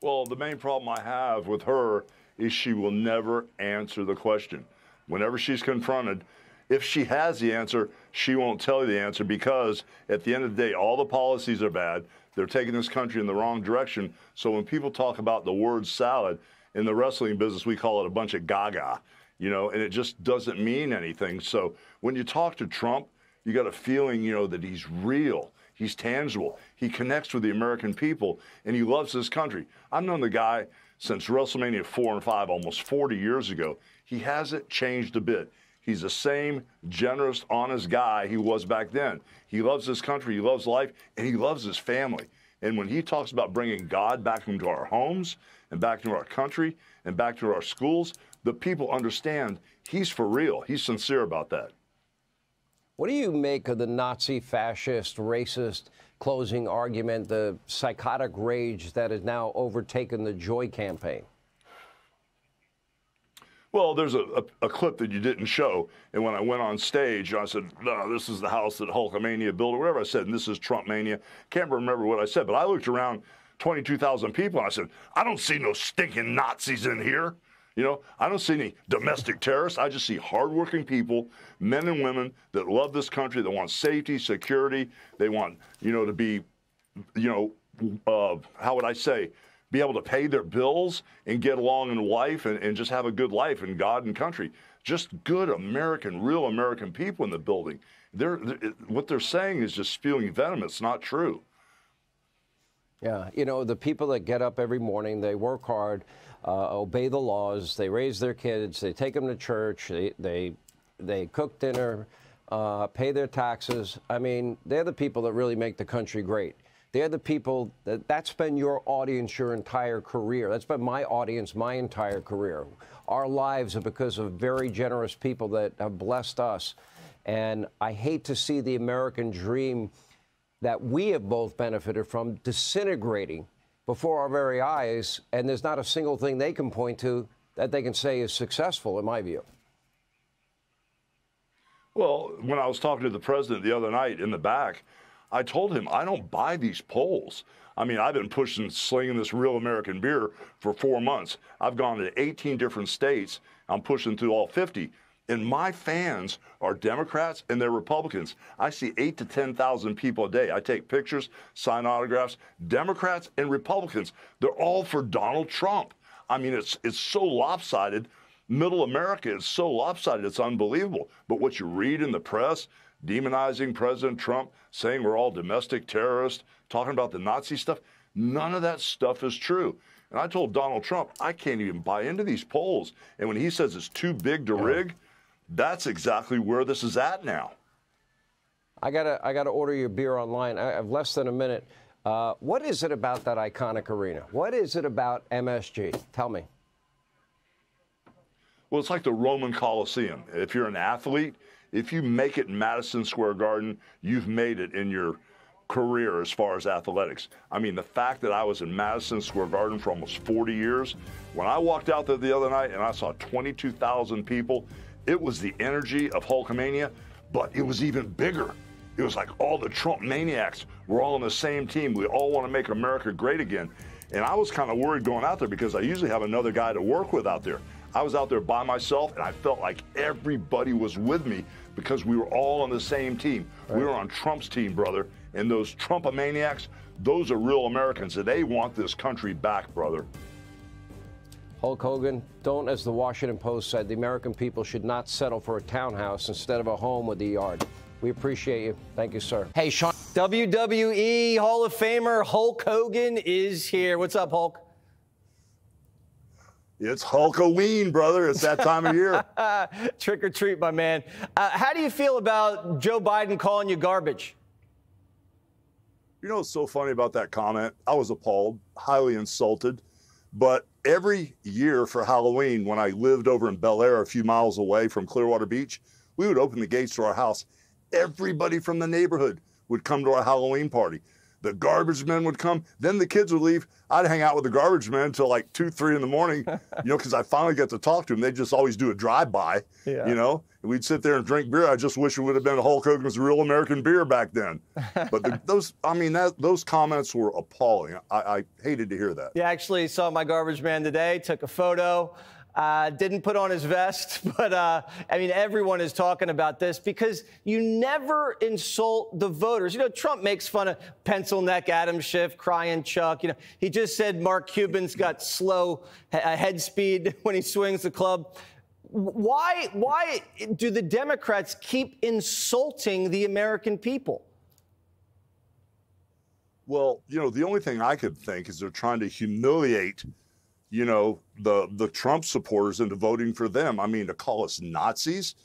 Speaker 22: Well, the main problem I have with her is she will never answer the question. Whenever she's confronted, if she has the answer, she won't tell you the answer because at the end of the day, all the policies are bad. They're taking this country in the wrong direction. So when people talk about the word salad, in the wrestling business, we call it a bunch of gaga, you know, and it just doesn't mean anything. So when you talk to Trump, you got a feeling, you know, that he's real. He's tangible. He connects with the American people, and he loves this country. I've known the guy since WrestleMania 4 and 5, almost 40 years ago. He hasn't changed a bit. He's the same generous, honest guy he was back then. He loves this country, he loves life, and he loves his family. And when he talks about bringing God back into our homes and back into our country and back to our schools, the people understand he's for real. He's sincere about that.
Speaker 3: What do you make of the Nazi, fascist, racist closing argument, the psychotic rage that has now overtaken the Joy campaign?
Speaker 22: Well, there's a clip that you didn't show, and when I went on stage, I said, no, this is the house that Hulkamania built, or whatever I said, and this is Trumpmania. Can't remember what I said, but I looked around 22,000 people, and I said, I don't see no stinking Nazis in here. You know, I don't see any domestic terrorists. I just see hardworking people, men and women that love this country, that want safety, security. They want, you know, to be, you know, how would I say, be able to pay their bills and get along in life and just have a good life in God and country. Just good American, real American people in the building. What they're saying is just spewing venom. It's not true.
Speaker 3: Yeah, you know, the people that get up every morning, they work hard, obey the laws, they raise their kids, they take them to church, they cook dinner, pay their taxes. I mean, they're the people that really make the country great. They're the people that's been your audience your entire career. That's been my audience my entire career. Our lives are because of very generous people that have blessed us. And I hate to see the American dream that we have both benefited from disintegrating before our very eyes, and there's not a single thing they can point to that they can say is successful, in my view.
Speaker 22: Well, when I was talking to the president the other night in the back, I told him I don't buy these polls. I mean, I've been slinging this real American beer for 4 months. I've gone to 18 different states. I'm pushing through all 50. And my fans are Democrats and they're Republicans. I see 8,000 to 10,000 people a day. I take pictures, sign autographs. Democrats and Republicans, they're all for Donald Trump. I mean, it's so lopsided. Middle America is so lopsided, it's unbelievable. But what you read in the press, demonizing President Trump, saying we're all domestic terrorists, talking about the Nazi stuff, none of that stuff is true. And I told Donald Trump, I can't even buy into these polls. And when he says it's too big to rig, that's exactly where this is at now.
Speaker 3: I gotta order your beer online. I have less than a minute. What is it about that iconic arena? What is it about MSG? Tell me.
Speaker 22: Well, it's like the Roman Colosseum. If you're an athlete, if you make it in Madison Square Garden, you've made it in your career as far as athletics. I mean, the fact that I was in Madison Square Garden for almost 40 years, when I walked out there the other night and I saw 22,000 people, it was the energy of Hulkamania, but it was even bigger. It was like all the Trump maniacs were all on the same team. We all want to make America great again. And I was kind of worried going out there because I usually have another guy to work with out there. I was out there by myself, and I felt like everybody was with me because we were all on the same team. Right. We were on Trump's team, brother. And those Trump-maniacs, those are real Americans, and they want this country back, brother.
Speaker 3: Hulk Hogan, don't, as the Washington Post said, the American people should not settle for a townhouse instead of a home with a yard. We appreciate you. Thank you, sir.
Speaker 6: Hey, Sean. WWE Hall of Famer Hulk Hogan is here. What's up, Hulk?
Speaker 22: It's Hulkoween, brother. It's that time of year.
Speaker 6: Trick or treat, my man. How do you feel about Joe Biden calling you garbage?
Speaker 22: You know what's so funny about that comment? I was appalled, highly insulted. But every year for Halloween, when I lived over in Bel Air, a few miles away from Clearwater Beach, we would open the gates to our house. Everybody from the neighborhood would come to our Halloween party. The garbage men would come. Then the kids would leave. I'd hang out with the garbage men until like 2, 3 in the morning, you know, because I finally get to talk to them. They just always do a drive-by, you know. And we'd sit there and drink beer. I just wish it would have been Hulk Hogan's Real American Beer back then. But those comments were appalling. I hated to hear that.
Speaker 6: Yeah, actually saw my garbage man today, took a photo. Didn't put on his vest, but I mean, everyone is talking about this because you never insult the voters. You know, Trump makes fun of pencil neck Adam Schiff, crying Chuck. You know, he just said Mark Cuban's got slow head speed when he swings the club. Why do the Democrats keep insulting the American people?
Speaker 22: Well, you know, the only thing I could think is they're trying to humiliate, you know, the Trump supporters into voting for them. I mean, to call us Nazis.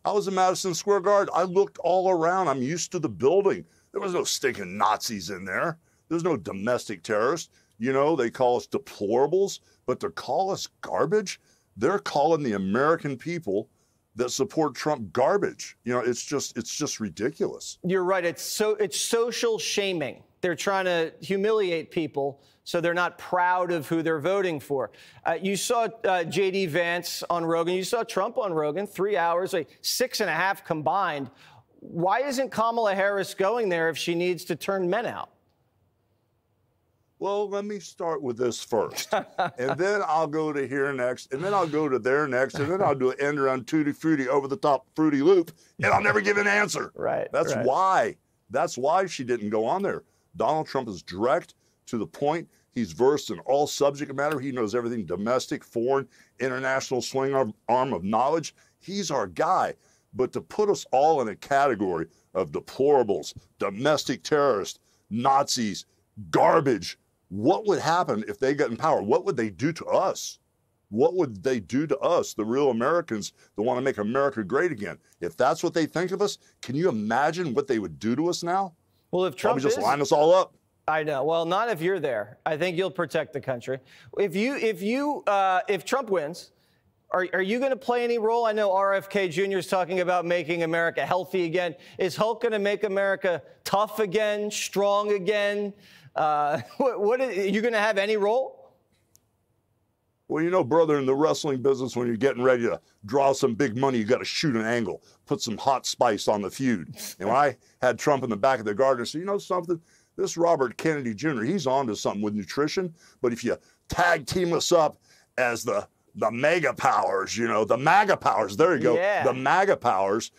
Speaker 22: I was in Madison Square Garden. I looked all around. I'm used to the building. There was no stinking Nazis in there. There's no domestic terrorists. You know, they call us deplorables, but to call us garbage, they're calling the American people that support Trump garbage. You know, it's just ridiculous.
Speaker 6: You're right. It's social shaming. They're trying to humiliate people so they're not proud of who they're voting for. You saw J.D. Vance on Rogan. You saw Trump on Rogan, 3 hours, like 6.5 combined. Why isn't Kamala Harris going there if she needs to turn men out?
Speaker 22: Well, let me start with this first, and then I'll go to here next, and then I'll go to there next, and then I'll do an end around Tutti Frutti over the top Fruity Loop, and I'll never give an answer.
Speaker 6: Right.
Speaker 22: That's why. That's why she didn't go on there. Donald Trump is direct, to the point. He's versed in all subject matter. He knows everything domestic, foreign, international swing arm of knowledge. He's our guy. But to put us all in a category of deplorables, domestic terrorists, Nazis, garbage, what would happen if they got in power? What would they do to us? What would they do to us, the real Americans that want to make America great again? If that's what they think of us, can you imagine what they would do to us now?
Speaker 6: Well, if Trump
Speaker 22: just line us all up.
Speaker 6: I know. Well, not if you're there. I think you'll protect the country. If Trump wins, are you going to play any role? I know RFK Jr. is talking about making America healthy again. Is Hulk going to make America tough again, strong again? What are you going to have any role?
Speaker 22: Well, you know, brother, in the wrestling business, when you're getting ready to draw some big money, you got to shoot an angle, put some hot spice on the feud. And when I had Trump in the back of the garden, I said, you know something? This Robert Kennedy Jr., he's on to something with nutrition. But if you tag team us up as the mega powers, you know, the MAGA powers, there you go, the MAGA powers,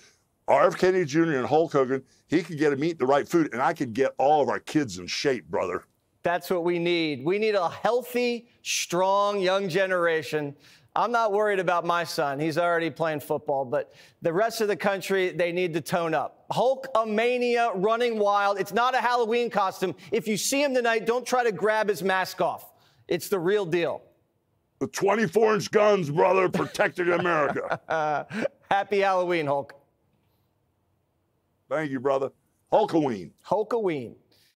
Speaker 22: RF Kennedy Jr. and Hulk Hogan, he could get him eat the right food, and I could get all of our kids in shape, brother.
Speaker 6: That's what we need. We need a healthy, strong, young generation. I'm not worried about my son. He's already playing football. But the rest of the country, they need to tone up. Hulkamania running wild. It's not a Halloween costume. If you see him tonight, don't try to grab his mask off. It's the real deal.
Speaker 22: The 24-inch guns, brother, protecting America.
Speaker 6: Happy Halloween, Hulk.
Speaker 22: Thank you, brother. Hulkoween.
Speaker 6: Hulkoween.